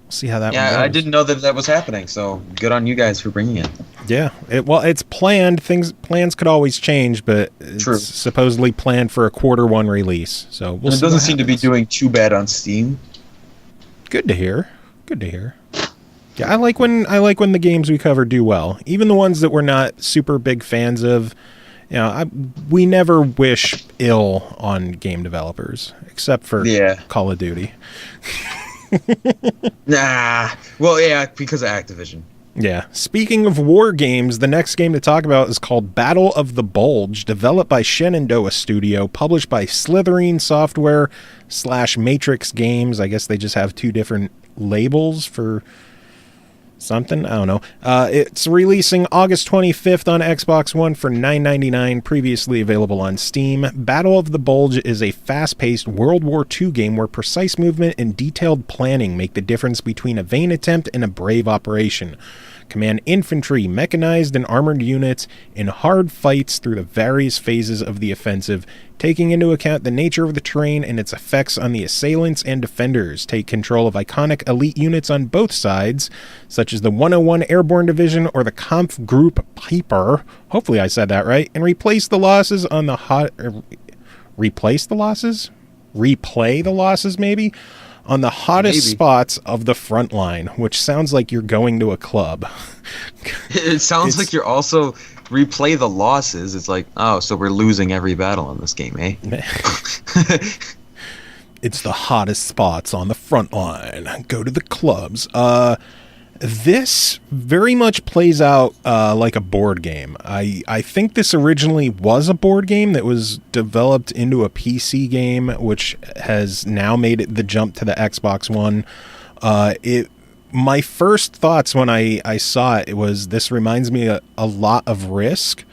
see how that one goes. I didn't know that was happening, so good on you guys for bringing it. Yeah, it's planned. Plans could always change, but it's supposedly planned for a Q1 release. So we'll see. It doesn't seem to be doing too bad on Steam. Good to hear. Yeah, I like when the games we cover do well, even the ones that we're not super big fans of. You know, we never wish ill on game developers, except for Call of Duty. Nah. Well, yeah, because of Activision. Yeah. Speaking of war games, the next game to talk about is called Battle of the Bulge, developed by Shenandoah Studio, published by Slitherine Software / Matrix Games. I guess they just have 2 different labels for something. I don't know. It's releasing August 25th on Xbox One for $9.99, previously available on Steam. Battle of the Bulge is a fast-paced World War II game where precise movement and detailed planning make the difference between a vain attempt and a brave operation. Command infantry, mechanized and armored units in hard fights through the various phases of the offensive, taking into account the nature of the terrain and its effects on the assailants and defenders. Take control of iconic elite units on both sides, such as the 101 Airborne Division or the Kampfgruppe Piper. Hopefully I said that right. And replay the losses, maybe? On the hottest spots of the front line, which sounds like you're going to a club. It sounds like you're also replay the losses. It's like, oh, so we're losing every battle in this game, eh? It's the hottest spots on the front line. Go to the clubs. This very much plays out like a board game. I think this originally was a board game that was developed into a PC game, which has now made it the jump to the Xbox One. My first thoughts when I saw it was this reminds me a lot of Risk,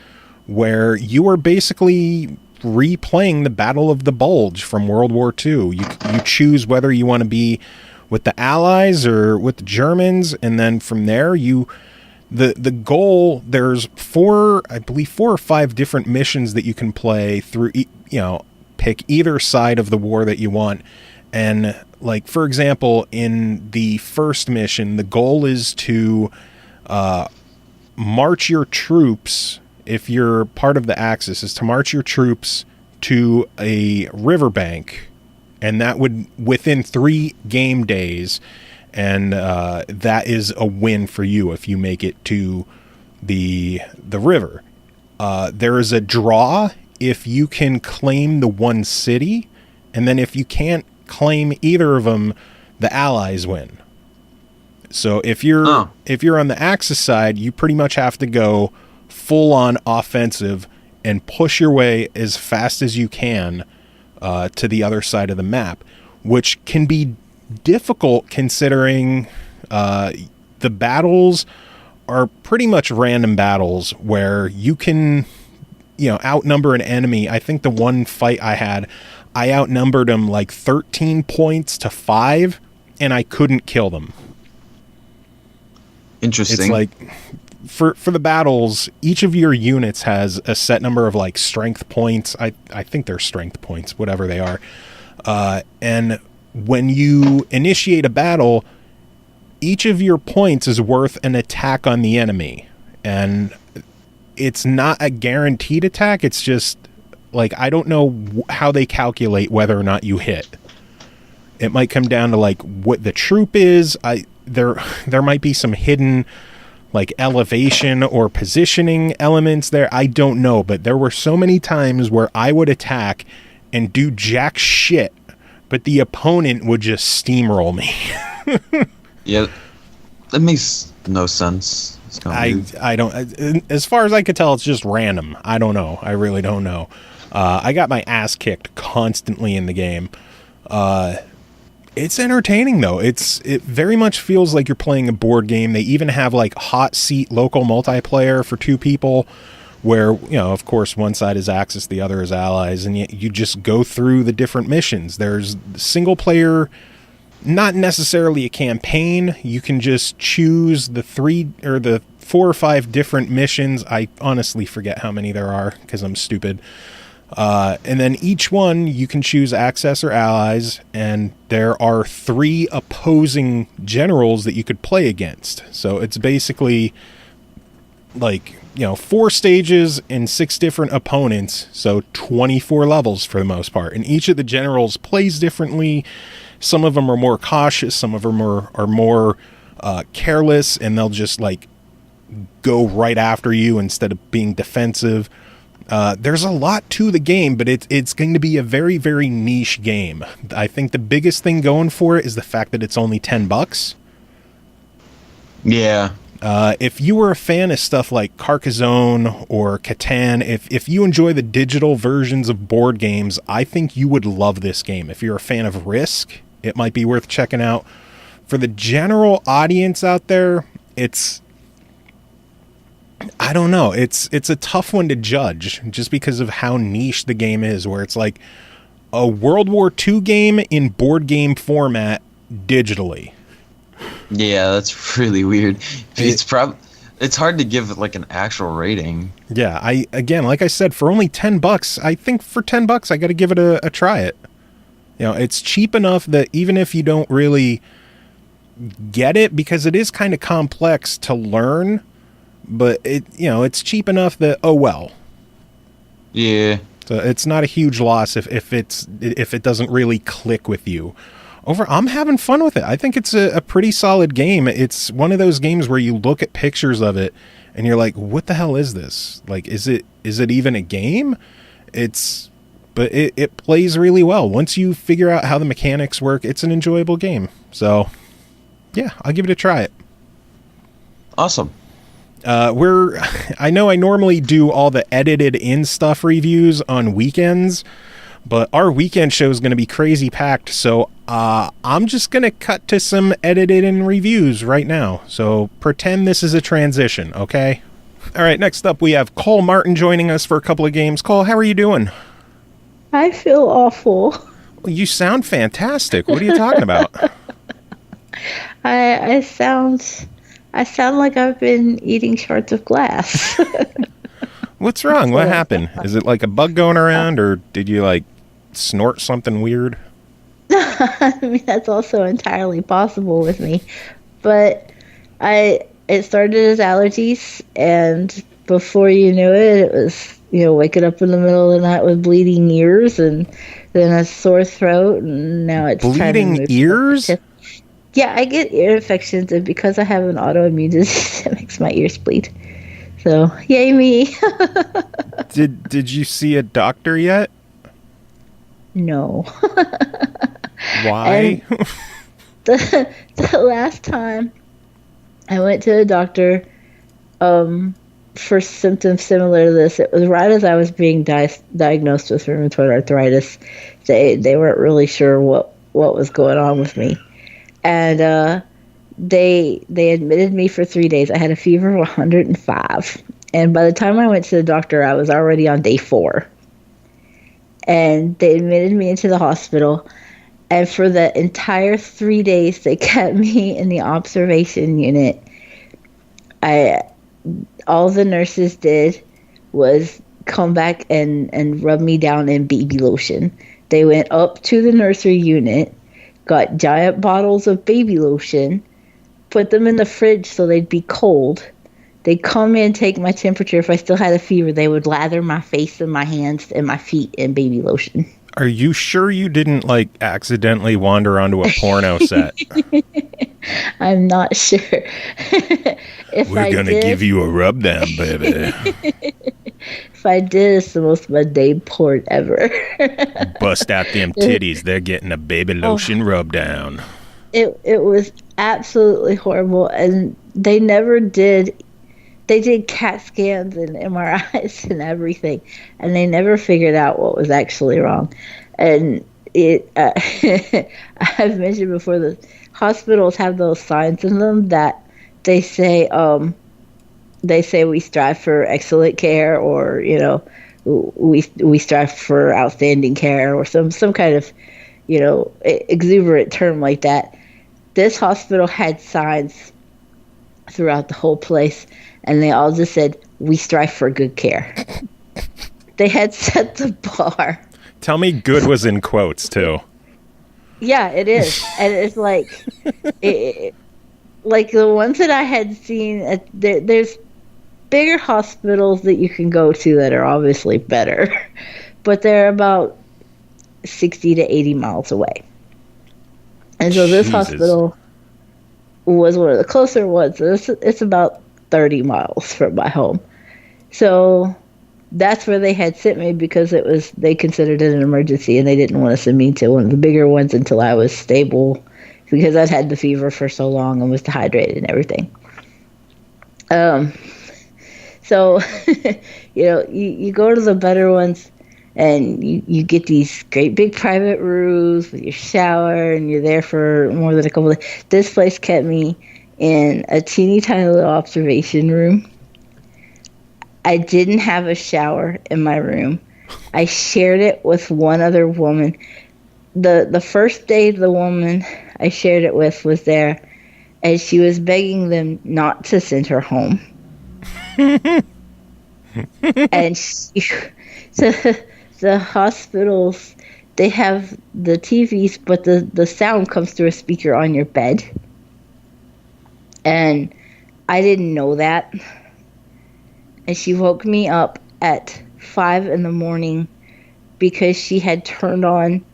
where you are basically replaying the Battle of the Bulge from World War II. You choose whether you want to be with the Allies or with the Germans, and then from there the goal, there's four or five different missions that you can play through, pick either side of the war that you want. And like, for example, in the first mission, the goal is to march your troops, if you're part of the Axis, is to march your troops to a riverbank, and that would within 3 game days, and that is a win for you if you make it to the river. There is a draw if you can claim the one city, and then if you can't claim either of them, the Allies win. So if you're on the Axis side, you pretty much have to go full on offensive and push your way as fast as you can to the other side of the map, which can be difficult considering the battles are pretty much random battles where you can outnumber an enemy. I think the one fight I had, I outnumbered them like 13 points to 5, and I couldn't kill them. Interesting. It's like for the battles, each of your units has a set number of like strength points. I think they're strength points, whatever they are. And when you initiate a battle, each of your points is worth an attack on the enemy. And it's not a guaranteed attack. It's just like, I don't know how they calculate whether or not you hit. It might come down to like what the troop is. There might be some hidden like elevation or positioning elements there. I don't know, but there were so many times where I would attack and do jack shit, but the opponent would just steamroll me. Yeah, that makes no sense. I don't, as far as I could tell, it's just random. I don't know. I really don't know. I got my ass kicked constantly in the game. It's entertaining though. It very much feels like you're playing a board game. They even have like hot seat local multiplayer for 2 people where, of course, one side is Axis, the other is Allies, and you just go through the different missions. There's single player, not necessarily a campaign. You can just choose the 4 or 5 different missions. I honestly forget how many there are because I'm stupid. And then each one you can choose Axis or Allies, and there are 3 opposing generals that you could play against. So it's basically like, 4 stages and 6 different opponents, so 24 levels for the most part. And each of the generals plays differently. Some of them are more cautious, some of them are more careless, and they'll just like go right after you instead of being defensive. There's a lot to the game, but it's going to be a very, very niche game. I think the biggest thing going for it is the fact that it's only $10. Yeah. If you were a fan of stuff like Carcassonne or Catan, if you enjoy the digital versions of board games, I think you would love this game. If you're a fan of Risk, it might be worth checking out. For the general audience out there, I don't know. It's a tough one to judge just because of how niche the game is, where it's like a World War II game in board game format digitally. Yeah, that's really weird. It's hard to give like an actual rating. Yeah, like I said, for only $10, I think for $10 I got to give it a try it. It's cheap enough that even if you don't really get it, because it is kind of complex to learn, but it's cheap enough that, oh well. Yeah. So it's not a huge loss if it doesn't really click with you. I'm having fun with it. I think it's a pretty solid game. It's one of those games where you look at pictures of it and you're like, what the hell is this? Like, is it even a game? But it plays really well. Once you figure out how the mechanics work, it's an enjoyable game. So yeah, I'll give it a try. Awesome. I know I normally do all the edited in stuff reviews on weekends, but our weekend show is going to be crazy packed. So, I'm just going to cut to some edited in reviews right now. So pretend this is a transition. Okay. All right. Next up, we have Cole Martin joining us for a couple of games. Cole, how are you doing? I feel awful. Well, you sound fantastic. What are you talking about? I sound like I've been eating shards of glass. What's wrong? What happened? Is it like a bug going around, or did you like snort something weird? I mean, that's also entirely possible with me. But it started as allergies, and before you knew it, it was, waking up in the middle of the night with bleeding ears, and then a sore throat, and now it's bleeding ears? Yeah, I get ear infections, and because I have an autoimmune disease, it makes my ears bleed. So, yay me. Did you see a doctor yet? No. Why? the last time I went to a doctor for symptoms similar to this, it was right as I was being diagnosed with rheumatoid arthritis. They weren't really sure what was going on with me. And they admitted me for 3 days. I had a fever of 105. And by the time I went to the doctor, I was already on day 4. And they admitted me into the hospital. And for the entire 3 days, they kept me in the observation unit. All the nurses did was come back and rub me down in baby lotion. They went up to the nursery unit, got giant bottles of baby lotion, put them in the fridge so they'd be cold. They'd come in, take my temperature. If I still had a fever, they would lather my face and my hands and my feet in baby lotion. Are you sure you didn't, accidentally wander onto a porno set? I'm not sure. We're going to give you a rub down, baby. If I did, it's the most mundane porn ever. Bust out them titties. They're getting a baby lotion rub down. It was absolutely horrible, and they never did. They did CAT scans and MRIs and everything, and they never figured out what was actually wrong. And I've mentioned before, the hospitals have those signs in them that they say we strive for excellent care, or we strive for outstanding care, or some kind of exuberant term like that. This hospital had signs throughout the whole place, and they all just said, we strive for good care. They had set the bar. Tell me good was in quotes, too. Yeah, it is. And it's like, like the ones that I had seen, there's bigger hospitals that you can go to that are obviously better, but they're about 60 to 80 miles away. And so this hospital was one of the closer ones. It's about 30 miles from my home. So that's where they had sent me, because they considered it an emergency, and they didn't want to send me to one of the bigger ones until I was stable, because I'd had the fever for so long and was dehydrated and everything. So, you go to the better ones, and you get these great big private rooms with your shower, and you're there for more than a couple of days. This place kept me in a teeny tiny little observation room. I didn't have a shower in my room. I shared it with one other woman. The first day the woman I shared it with was there, and she was begging them not to send her home. And the hospitals, they have the TVs, but the sound comes through a speaker on your bed. And I didn't know that. And she woke me up at 5 a.m. because she had turned on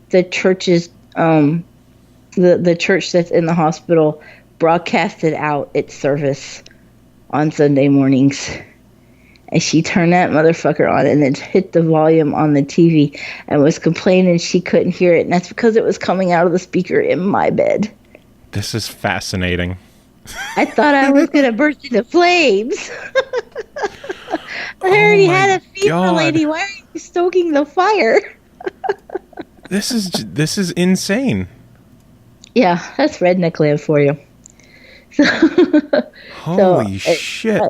the church's, the church that's in the hospital broadcasted out its service on Sunday mornings. And she turned that motherfucker on and then hit the volume on the TV and was complaining she couldn't hear it. And that's because it was coming out of the speaker in my bed. This is fascinating. I thought I was going to burst into flames. I already had a fever, lady. Why are you stoking the fire? This is insane. Yeah, that's redneck land for you. Holy shit.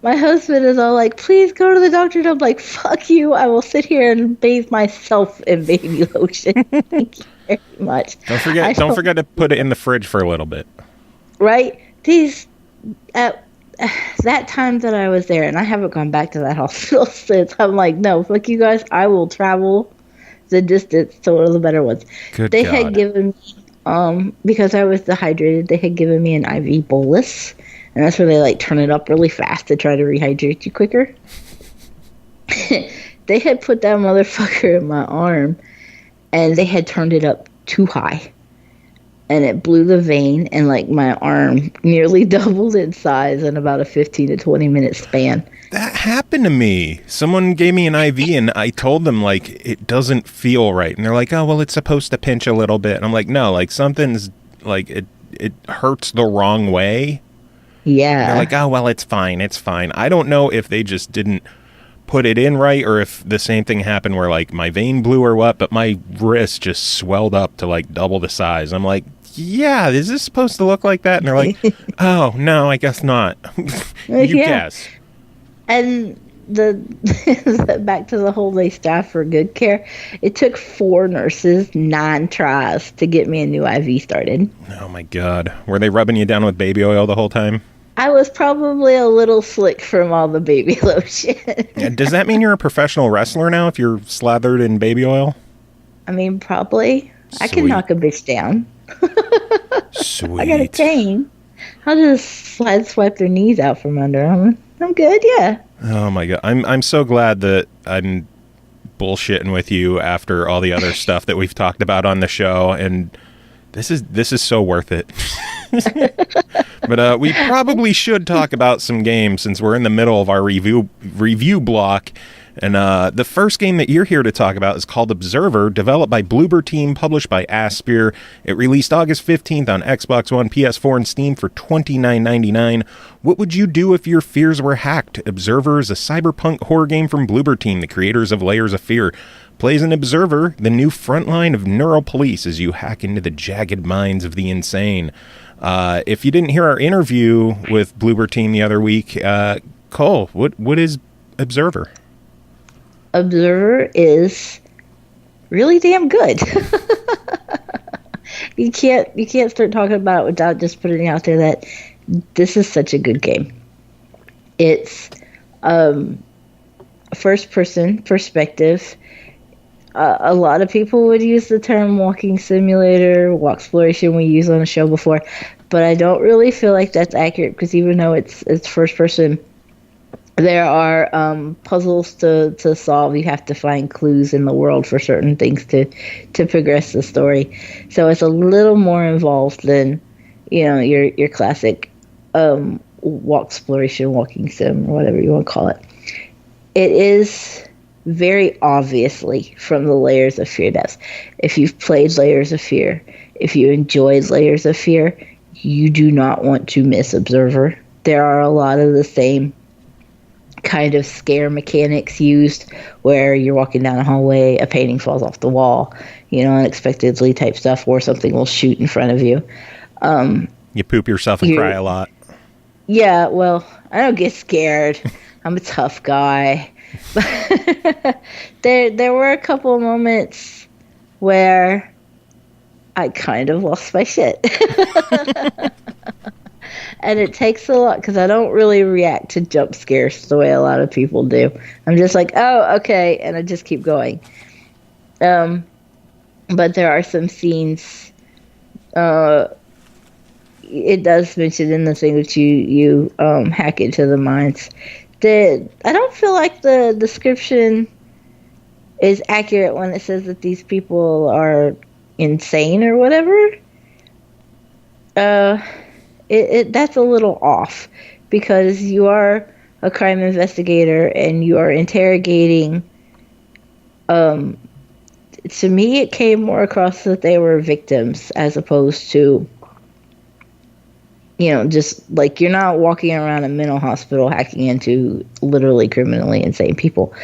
My husband is all like, please go to the doctor. And I'm like, fuck you. I will sit here and bathe myself in baby lotion. very much. Don't forget to put it in the fridge for a little bit. Right? At that time that I was there, and I haven't gone back to that hospital since, I'm like, no, fuck you guys. I will travel the distance to one of the better ones. Good They God. had given me, because I was dehydrated, they had given me an IV bolus. And that's where they like turn it up really fast to try to rehydrate you quicker. They had put that motherfucker in my arm, and they had turned it up too high. And it blew the vein, and like my arm nearly doubled in size in about a 15 to 20 minute span. That happened to me. Someone gave me an IV, and I told them, like, it doesn't feel right. And they're like, oh, well, it's supposed to pinch a little bit. And I'm like, no, like, something's, like, it hurts the wrong way. Yeah. And they're like, oh, well, it's fine. It's fine. I don't know if they just didn't put it in right, or if the same thing happened where, like, my vein blew or what, but my wrist just swelled up to, like, double the size. I'm like, yeah, is this supposed to look like that? And they're like, oh, no, I guess not. You guess. And back to the whole they staff for good care. It took 4 nurses 9 tries to get me a new IV started. Oh, my God. Were they rubbing you down with baby oil the whole time? I was probably a little slick from all the baby lotion. Does that mean you're a professional wrestler now if you're slathered in baby oil? I mean, probably. I can Sweet. knock a bitch down. Sweet. I got a cane. I'll just slide swipe their knees out from under them. I'm good, yeah. Oh my God. I'm so glad that I'm bullshitting with you after all the other stuff that we've talked about on the show, and this is so worth it. But we probably should talk about some games since we're in the middle of our review block. And the first game that you're here to talk about is called Observer, developed by Bloober Team, published by Aspyr. It released August 15th on Xbox One, PS4, and Steam for $29.99. What would you do if your fears were hacked? Observer is a cyberpunk horror game from Bloober Team, the creators of Layers of Fear. Play as an observer, the new frontline of neural police as you hack into the jagged minds of the insane. If you didn't hear our interview with Bloober Team the other week, Cole, what is Observer? Observer is really damn good. You can't start talking about it without just putting it out there that this is such a good game. It's first person perspective. A lot of people would use the term walking simulator, walk exploration we used on the show before, but I don't really feel like that's accurate because even though it's first person, there are puzzles to solve. You have to find clues in the world for certain things to progress the story. So it's a little more involved than, your classic walk exploration, walking sim, or whatever you want to call it. It is very obviously from the Layers of Fear devs. If you've played Layers of Fear, if you enjoyed Layers of Fear, you do not want to miss Observer. There are a lot of the same kind of scare mechanics used where you're walking down a hallway, a painting falls off the wall, unexpectedly type stuff, or something will shoot in front of you. You poop yourself and cry a lot. Yeah, well, I don't get scared. I'm a tough guy. But there were a couple of moments where I kind of lost my shit. And it takes a lot because I don't really react to jump scares the way a lot of people do. I'm just like, oh, okay, and I just keep going. But there are some scenes. It does mention in the thing that you hack into the minds. I don't feel like the description is accurate when it says that these people are insane or whatever. That's a little off because you are a crime investigator and you are interrogating. To me, it came more across that they were victims as opposed to, just like you're not walking around a mental hospital hacking into literally criminally insane people.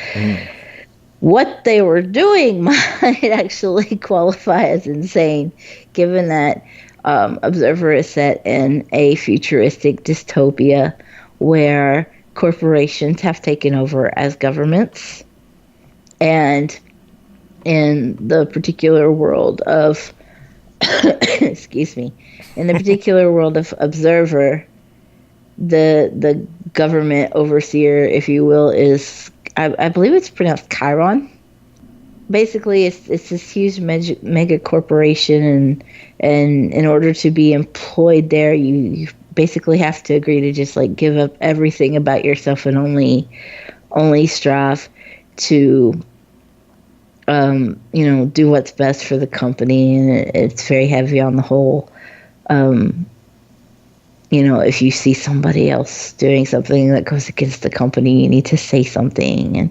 What they were doing might actually qualify as insane, given that Observer is set in a futuristic dystopia where corporations have taken over as governments. And in the particular world of excuse me, in the particular world of Observer, the government overseer, if you will, is I believe it's pronounced Chiron. Basically, it's this huge mega corporation, and in order to be employed there, you basically have to agree to just like give up everything about yourself and only strive to do what's best for the company. And it's very heavy on the whole. If you see somebody else doing something that goes against the company, you need to say something.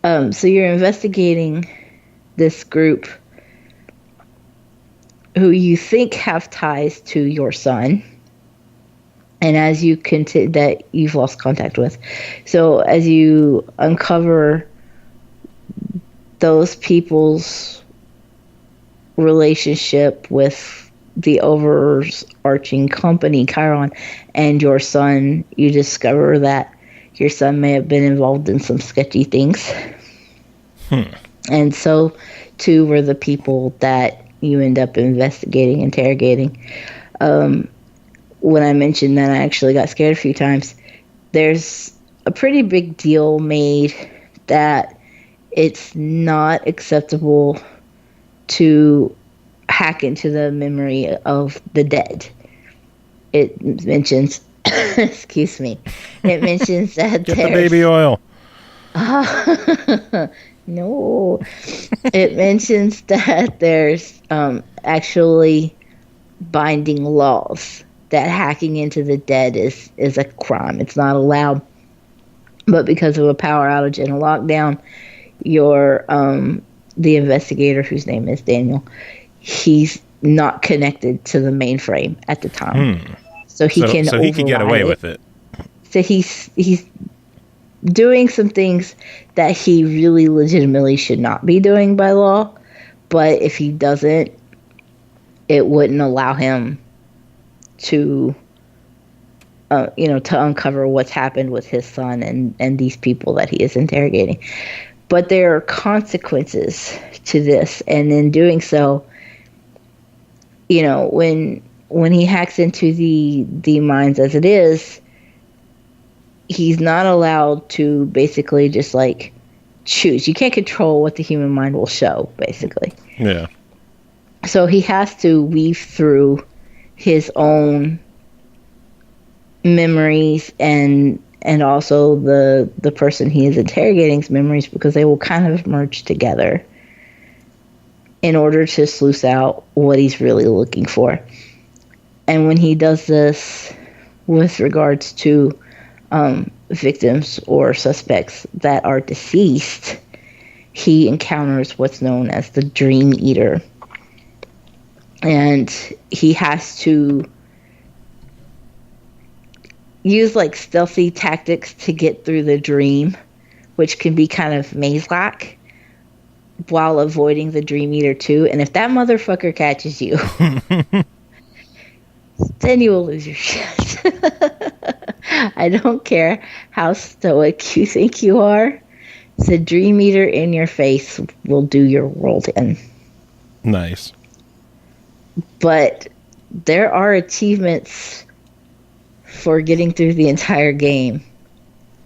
And so you're investigating this group who you think have ties to your son, and as you that you've lost contact with. So as you uncover those people's relationship with the overarching company, Chiron, and your son, you discover that your son may have been involved in some sketchy things. And so, too, were the people that you end up interrogating. When I mentioned that I actually got scared a few times, there's a pretty big deal made that it's not acceptable to hack into the memory of the dead. It mentions, excuse me, it mentions that get the baby oil. No, it mentions that there's actually binding laws that hacking into the dead is a crime. It's not allowed. But because of a power outage and a lockdown, the investigator, whose name is Daniel, he's not connected to the mainframe at the time. So he can get away with it. So he's doing some things that he really legitimately should not be doing by law, but if he doesn't, it wouldn't allow him to to uncover what's happened with his son and these people that he is interrogating. But there are consequences to this, and in doing so, when he hacks into the minds as it is, he's not allowed to basically just like choose. You can't control what the human mind will show, basically. Yeah. So he has to weave through his own memories and also the person he is interrogating's memories, because they will kind of merge together in order to sluice out what he's really looking for. And when he does this with regards to victims or suspects that are deceased, he encounters what's known as the Dream Eater. And he has to use like stealthy tactics to get through the dream, which can be kind of maze-like, while avoiding the Dream Eater too. And if that motherfucker catches you, then you will lose your shit. I don't care how stoic you think you are. The Dream Eater in your face will do your world in. Nice. But there are achievements for getting through the entire game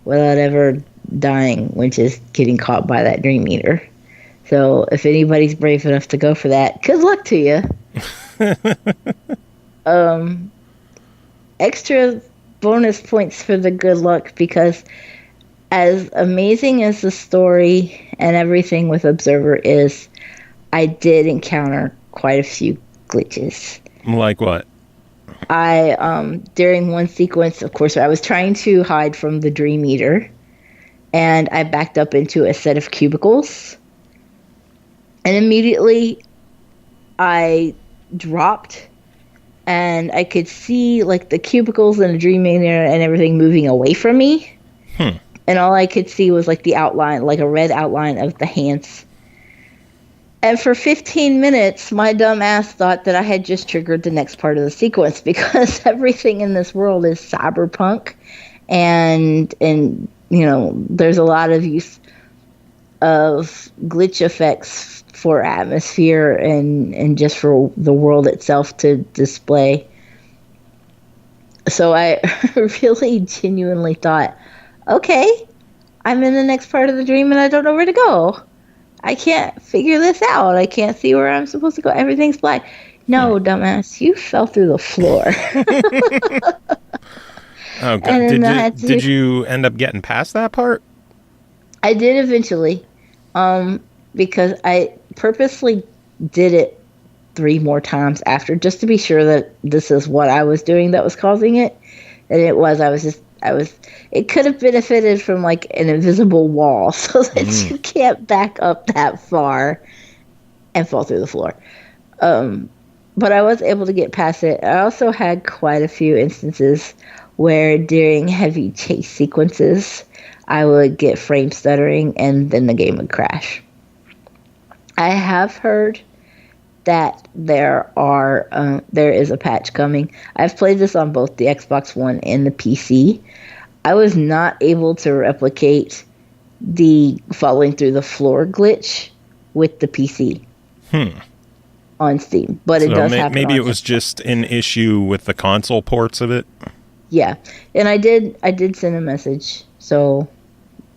without ever dying, which is getting caught by that Dream Eater. So if anybody's brave enough to go for that, good luck to you. Extra bonus points for the good luck, because as amazing as the story and everything with Observer is, I did encounter quite a few glitches. Like what? During one sequence, of course, I was trying to hide from the Dream Eater, and I backed up into a set of cubicles, and immediately I dropped, and I could see like the cubicles and the Dream Eater and everything moving away from me. And all I could see was like the outline, like a red outline of the hands. And for 15 minutes, my dumb ass thought that I had just triggered the next part of the sequence, because everything in this world is cyberpunk, and there's a lot of use of glitch effects for atmosphere and just for the world itself to display. So I really genuinely thought, okay, I'm in the next part of the dream and I don't know where to go. I can't figure this out. I can't see where I'm supposed to go. Everything's black. No, dumbass, you fell through the floor. Oh, God. Did you end up getting past that part? I did eventually, because I purposely did it 3 more times after, just to be sure that this is what I was doing that was causing it. And it was. It could have benefited from like an invisible wall so that you can't back up that far and fall through the floor. But I was able to get past it. I also had quite a few instances where during heavy chase sequences, I would get frame stuttering and then the game would crash. I have heard that there is a patch coming. I've played this on both the Xbox One and the PC. I was not able to replicate the falling through the floor glitch with the PC on Steam, but it does happen. Maybe it was just an issue with the console ports of it. Yeah, and I did send a message, so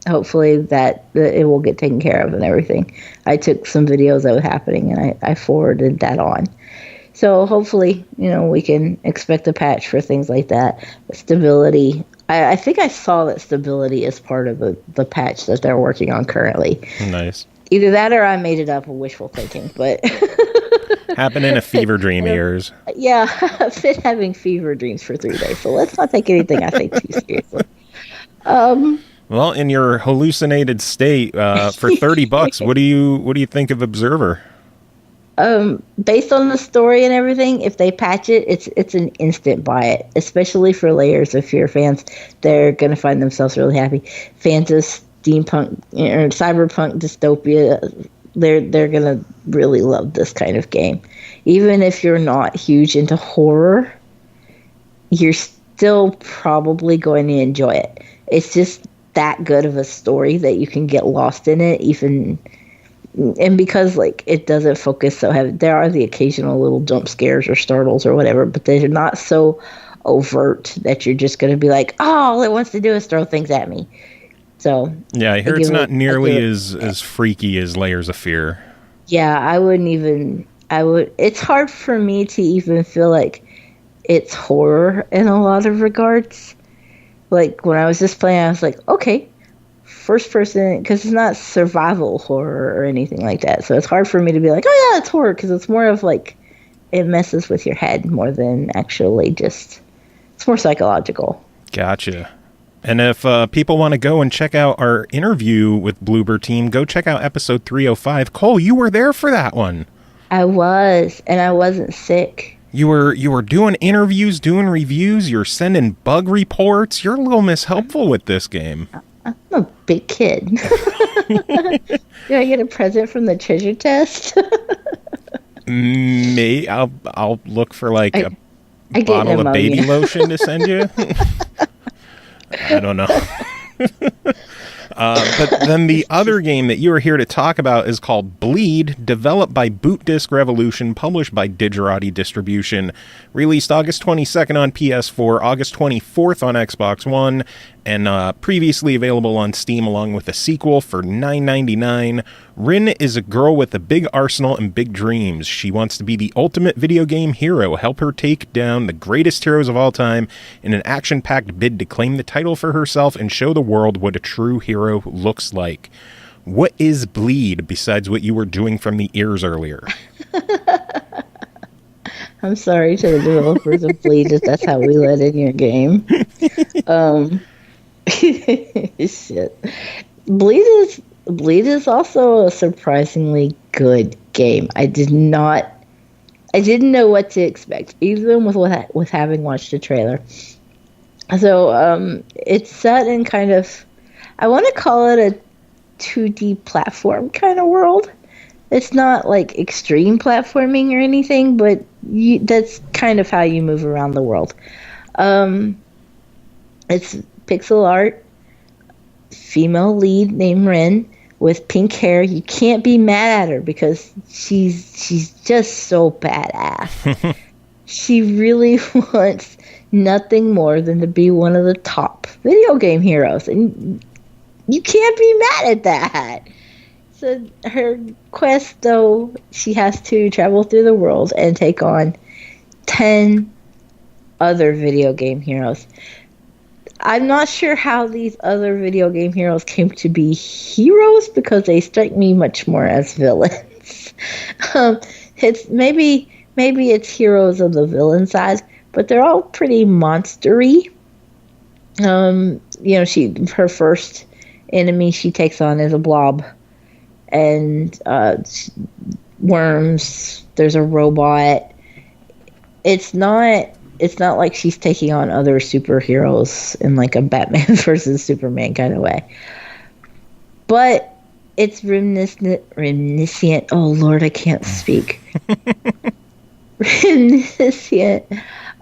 hopefully that it will get taken care of and everything. I took some videos that were happening and I forwarded that on. So hopefully, we can expect a patch for things like that. Stability. I think I saw that stability is part of the patch that they're working on currently. Nice. Either that or I made it up with wishful thinking, but happened in a fever dream years. Yeah, I've been having fever dreams for 3 days, so let's not take anything I say too seriously. Well, in your hallucinated state, for $30, what do you think of Observer? Based on the story and everything, if they patch it, it's an instant buy it, especially for Layers of Fear fans. They're gonna find themselves really happy. Fans of steampunk or cyberpunk dystopia, they're gonna really love this kind of game. Even if you're not huge into horror, you're still probably going to enjoy it. It's just that good of a story that you can get lost in it, and because like it doesn't focus so heavy. There are the occasional little jump scares or startles or whatever, but they're not so overt that you're just going to be like, oh, all it wants to do is throw things at me. So yeah, I hear it's not nearly as freaky as Layers of Fear. Yeah, I would. It's hard for me to even feel like it's horror in a lot of regards. Like when I was just playing, I was like, okay, first person, because it's not survival horror or anything like that. So it's hard for me to be like, oh yeah, it's horror, because it's more of like it messes with your head more than actually just. It's more psychological. Gotcha. And if people want to go and check out our interview with Bloober Team, go check out episode 305. Cole, you were there for that one. I was, and I wasn't sick. You were doing interviews, doing reviews. You're sending bug reports. You're a little mishelpful with this game. I'm a big kid. Do I get a present from the treasure test? I'll look for like a bottle of baby lotion to send you. I don't know. But then the other game that you are here to talk about is called Bleed, developed by Boot Disc Revolution, published by Digerati Distribution, released August 22nd on PS4, August 24th on Xbox One, and previously available on Steam along with a sequel for $9.99. Rin is a girl with a big arsenal and big dreams. She wants to be the ultimate video game hero, help her take down the greatest heroes of all time in an action-packed bid to claim the title for herself and show the world what a true hero looks like. What is Bleed besides what you were doing from the ears earlier? I'm sorry to the developers of Bleed if that's how we let in your game. Shit. Bleed is also a surprisingly good game. I didn't know what to expect, even with having watched the trailer. So it's set in kind of, I want to call it a 2D platform kind of world. It's not like extreme platforming or anything, but that's kind of how you move around the world. It's pixel art, female lead named Rin, with pink hair. You can't be mad at her because she's just so badass. She really wants nothing more than to be one of the top video game heroes, and you can't be mad at that. So her quest, though, she has to travel through the world and take on 10 other video game heroes. I'm not sure how these other video game heroes came to be heroes because they strike me much more as villains. It's maybe it's heroes of the villain side, but they're all pretty monstery. Her first enemy she takes on is a blob, and worms. There's a robot. It's not like she's taking on other superheroes in like a Batman versus Superman kind of way. But it's reminiscent. Oh Lord, I can't speak. Reminiscent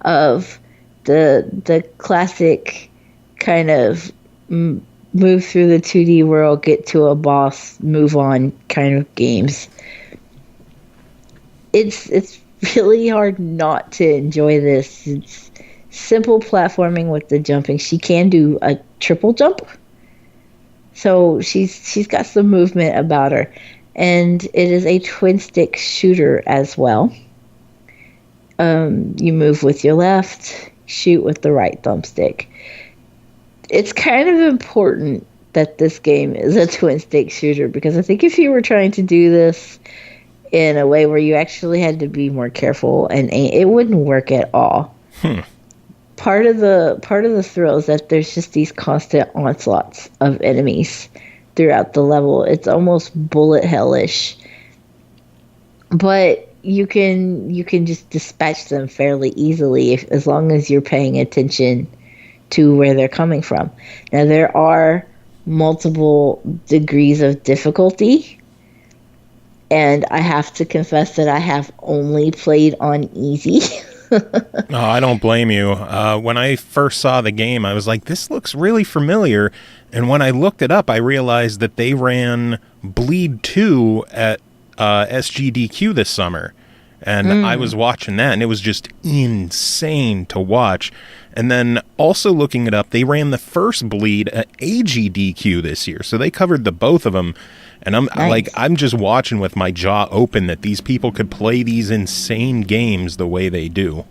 of the classic kind of move through the 2D world, get to a boss, move on kind of games. It's really hard not to enjoy this. It's simple platforming with the jumping. She can do a triple jump, so she's got some movement about her, and it is a twin stick shooter as well. You move with your left, shoot with the right thumbstick. It's kind of important that this game is a twin stick shooter, because I think if you were trying to do this in a way where you actually had to be more careful and it wouldn't work at all. Part of the thrill is that there's just these constant onslaughts of enemies throughout the level. It's almost bullet hellish, but you can just dispatch them fairly easily as long as you're paying attention to where they're coming from. Now, there are multiple degrees of difficulty, and I have to confess that I have only played on easy. No, I don't blame you. When I first saw the game, I was like, this looks really familiar. And when I looked it up, I realized that they ran Bleed 2 at SGDQ this summer. And I was watching that, and it was just insane to watch. And then also looking it up, they ran the first Bleed at AGDQ this year. So they covered the both of them. And I'm just watching with my jaw open that these people could play these insane games the way they do.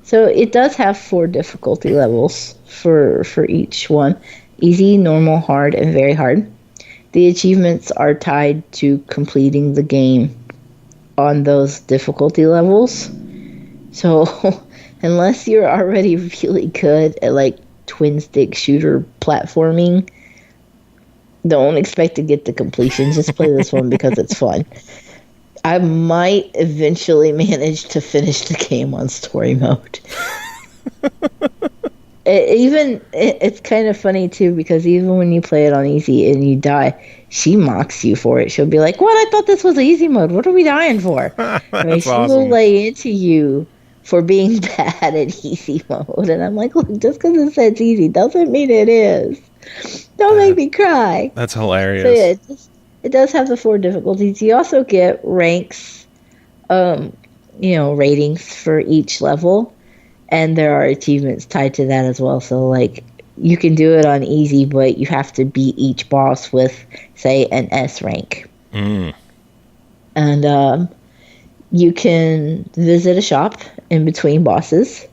So it does have 4 difficulty levels for each one. Easy, normal, hard, and very hard. The achievements are tied to completing the game on those difficulty levels. So unless you're already really good at like twin stick shooter platforming, don't expect to get the completion. Just play this one because it's fun. I might eventually manage to finish the game on story mode. It's kind of funny too, because even when you play it on easy and you die, she mocks you for it. She'll be like, "What? I thought this was easy mode. What are we dying for?" She will lay into you for being bad at easy mode, and I'm like, "Look, just because it says easy doesn't mean it is. Don't make me cry." That's hilarious. So yeah, it does have the 4 difficulties. You also get ranks, ratings for each level, and there are achievements tied to that as well. So like, you can do it on easy, but you have to beat each boss with, say, an S rank. And you can visit a shop in between bosses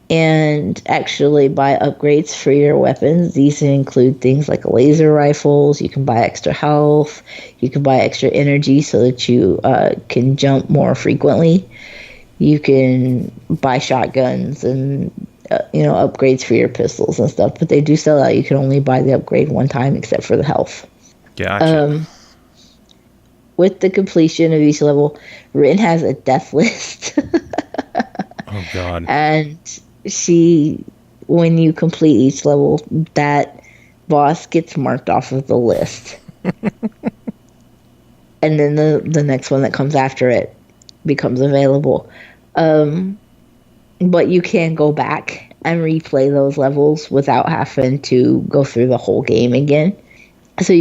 and actually buy upgrades for your weapons. These include things like laser rifles. You can buy extra health. You can buy extra energy so that you can jump more frequently. You can buy shotguns and upgrades for your pistols and stuff. But they do sell out. You can only buy the upgrade one time, except for the health. Gotcha. With the completion of each level, Rin has a death list. Oh God! And when you complete each level, that boss gets marked off of the list. And then the next one that comes after it becomes available. But you can go back and replay those levels without having to go through the whole game again. So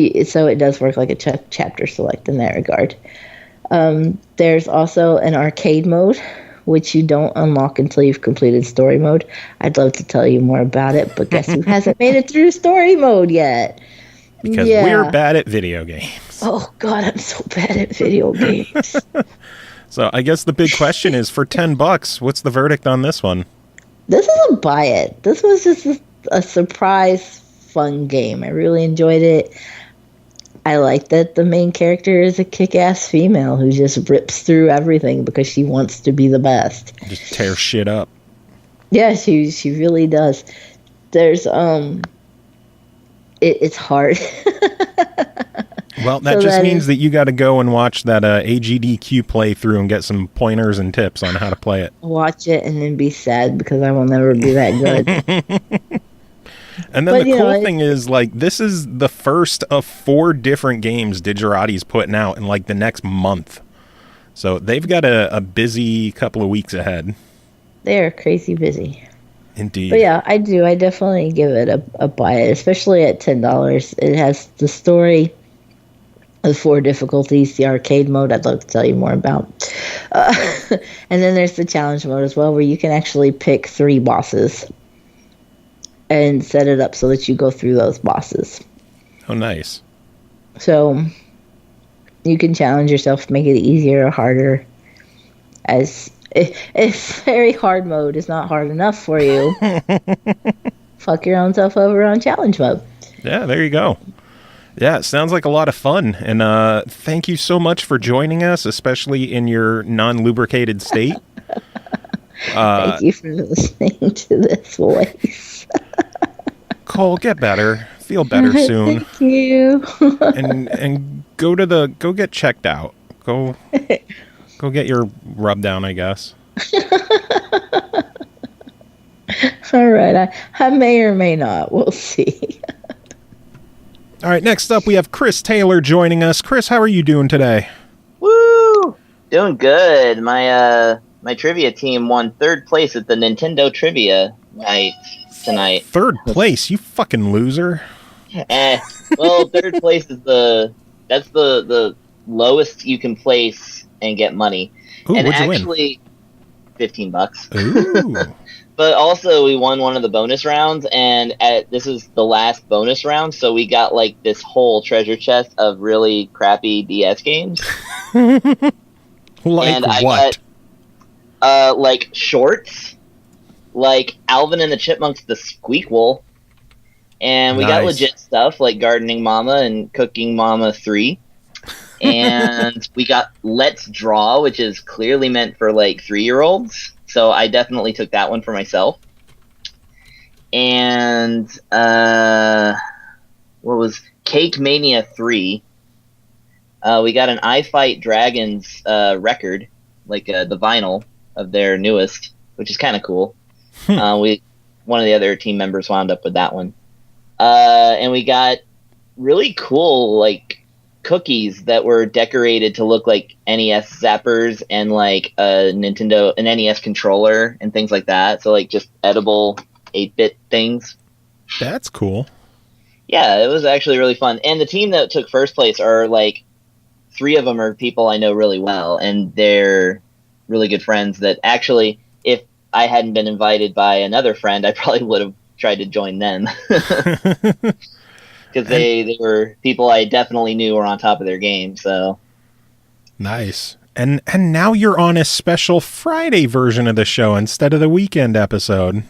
it does work like a chapter select in that regard. There's also an arcade mode, which you don't unlock until you've completed story mode. I'd love to tell you more about it, but guess who hasn't made it through story mode yet? Because we're bad at video games. Oh, God, I'm so bad at video games. So I guess the big question is, for $10, what's the verdict on this one? This is a buy it. This was just a surprise fun game. I really enjoyed it. I like that the main character is a kick-ass female who just rips through everything because she wants to be the best. Just tear shit up. Yeah, she really does. There's it's hard. Well, that just means that you got to go and watch that AGDQ playthrough and get some pointers and tips on how to play it. Watch it and then be sad because I will never be that good. And then the cool thing is, like, this is the first of 4 different games Digirati's putting out in, like, the next month. So they've got a busy couple of weeks ahead. They are crazy busy. Indeed. But yeah, I do. I definitely give it a buy it, especially at $10. It has the story, the 4 difficulties, the arcade mode I'd love to tell you more about. And then there's the challenge mode as well, where you can actually pick 3 bosses and set it up so that you go through those bosses. Oh, nice. So you can challenge yourself, make it easier or harder. As if very hard mode is not hard enough for you, fuck your own self over on challenge mode. Yeah, there you go. Yeah, it sounds like a lot of fun. And thank you so much for joining us, especially in your non-lubricated state. Thank you for listening to this voice. Cole, get better. Feel better soon. Thank you. and go get checked out. Go get your rub down, I guess. All right. I may or may not. We'll see. All right, next up we have Chris Taylor joining us. Chris, how are you doing today? Woo! Doing good. My trivia team won 3rd place at the Nintendo Trivia night tonight. 3rd place? You fucking loser. Well, 3rd place is the lowest you can place and get money. Ooh, and what'd you actually, win? $15. Ooh. But also, we won one of the bonus rounds, and this is the last bonus round, so we got like this whole treasure chest of really crappy DS games. Like and I what? Got, like shorts, like Alvin and the Chipmunks, the Squeakquel, and we got legit stuff like Gardening Mama and Cooking Mama 3. And we got Let's Draw, which is clearly meant for like 3-year-olds. So I definitely took that one for myself. And what was Cake Mania 3? We got an I Fight Dragons record, like the vinyl of their newest, which is kind of cool. One of the other team members wound up with that one. And we got really cool like cookies that were decorated to look like NES zappers and like an NES controller and things like that. So like just edible 8-bit things. That's cool. Yeah, it was actually really fun. And the team that took 1st place are like 3 of them are people I know really well, and they're really good friends that actually, if I hadn't been invited by another friend, I probably would have tried to join them. Because they were people I definitely knew were on top of their game. So nice. And now you're on a special Friday version of the show instead of the weekend episode.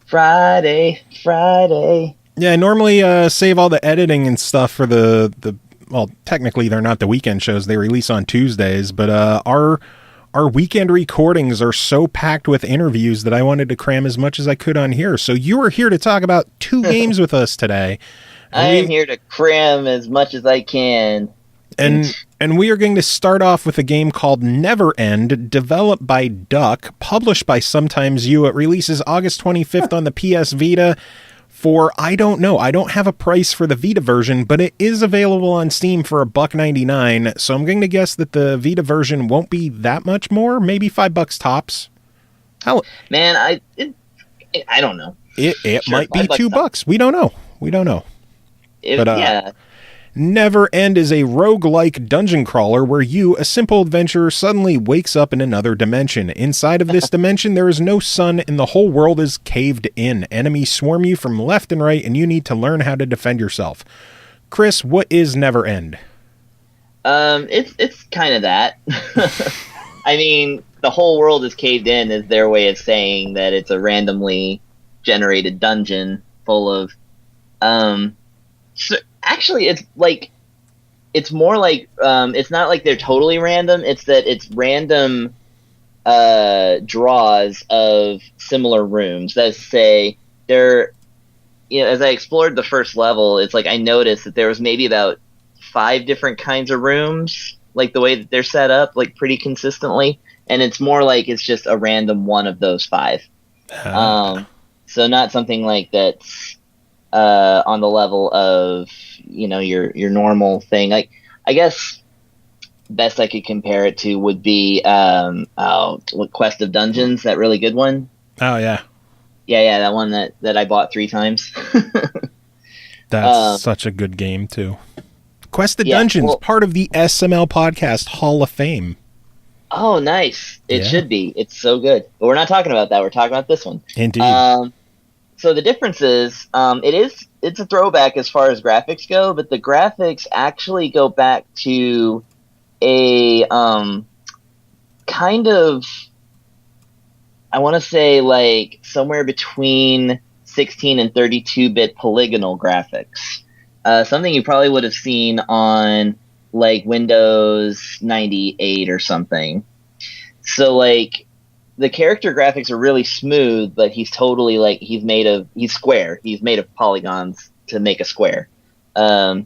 Friday. Yeah, I normally save all the editing and stuff for the well, technically they're not the weekend shows. They release on Tuesdays, but our weekend recordings are so packed with interviews that I wanted to cram as much as I could on here. So you are here to talk about 2 games with us today. I am here to cram as much as I can. And we are going to start off with a game called Never End, developed by Duck, published by Sometimes You. It releases August 25th on the PS Vita for, I don't know, I don't have a price for the Vita version, but it is available on Steam for $1.99, so I'm going to guess that the Vita version won't be that much more, maybe $5 tops. Man, I don't know. It might be $2. We don't know. Yeah. Never End is a roguelike dungeon crawler where you, a simple adventurer, suddenly wakes up in another dimension. Inside of this dimension, there is no sun and the whole world is caved in. Enemies swarm you from left and right, and you need to learn how to defend yourself. Chris, what is Never End? It's kind of that. I mean, the whole world is caved in is their way of saying that it's a randomly generated dungeon full of so actually it's more like it's not like they're totally random, it's that it's random draws of similar rooms that say they're, you know, as I explored the first level, it's like I noticed that there was maybe about 5 different kinds of rooms, like the way that they're set up, like pretty consistently, and it's more like it's just a random one of those 5. So not something like that's on the level of, you know, your normal thing. Like, I guess best I could compare it to would be Quest of Dungeons, that really good one. Oh yeah, yeah, that one that I bought 3 times. That's such a good game too. Quest of Dungeons, part of the SML podcast Hall of Fame. Oh, nice! It should be. It's so good. But we're not talking about that. We're talking about this one. Indeed. So the difference is, it's a throwback as far as graphics go, but the graphics actually go back to a kind of, I want to say, like somewhere between 16 and 32-bit polygonal graphics. Something you probably would have seen on like Windows 98 or something. So like, the character graphics are really smooth, but he's totally like, he's square. He's made of polygons to make a square. You know,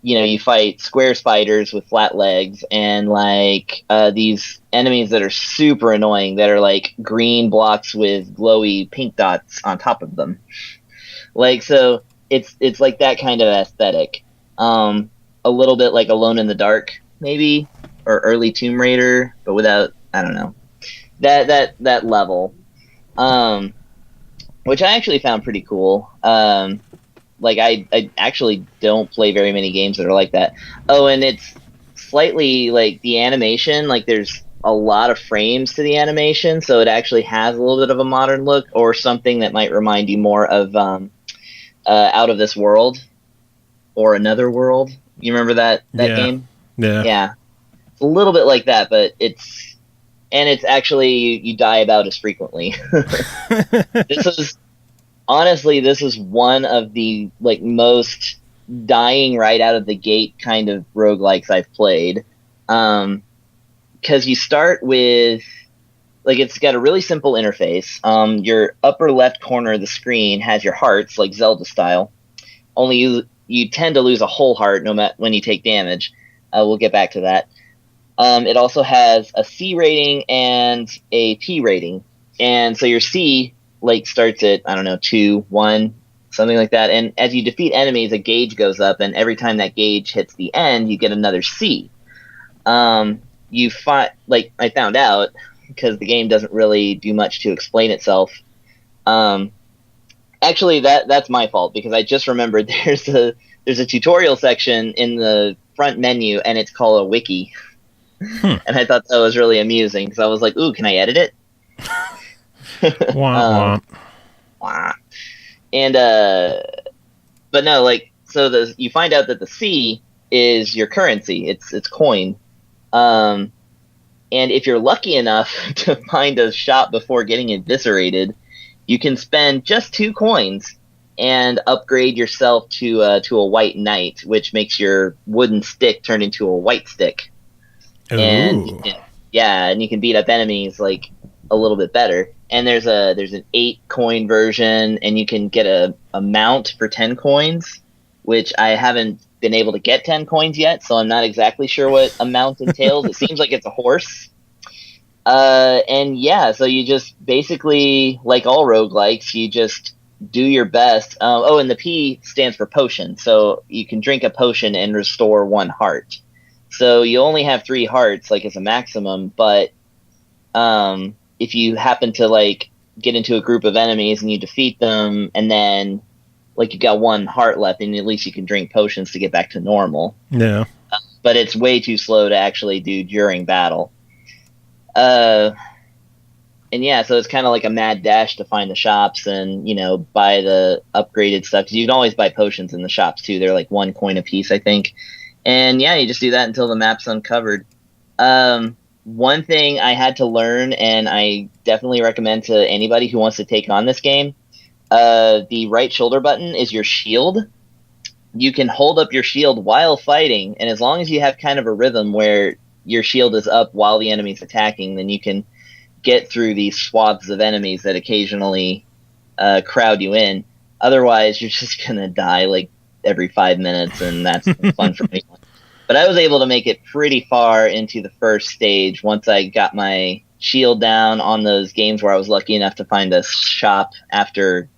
you fight square spiders with flat legs and like these enemies that are super annoying that are like green blocks with glowy pink dots on top of them. Like, so it's like that kind of aesthetic. A little bit like Alone in the Dark, maybe, or early Tomb Raider, but without, I don't know. That level, which I actually found pretty cool. Like I actually don't play very many games that are like that. Oh, and it's slightly like the animation, like there's a lot of frames to the animation, so it actually has a little bit of a modern look, or something that might remind you more of Out of This World or Another World. You remember that game? Yeah. It's a little bit like that, but it's actually, you die about as frequently. This is one of the like most dying right out of the gate kind of roguelikes I've played. Because you start with, like, it's got a really simple interface. Your upper left corner of the screen has your hearts, like Zelda style. Only you tend to lose a whole heart no matter when you take damage. We'll get back to that. It also has a C rating and a P rating. And so your C like starts at, I don't know, 2, 1, something like that. And as you defeat enemies, a gauge goes up, and every time that gauge hits the end, you get another C. I found out, because the game doesn't really do much to explain itself. Actually, that's my fault, because I just remembered there's a tutorial section in the front menu, and it's called a wiki. And I thought that was really amusing, because I was like, ooh, can I edit it? Wah. And but no, like, so you find out that the C is your currency. It's coin. And if you're lucky enough to find a shop before getting eviscerated, you can spend just 2 coins and upgrade yourself to a white knight, which makes your wooden stick turn into a white stick. Ooh. And you can beat up enemies like a little bit better. And there's an 8 coin version, and you can get a mount for 10 coins, which I haven't been able to get 10 coins yet, so I'm not exactly sure what a mount entails. It seems like it's a horse. And yeah, so you just basically, like all roguelikes, you just do your best. And the P stands for potion, so you can drink a potion and restore 1 heart. So you only have 3 hearts, like, as a maximum, but if you happen to like get into a group of enemies and you defeat them, and then like you've got 1 heart left, and at least you can drink potions to get back to normal. Yeah. But it's way too slow to actually do during battle. And yeah, so it's kind of like a mad dash to find the shops and, buy the upgraded stuff. 'Cause you can always buy potions in the shops too. They're like 1 coin a piece, I think. And yeah, you just do that until the map's uncovered. One thing I had to learn, and I definitely recommend to anybody who wants to take on this game, the right shoulder button is your shield. You can hold up your shield while fighting, and as long as you have kind of a rhythm where your shield is up while the enemy's attacking, then you can get through these swaths of enemies that occasionally crowd you in. Otherwise, you're just going to die like every 5 minutes, and that's fun for me. But I was able to make it pretty far into the first stage once I got my shield down on those games where I was lucky enough to find a shop after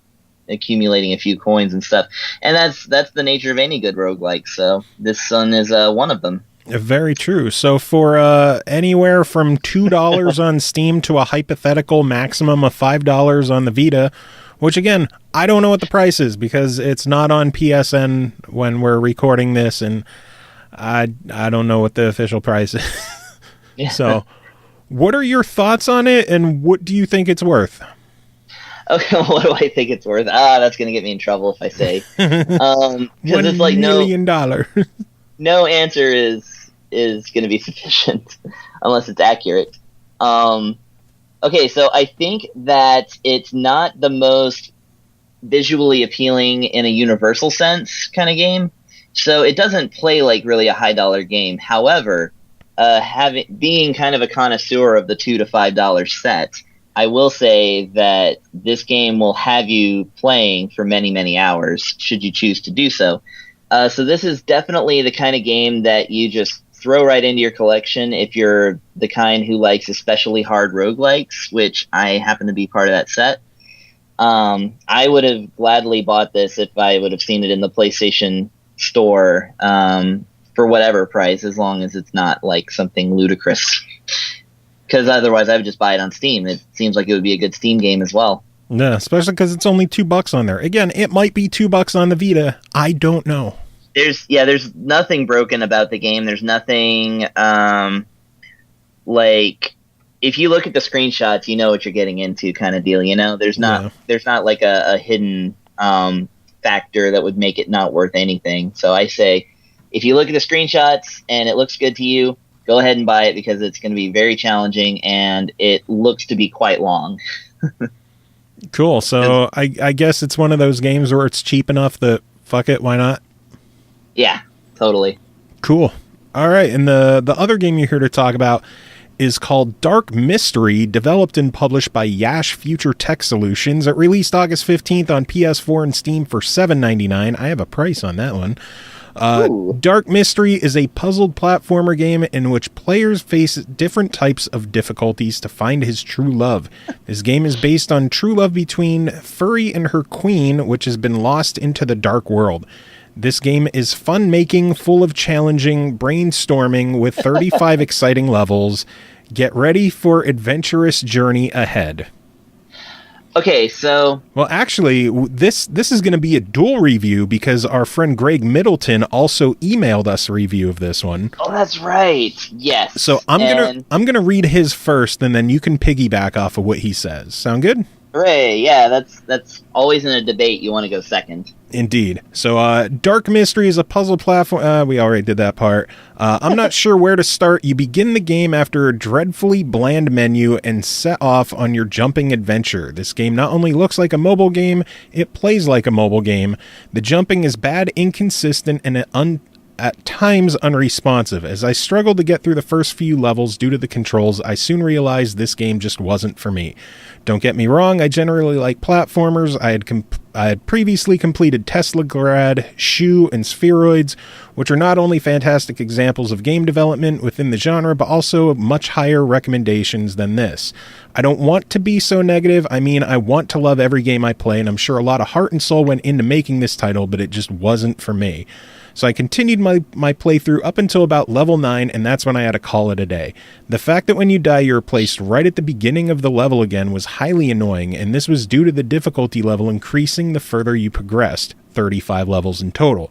accumulating a few coins and stuff. And that's the nature of any good roguelike, so this one is one of them. Very true. So for anywhere from $2 on Steam to a hypothetical maximum of $5 on the Vita, which again, I don't know what the price is because it's not on PSN when we're recording this, and I don't know what the official price is. Yeah. So what are your thoughts on it, and what do you think it's worth? Okay, well, what do I think it's worth? That's going to get me in trouble if I say. Because it's like $1 million. No answer is going to be sufficient unless it's accurate. Okay, so I think that it's not the most visually appealing in a universal sense kind of game. So it doesn't play like really a high dollar game. However, being kind of a connoisseur of the $2 to $5 set, I will say that this game will have you playing for many, many hours should you choose to do so. So this is definitely the kind of game that you just throw right into your collection if you're the kind who likes especially hard roguelikes, which I happen to be part of that set. I would have gladly bought this if I would have seen it in the PlayStation Store for whatever price, as long as it's not like something ludicrous. Because otherwise I would just buy it on Steam. It seems like it would be a good Steam game as well. Yeah, especially because it's only $2 on there. Again, it might be $2 on the Vita. I don't know. There's nothing broken about the game. There's nothing like if you look at the screenshots, you know what you're getting into, kind of deal. There's not like a hidden factor that would make it not worth anything. So I say, if you look at the screenshots and it looks good to you, go ahead and buy it because it's going to be very challenging and it looks to be quite long. Cool. So I guess it's one of those games where it's cheap enough that fuck it, why not? Yeah, totally. Cool. All right. And the other game you're here to talk about is called Dark Mystery, developed and published by Yash Future Tech Solutions. It released August 15th on PS4 and Steam for $7.99. I have a price on that one. Dark Mystery is a puzzled platformer game in which players face different types of difficulties to find his true love. This game is based on true love between Furry and her queen, which has been lost into the dark world. This game is fun-making, full of challenging brainstorming with 35 exciting levels. Get ready for adventurous journey ahead. Okay, so... Well, actually, this is going to be a dual review because our friend Greg Middleton also emailed us a review of this one. Oh, that's right. Yes. So I'm gonna read his first, and then you can piggyback off of what he says. Sound good? Hooray! Yeah, that's always in a debate. You want to go second. Indeed. So, Dark Mystery is a puzzle platform. We already did that part. I'm not sure where to start. You begin the game after a dreadfully bland menu and set off on your jumping adventure. This game not only looks like a mobile game, it plays like a mobile game. The jumping is bad, inconsistent, and at times unresponsive. As I struggled to get through the first few levels due to the controls, I soon realized this game just wasn't for me. Don't get me wrong, I generally like platformers. I had previously completed Teslagrad, Shoe, and Spheroids, which are not only fantastic examples of game development within the genre, but also much higher recommendations than this. I don't want to be so negative. I mean, I want to love every game I play, and I'm sure a lot of heart and soul went into making this title, but it just wasn't for me. So I continued my playthrough up until about level 9, and that's when I had to call it a day. The fact that when you die you're placed right at the beginning of the level again was highly annoying, and this was due to the difficulty level increasing the further you progressed. 35 levels in total.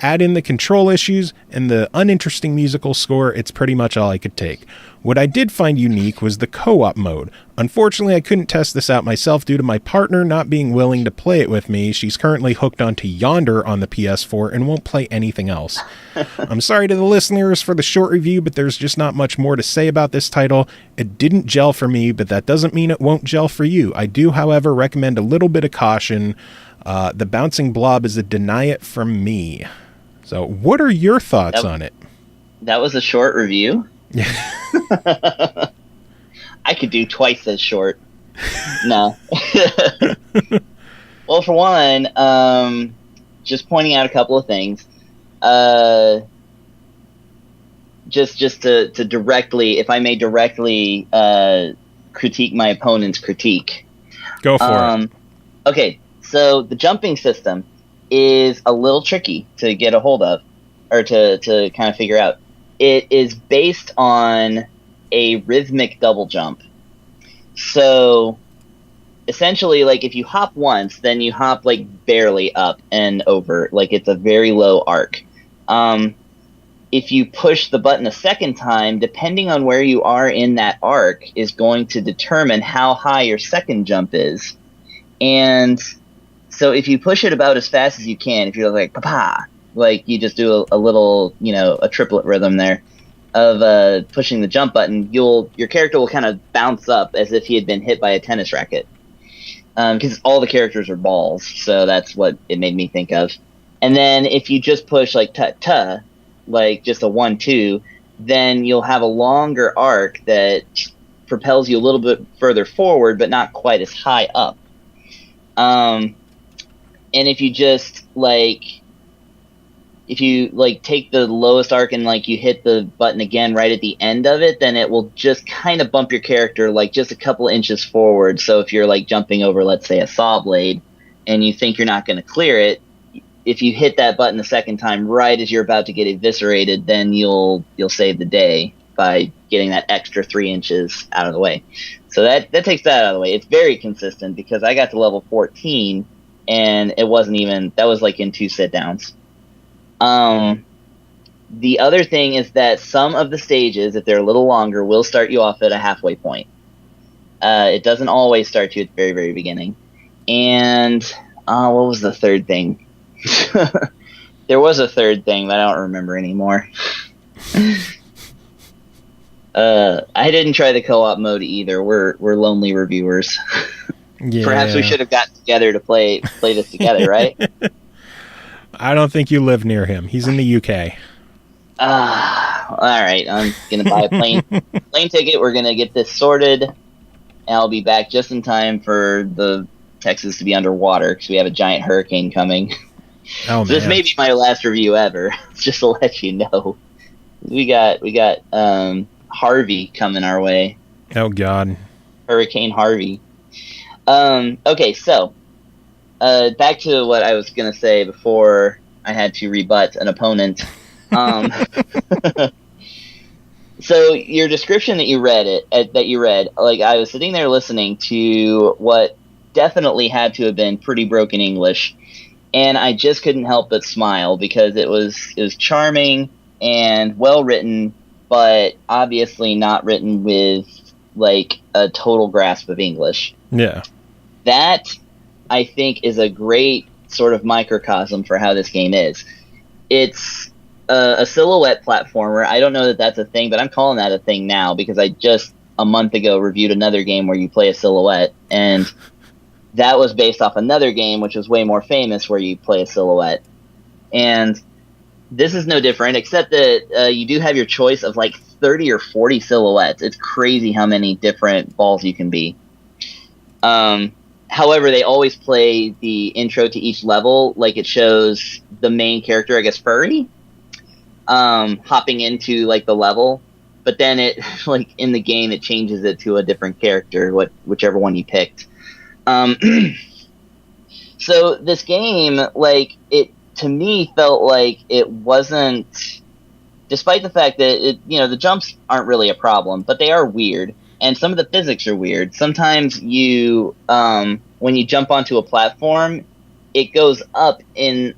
Add in the control issues and the uninteresting musical score, it's pretty much all I could take. What I did find unique was the co-op mode. Unfortunately, I couldn't test this out myself due to my partner not being willing to play it with me. She's currently hooked onto Yonder on the PS4 and won't play anything else. I'm sorry to the listeners for the short review, but there's just not much more to say about this title. It didn't gel for me, but that doesn't mean it won't gel for you. I do, however, recommend a little bit of caution. The bouncing blob is a deny it from me. So what are your thoughts on it? That was a short review? I could do twice as short. No. Well, for one, just pointing out a couple of things. Just to directly, if I may directly critique my opponent's critique. Go for it. Okay, so the jumping system is a little tricky to get a hold of, or to kind of figure out. It is based on a rhythmic double jump. So essentially, like, if you hop once, then you hop like barely up and over. Like, it's a very low arc. If you push the button a second time, depending on where you are in that arc is going to determine how high your second jump is. And so if you push it about as fast as you can, if you're like, pa-pa, like you just do a little, a triplet rhythm there of pushing the jump button, your character will kind of bounce up as if he had been hit by a tennis racket. Because all the characters are balls, so that's what it made me think of. And then if you just push like ta-ta, like just a 1-2, then you'll have a longer arc that propels you a little bit further forward, but not quite as high up. And if you just take the lowest arc and you hit the button again right at the end of it, then it will just kind of bump your character just a couple inches forward. So if you're jumping over, let's say, a saw blade, and you think you're not going to clear it, if you hit that button the second time right as you're about to get eviscerated, then you'll save the day by getting that extra 3 inches out of the way. So that takes that out of the way. It's very consistent because I got to level 14 and it wasn't even, that was in 2 sit downs. The other thing is that some of the stages, if they're a little longer, will start you off at a halfway point. It doesn't always start you at the very, very beginning. And what was the third thing? There was a third thing, but I don't remember anymore. I didn't try the co-op mode either. We're lonely reviewers. Yeah. Perhaps we should have gotten together to play this together, right? I don't think you live near him. He's in the UK. All right. I'm gonna buy a plane ticket. We're gonna get this sorted, and I'll be back just in time for the Texas to be underwater because we have a giant hurricane coming. Oh, so this may be my last review ever. Just to let you know, we got Harvey coming our way. Oh God, Hurricane Harvey. Okay, so back to what I was gonna say before I had to rebut an opponent. So your description that you read, I was sitting there listening to what definitely had to have been pretty broken English, and I just couldn't help but smile because it was charming and well written, but obviously not written with a total grasp of English. Yeah. That, I think, is a great sort of microcosm for how this game is. It's a silhouette platformer. I don't know that that's a thing, but I'm calling that a thing now because I just a month ago reviewed another game where you play a silhouette, and that was based off another game which was way more famous where you play a silhouette. And this is no different, except that you do have your choice of 30 or 40 silhouettes. It's crazy how many different balls you can be. However, they always play the intro to each level it shows the main character, I guess Furry, hopping into the level, but then it in the game it changes it to a different character, whichever one you picked. So this game, it to me felt like it wasn't, despite the fact that the jumps aren't really a problem, but they are weird. And some of the physics are weird. Sometimes you, when you jump onto a platform, it goes up in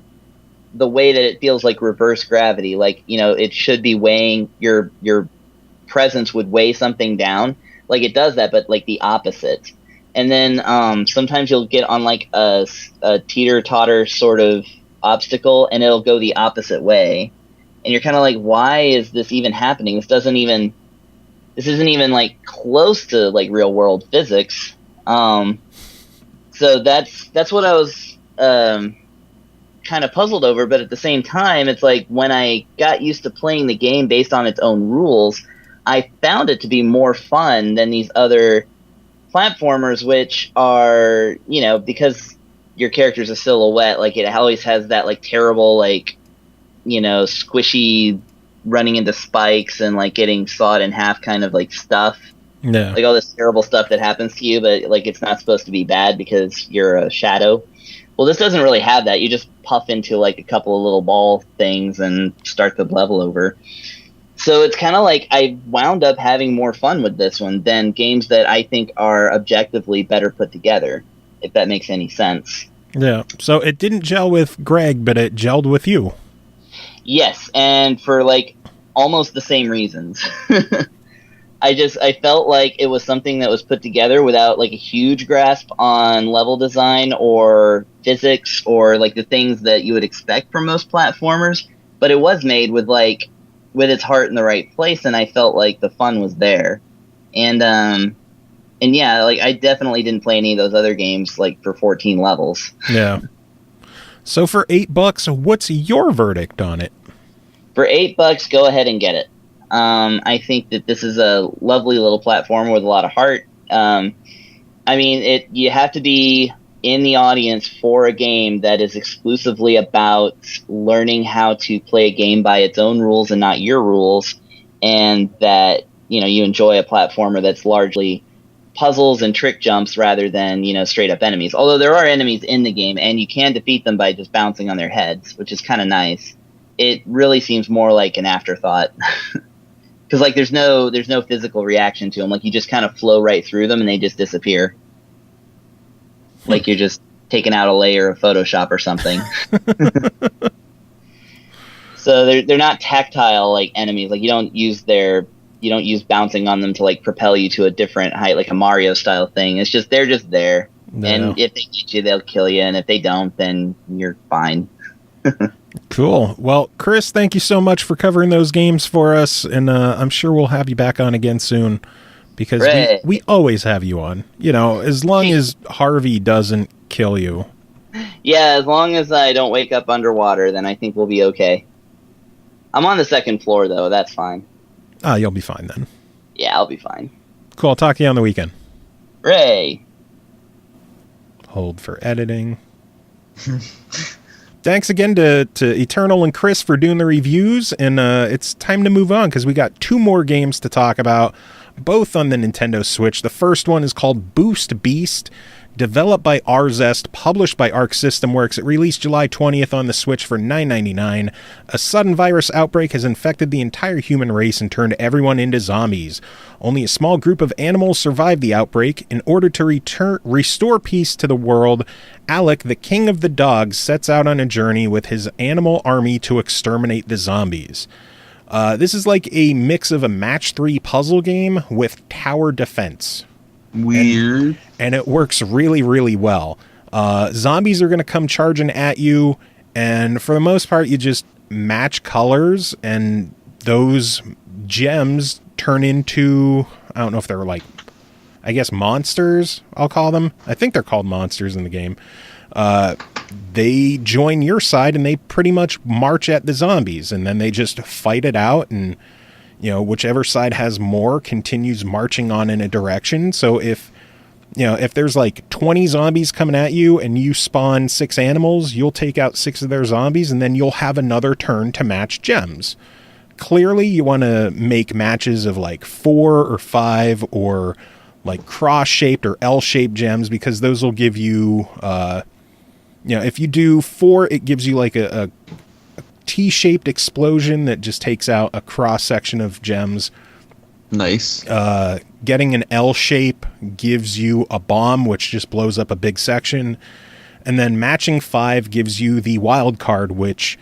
the way that it feels like reverse gravity. Like, you know, it should be weighing your presence would weigh something down. Like it does that, but like the opposite. And then sometimes you'll get on like a teeter-totter sort of obstacle, and it'll go the opposite way. And you're kind of like, why is this even happening? This isn't even like close to like real world physics. So that's what I was kind of puzzled over. But at the same time, it's like when I got used to playing the game based on its own rules, I found it to be more fun than these other platformers, which are, you know, because your character's a silhouette, like it always has that like terrible, like, you know, squishy running into spikes and like getting sawed in half kind of like stuff. Yeah. Like all this terrible stuff that happens to you, but like it's not supposed to be bad because you're a shadow. Well, this doesn't really have that. You just puff into like a couple of little ball things and start the level over. So it's kind of like I wound up having more fun with this one than games that I think are objectively better put together, if that makes any sense. Yeah. So it didn't gel with Greg, but it gelled with you. Yes, and for like almost the same reasons. I felt like it was something that was put together without like a huge grasp on level design or physics or like the things that you would expect from most platformers, but it was made with its heart in the right place, and I felt like the fun was there. And yeah, like I definitely didn't play any of those other games like for 14 levels. Yeah. So for $8, what's your verdict on it? For $8, go ahead and get it. I think that this is a lovely little platform with a lot of heart. I mean, you have to be in the audience for a game that is exclusively about learning how to play a game by its own rules and not your rules, and that, you know, you enjoy a platformer that's largely puzzles and trick jumps rather than, you know, straight up enemies. Although there are enemies in the game and you can defeat them by just bouncing on their heads, which is kind of nice. It really seems more like an afterthought. Because like there's no physical reaction to them. Like you just kind of flow right through them and they just disappear. Like you're just taking out a layer of Photoshop or something. So they're not tactile like enemies. Like you don't use bouncing on them to like propel you to a different height like a Mario style thing. It's just they're just there. No. And if they get you, they'll kill you, and if they don't, then you're fine. Cool. Well, Chris, thank you so much for covering those games for us, and I'm sure we'll have you back on again soon, because we always have you on. You know, as long as Harvey doesn't kill you. Yeah, as long as I don't wake up underwater, then I think we'll be okay. I'm on the second floor, though. That's fine. Ah, you'll be fine then. Yeah, I'll be fine. Cool. I'll talk to you on the weekend. Ray. Hold for editing. Thanks again to Eternal and Chris for doing the reviews, and it's time to move on because we got 2 more games to talk about, both on the Nintendo Switch. The first one is called Boost Beast, developed by Arzest, published by Arc System Works. It released July 20th on the Switch for $9.99. A sudden virus outbreak has infected the entire human race and turned everyone into zombies. Only a small group of animals survived the outbreak. In order to restore peace to the world, Alec, the king of the dogs, sets out on a journey with his animal army to exterminate the zombies. This is like a mix of a match 3 puzzle game with tower defense. Weird. And it works really, really well. Zombies are going to come charging at you, and for the most part, you just match colors, and those gems turn into, I don't know if they're like, I guess monsters, I'll call them. I think they're called monsters in the game. They join your side, and they pretty much march at the zombies, and then they just fight it out, and you know, whichever side has more continues marching on in a direction. So if there's like 20 zombies coming at you and you spawn 6 animals, you'll take out 6 of their zombies, and then you'll have another turn to match gems. Clearly, you want to make matches of like 4 or 5 or like cross-shaped or L-shaped gems, because those will give you, if you do 4, it gives you like a T-shaped explosion that just takes out a cross-section of gems. Nice. Getting an L shape gives you a bomb, which just blows up a big section. And then matching 5 gives you the wild card, which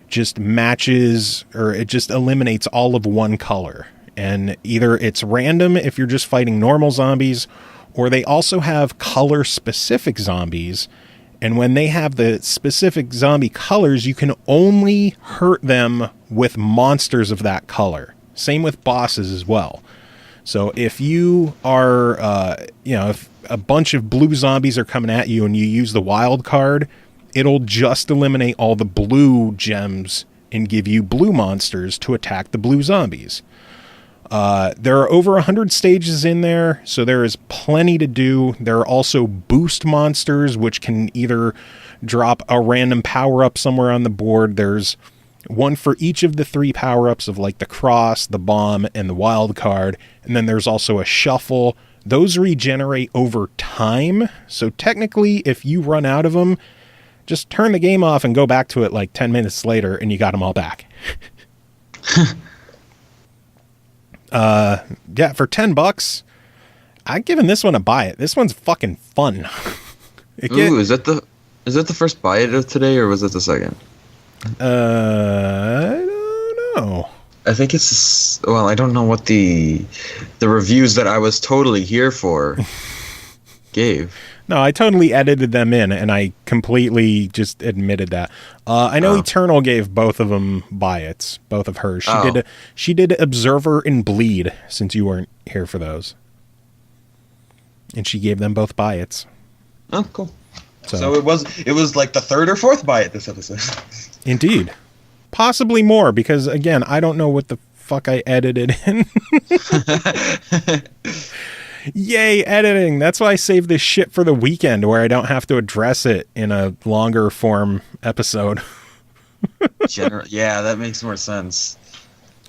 just matches, or it just eliminates all of one color. And either it's random if you're just fighting normal zombies, or they also have color-specific zombies. And when they have the specific zombie colors, you can only hurt them with monsters of that color. Same with bosses as well. So if you are, if a bunch of blue zombies are coming at you and you use the wild card, it'll just eliminate all the blue gems and give you blue monsters to attack the blue zombies. There are over 100 stages in there, so there is plenty to do. There are also boost monsters, which can either drop a random power-up somewhere on the board. There's one for each of the 3 power-ups of like the cross, the bomb, and the wild card. And then there's also a shuffle. Those regenerate over time. So technically, if you run out of them, just turn the game off and go back to it like 10 minutes later and you got them all back. Yeah, for $10, I've given this one a buy it. This one's fucking fun. Is that the first buy it of today, or was it the second? I don't know. I think it's, well, I don't know what the reviews that I was totally here for gave. No, I totally edited them in, and I completely just admitted that. I know Eternal gave both of them buy-its, both of hers. She did Observer and Bleed, since you weren't here for those. And she gave them both buy-its. Oh, cool. So it was like the 3rd or 4th buy-it this episode. Indeed. Possibly more, because, again, I don't know what the fuck I edited in. Yay, editing. That's why I saved this shit for the weekend, where I don't have to address it in a longer form episode. Yeah, that makes more sense.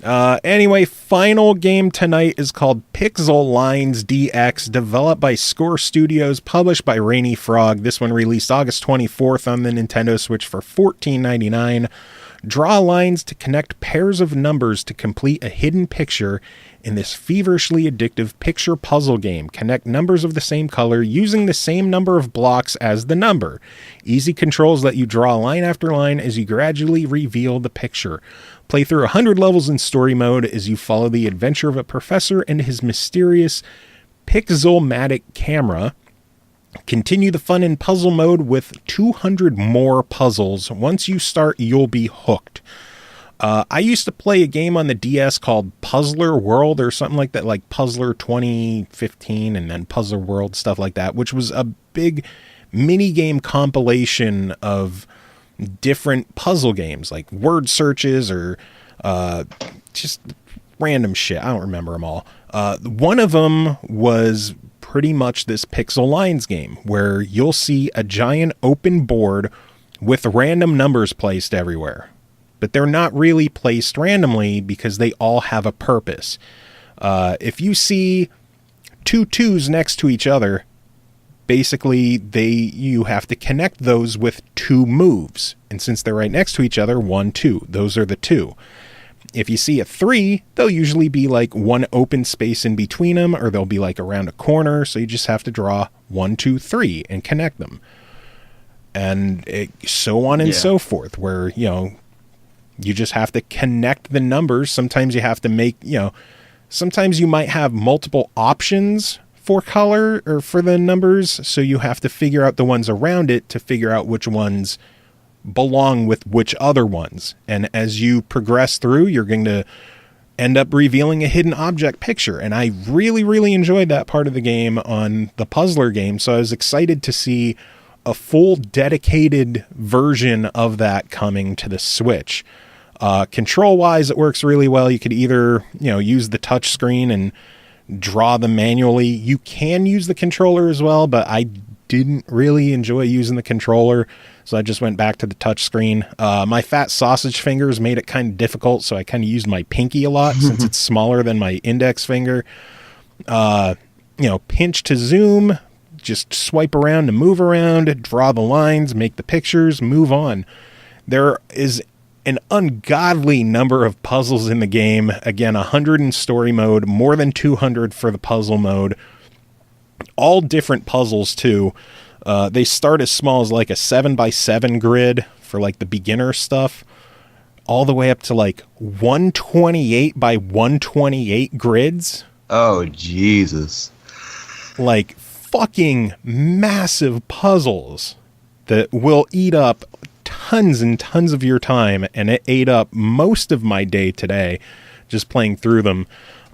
Anyway, final game tonight is called Pixel Lines DX, developed by Score Studios, published by Rainy Frog. This one released August 24th on the Nintendo Switch for $14.99. Draw lines to connect pairs of numbers to complete a hidden picture in this feverishly addictive picture puzzle game. Connect numbers of the same color using the same number of blocks as the number. Easy controls let you draw line after line as you gradually reveal the picture. Play through 100 levels in story mode as you follow the adventure of a professor and his mysterious pixelmatic camera. Continue the fun in puzzle mode with 200 more puzzles. Once you start, you'll be hooked. I used to play a game on the DS called Puzzler World or something like that, like Puzzler 2015 and then Puzzler World, stuff like that, which was a big mini game compilation of different puzzle games, like word searches or just random shit. I don't remember them all. One of them was pretty much this Pixel Lines game, where you'll see a giant open board with random numbers placed everywhere. But they're not really placed randomly because they all have a purpose. If you see 2 2s next to each other, basically you have to connect those with 2 moves. And since they're right next to each other, 1 2, those are the 2. If you see a 3, they'll usually be like one open space in between them, or they'll be like around a corner. So you just have to draw 1 2 3 and connect them. And so on and so forth, where, you just have to connect the numbers. Sometimes you have to make, sometimes you might have multiple options for color or for the numbers. So you have to figure out the ones around it to figure out which ones belong with which other ones. And as you progress through, you're going to end up revealing a hidden object picture. And I really, really enjoyed that part of the game on the Puzzler game. So I was excited to see a full dedicated version of that coming to the Switch. Control wise, it works really well. You could either, use the touch screen and draw them manually. You can use the controller as well, but I didn't really enjoy using the controller, so I just went back to the touch screen. My fat sausage fingers made it kind of difficult, so I kind of used my pinky a lot since it's smaller than my index finger. Pinch to zoom, just swipe around to move around, draw the lines, make the pictures, move on. There is an ungodly number of puzzles in the game. Again, 100 in story mode, more than 200 for the puzzle mode. All different puzzles too. They start as small as like a 7x7 grid for like the beginner stuff, all the way up to like 128 by 128 grids. Oh, Jesus. Like fucking massive puzzles that will eat up tons and tons of your time, and it ate up most of my day today just playing through them.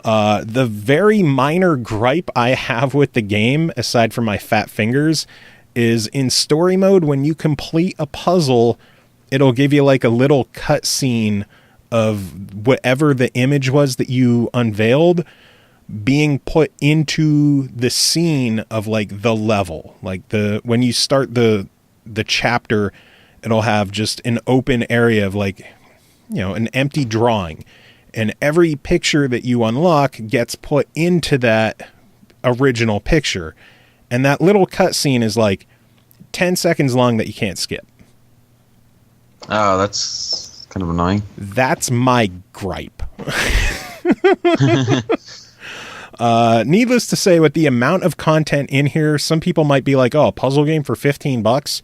The very minor gripe I have with the game, aside from my fat fingers, is in story mode, when you complete a puzzle, it'll give you like a little cutscene of whatever the image was that you unveiled being put into the scene of like the level. Like when you start the chapter, it'll have just an open area of like, an empty drawing, and every picture that you unlock gets put into that original picture. And that little cutscene is like 10 seconds long that you can't skip. Oh, that's kind of annoying. That's my gripe. Needless to say, with the amount of content in here, some people might be like, oh, a puzzle game for $15.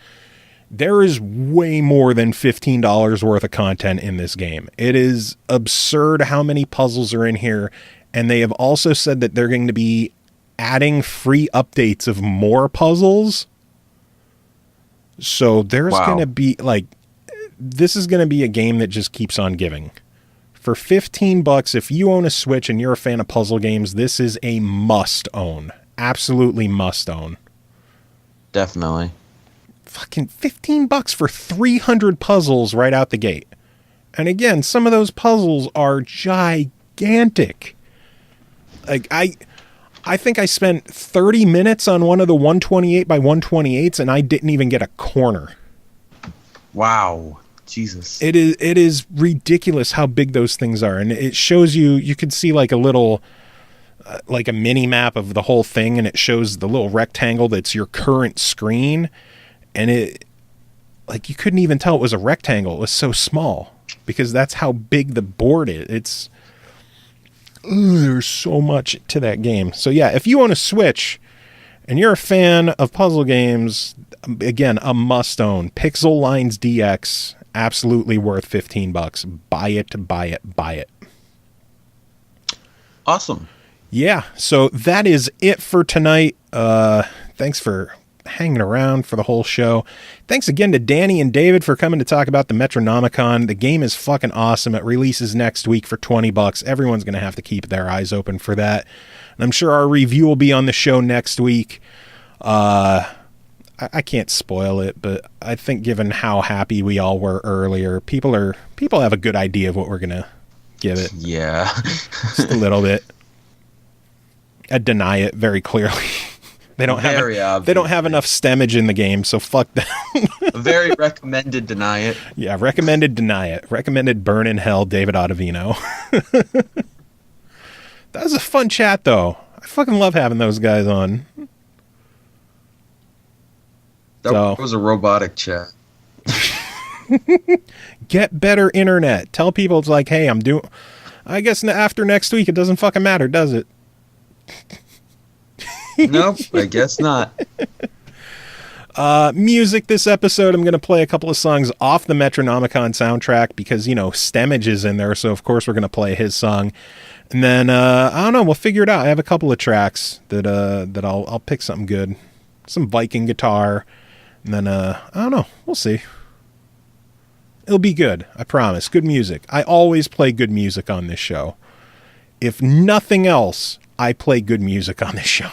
There is way more than $15 worth of content in this game. It is absurd how many puzzles are in here. And they have also said that they're going to be adding free updates of more puzzles. So there's going to be like, this is going to be a game that just keeps on giving. For $15, if you own a Switch and you're a fan of puzzle games, this is a must own. Absolutely must own. Definitely. Fucking $15 for 300 puzzles right out the gate. And again, some of those puzzles are gigantic. Like I think I spent 30 minutes on one of the 128 by 128s and I didn't even get a corner. Wow. Jesus. It is ridiculous how big those things are. And it shows you could see like a little, like a mini map of the whole thing. And it shows the little rectangle that's your current screen. And it, like, you couldn't even tell it was a rectangle. It was so small because that's how big the board is. There's so much to that game. So yeah, if you own a Switch and you're a fan of puzzle games, again, a must own. Pixel Lines DX, absolutely worth $15. Buy it. Awesome. Yeah, so that is it for tonight. Thanks for hanging around for the whole show. Thanks again to Danny and David for coming to talk about the Metronomicon. The game is fucking awesome. It releases next week for $20. Everyone's going to have to keep their eyes open for that. And I'm sure our review will be on the show next week. I can't spoil it, but I think given how happy we all were earlier, people have a good idea of what we're going to give it. Yeah. Just a little bit. I deny it very clearly. They don't have enough stemmage in the game, so fuck them. Very recommended deny it. Yeah, recommended deny it. Recommended burn in hell, David Autovino. That was a fun chat, though. I fucking love having those guys on. That was a robotic chat. Get better internet. Tell people it's like, hey, I guess after next week, it doesn't fucking matter, does it? Nope, I guess not. Music this episode, I'm going to play a couple of songs off the Metronomicon soundtrack because, Stemmage is in there, so of course we're going to play his song. And then, I don't know, we'll figure it out. I have a couple of tracks that I'll pick something good. Some Viking guitar. And then, I don't know, we'll see. It'll be good, I promise. Good music. I always play good music on this show. If nothing else, I play good music on this show.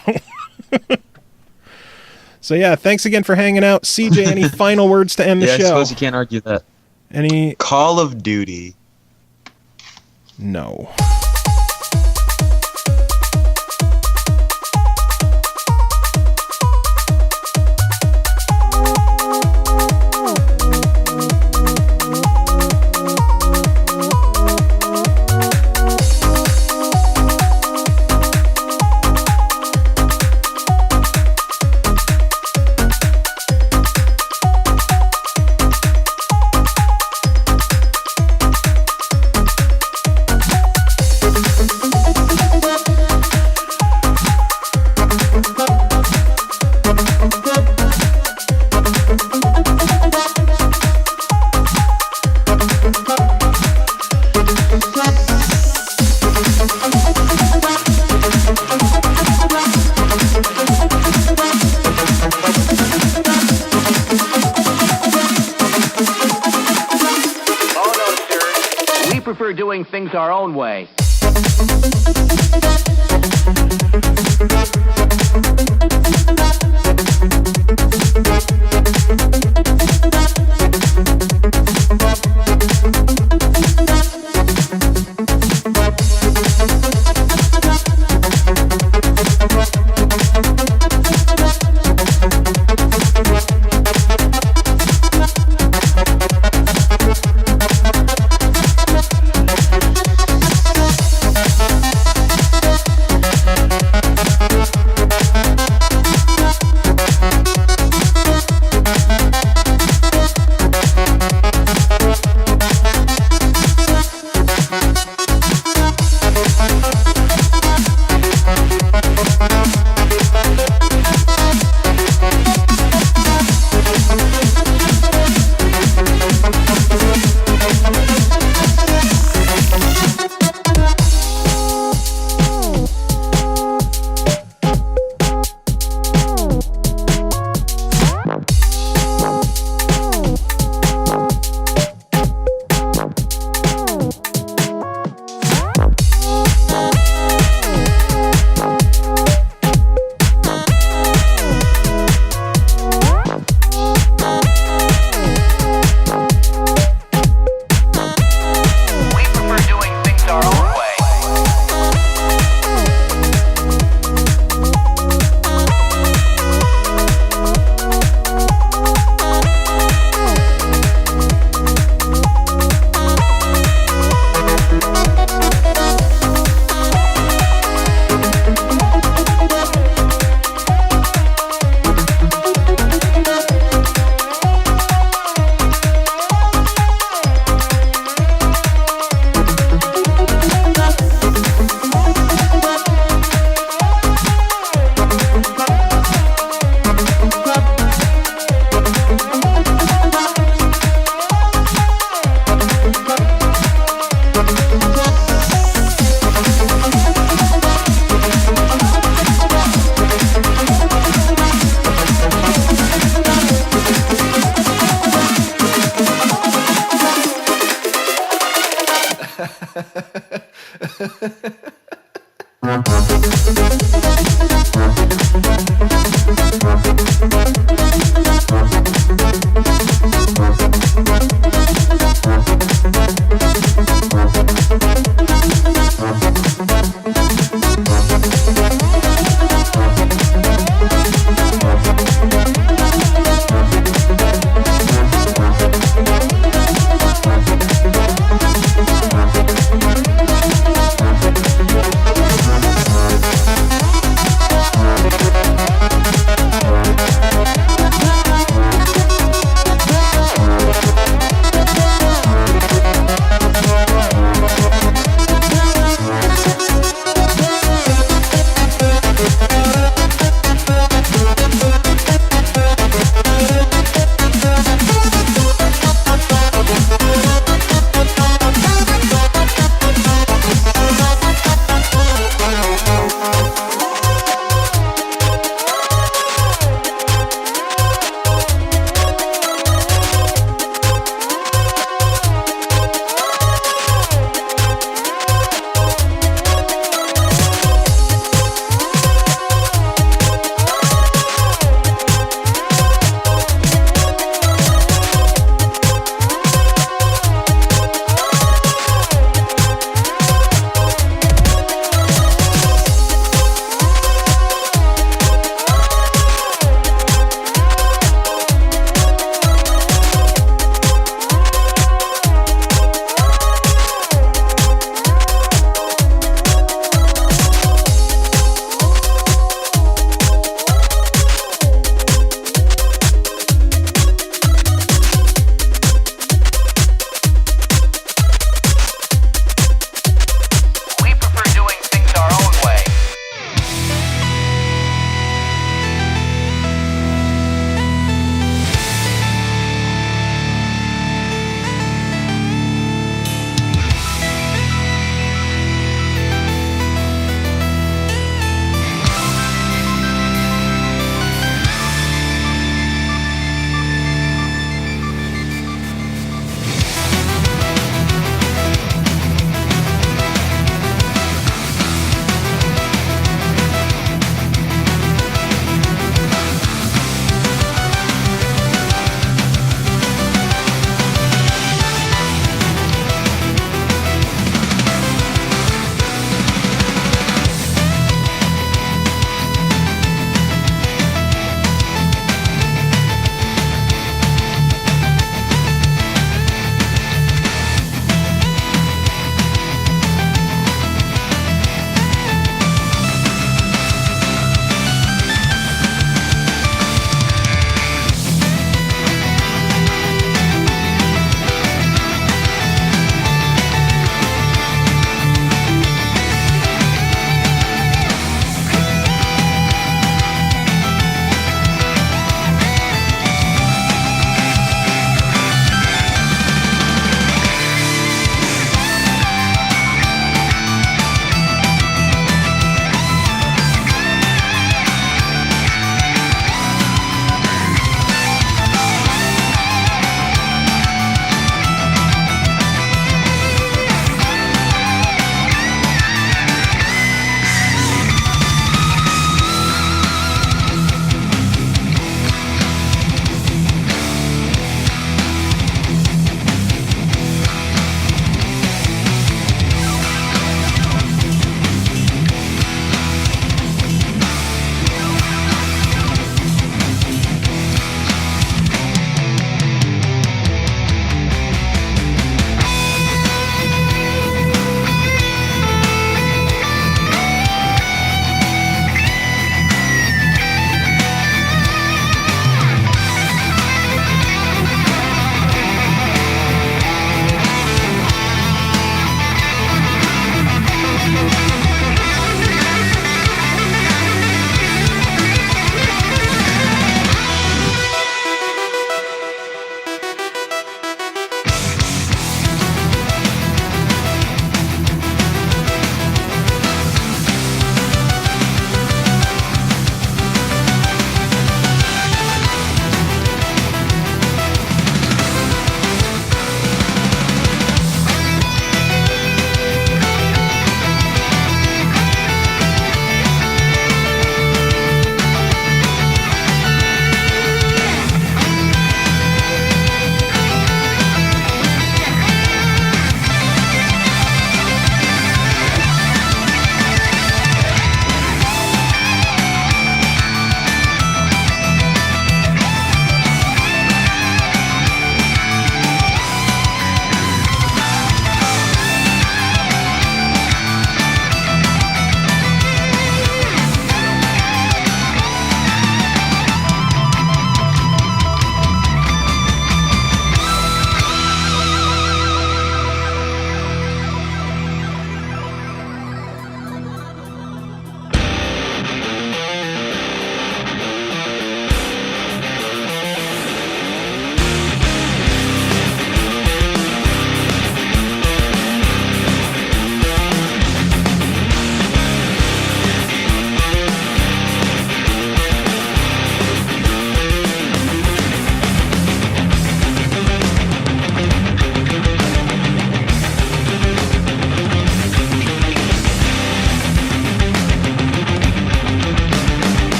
So yeah, thanks again for hanging out. CJ, any final words to end the show? I suppose you can't argue that. Any Call of Duty? No. prefer doing things our own way.